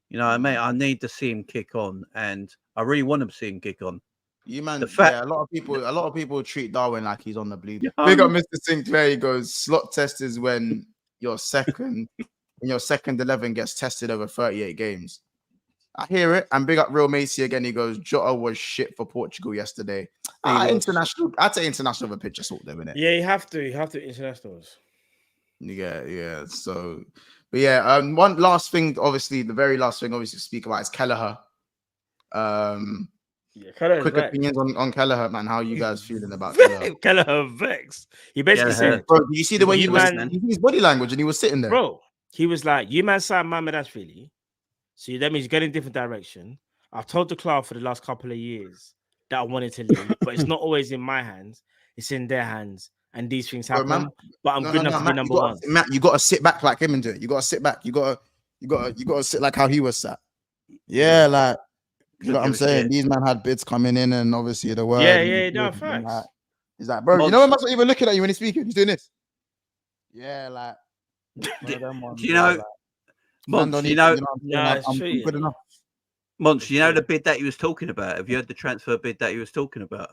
You know what I mean? I need to see him kick on, and I really want to see him kick on. A lot of people treat Darwin like he's on the blue. Big up Mr. Sinclair. He goes, slot test is when your second 11 gets tested over 38 games. I hear it. And big up Real Macy again. He goes, Jota was shit for Portugal yesterday. International. I'd say international of a picture sort them, innit? Yeah, you have to internationals. Yeah. So, but yeah, one last thing, obviously, the very last thing, obviously, to speak about is Kelleher. Quick opinions on Kelleher, man. How are you guys feeling about Kelleher? Kelleher vexed. He basically said, bro, do you see the way he was, his body language, and he was sitting there? Bro, he was like, you man signed Mamedashvili. So that means you're getting a different direction. I've told the club for the last couple of years that I wanted to leave, but it's not always in my hands. It's in their hands. And these things happen. But I'm good enough to be number one. Matt, you got to sit back like him and do it. You got to sit back. You got to sit like how he was sat. Yeah, like, you know what I'm saying? These men had bids coming in, and obviously the word. No, facts. Like, he's like, bro, you know, I'm not even looking at you when he's speaking. He's doing this. Yeah, like, do you know? Monts, you know, Monts, you know the bid that he was talking about. Have you heard the transfer bid that he was talking about?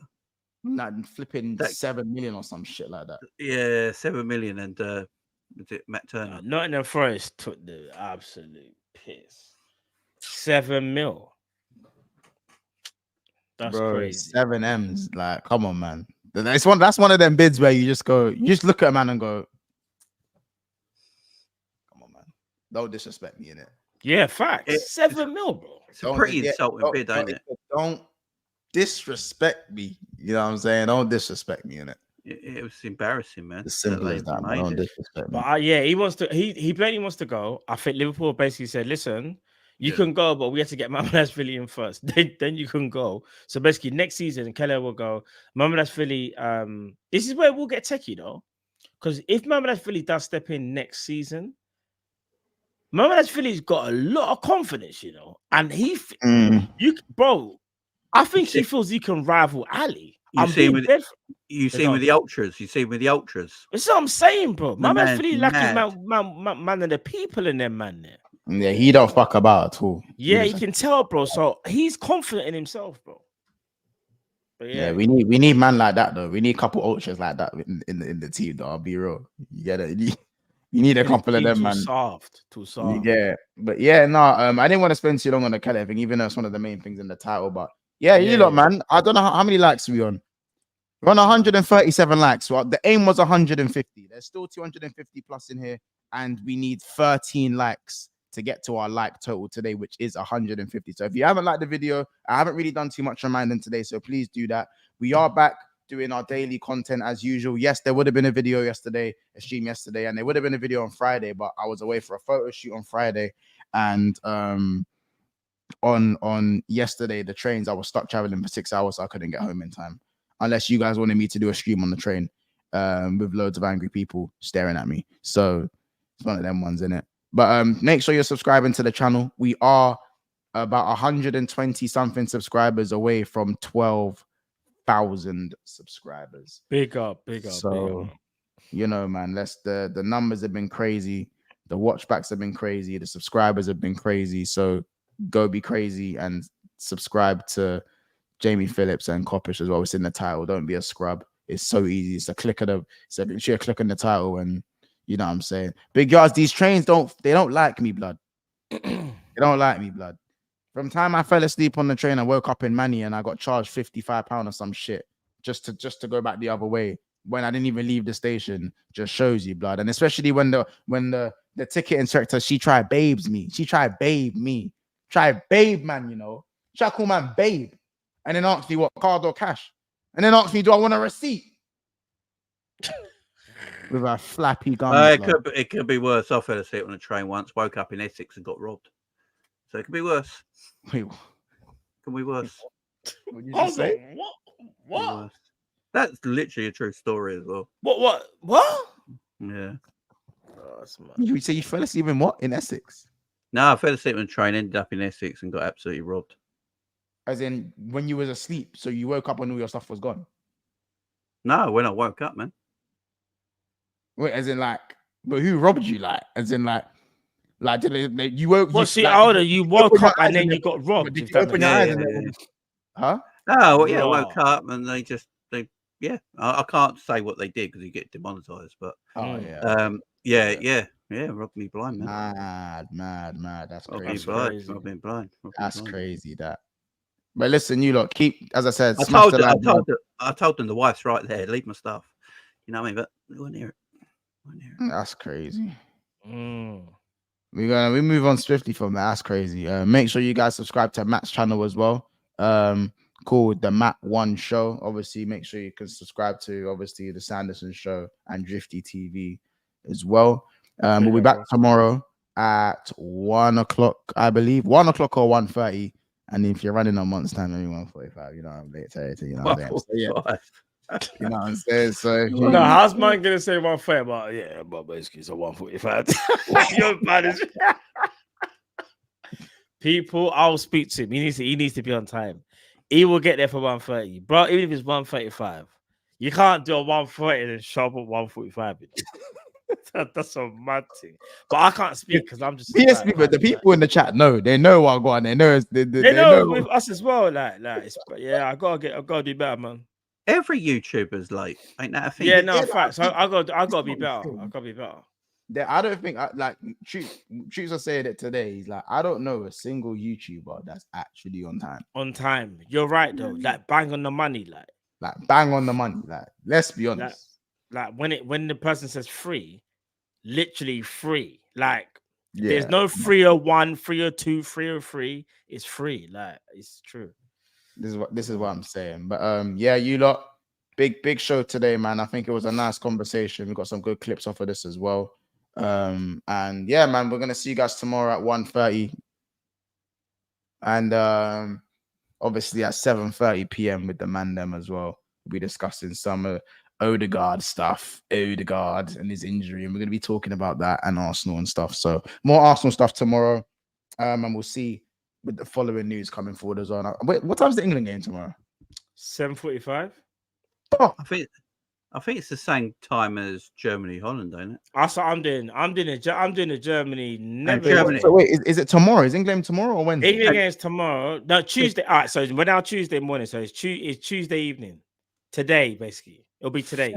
Nah, flipping 7 million or some shit like that. Yeah, 7 million, and was it Matt Turner? Nottingham Forest took the absolute piss. 7 mil. That's crazy. 7 M's. Like, come on, man. That's one of them bids where you just look at a man and go, come on, man. Don't disrespect me in it. Yeah, facts. 7 mil, bro. It's a pretty insulting bid, ain't it? Don't disrespect me. You know what I'm saying? Don't disrespect me in it. It was embarrassing, man. As simple as that, man. Don't disrespect me. But yeah, he plainly wants to go. I think Liverpool basically said, listen, you can go, but we have to get Mamoudzashvili in first. Then you can go. So basically, next season, Kelleher will go. Mamoudzashvili, this is where we'll get techie, though. Because if Mamoudzashvili does step in next season, Mamoudzashvili's got a lot of confidence, you know. And bro, I think he feels he can rival Ali. You see him with the ultras. You see him with the ultras. That's what I'm saying, bro. Mamoudzashvili like man of the people in them, man. There. Yeah, he don't fuck about at all. Yeah, you can tell, bro. So he's confident in himself, bro. But yeah, we need man like that though. We need a couple ultras like that in the team, though. I'll be real. You get it. You need a couple of them, man. Too soft. Yeah, but yeah, no. I didn't want to spend too long on the Kelleher thing, even though it's one of the main things in the title. But yeah, man. I don't know how many likes are we on. We're on 137 likes. Well, the aim was 150. There's still 250 plus in here, and we need 13 likes to get to our like total today, which is 150. So if you haven't liked the video, I haven't really done too much reminding today, so please do that. We are back doing our daily content as usual. Yes, there would have been a video yesterday, a stream yesterday, and there would have been a video on Friday, but I was away for a photo shoot on Friday, and on yesterday, the trains, I was stuck traveling for 6 hours, so I couldn't get home in time. Unless you guys wanted me to do a stream on the train with loads of angry people staring at me. So it's one of them ones, innit? But make sure you're subscribing to the channel. We are about 120 something subscribers away from 12,000 subscribers. Big up. So, you know, man, the numbers have been crazy. The watchbacks have been crazy. The subscribers have been crazy. So go be crazy and subscribe to Jamie Phillips and Coppish as well. It's in the title. Don't be a scrub. It's so easy. It's a click of literally a click on the title, and you know what I'm saying. Big yards. These trains don't like me, blood. They don't like me, blood. From time I fell asleep on the train, I woke up in Manny and I got charged £55 or some shit just to go back the other way when I didn't even leave the station. Just shows you, blood. And especially when the ticket inspector, she tried babes me. She tried babe me. Tried babe, man, you know. She tried call man babe. And then asked me what card or cash. And then asked me, do I want a receipt? With a flappy gun. It could be worse. I fell asleep on a train once, woke up in Essex and got robbed. So it could be worse. Wait, could be worse. What did you just say? What? That's literally a true story as well. What? Yeah. Oh, that's mad. Did you say you fell asleep in what? In Essex? No, I fell asleep on a train, ended up in Essex and got absolutely robbed. As in when you was asleep, so you woke up and all your stuff was gone? No, when I woke up, man. Wait, as in like, but who robbed you? Like, as in like did you woke? Well, see, older, you woke up and then you got robbed. Did you open your eyes and then, huh? Oh, well, yeah, I woke up and they I can't say what they did because you get demonetized, but robbed me blind, man. Mad. That's crazy. Robbed me blind. That's crazy. That. But listen, you lot keep, as I said, I told them the wife's right there. Leave my stuff. You know what I mean? But they wouldn't hear it. That's crazy. We move on swiftly from that. That's crazy. Make sure you guys subscribe to Matt's channel as well. Called the Matt One Show. Obviously, make sure you can subscribe to obviously the Sanderson Show and Drifty TV as well. We'll be back tomorrow at 1 o'clock, I believe. 1 o'clock or 1:30. And if you're running on months time, maybe 1:45, you know, I'm late 30, you know what I'm saying? So, yeah. You know what I'm saying? So no, how's mine gonna say 1:30? But basically it's a 1:45. You're bad as people. I'll speak to him. He needs to be on time. He will get there for 1:30, bro. Even if it's 1:35, you can't do a 1:30 and show up at 1:45. That's a mad thing. But I can't speak because I'm just. PSP, but the people in the chat know. They know what I'm going. They know. They know with us as well. Like I gotta do better, man. Every YouTuber's late, ain't that a thing? Yeah, no, facts. I gotta be better. I gotta be better. I don't think Truths are saying it today. He's like, I don't know a single YouTuber that's actually on time. On time, you're right though. Like bang on the money, like. Like bang on the money. Like let's be honest. Like when the person says free, literally free. Like there's no 301, 302, 303. It's free. Like it's true. This is what I'm saying. But yeah, you lot, big show today, man. I think it was a nice conversation. We got some good clips off of this as well. And yeah, man, we're gonna see you guys tomorrow at 1:30. And obviously at 7:30 p.m. with the man them as well. We'll be discussing some Odegaard stuff, Odegaard and his injury, and we're going to be talking about that and Arsenal and stuff. So more Arsenal stuff tomorrow, and we'll see with the following news coming forward as well. Wait, what time's the England game tomorrow? 7:45. Oh, I think it's the same time as Germany, Holland, ain't it? Also, I'm doing a Germany. Germany. So wait, is it tomorrow? Is England tomorrow or Wednesday? England game's tomorrow. No, Tuesday. All right, so we're now Tuesday morning. So it's Tuesday evening. Today, basically, it'll be today.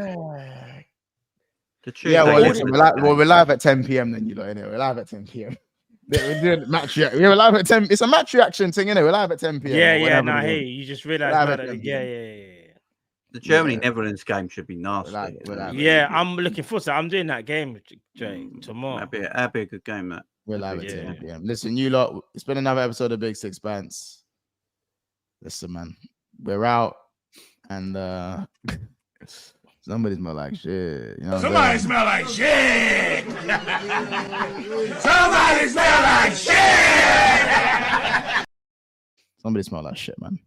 Yeah, well, listen, we're live at 10 p.m. Then you know, anyway, we're live at 10 p.m. We're doing match reaction. We're live at 10. It's a match reaction thing, innit? We're live at 10 p.m. Yeah. No, hey, you just realized. Yeah. The Germany-Netherlands game should be nasty. I'm looking forward to it. I'm doing that game, Jay, tomorrow. That'd be a good game, that. We're live at 10 p.m. Listen, you lot, it's been another episode of Big Six Bands. Listen, man, we're out, and somebody smell like shit. You know Somebody smell like shit. Somebody smell like shit. Somebody smell like shit, man.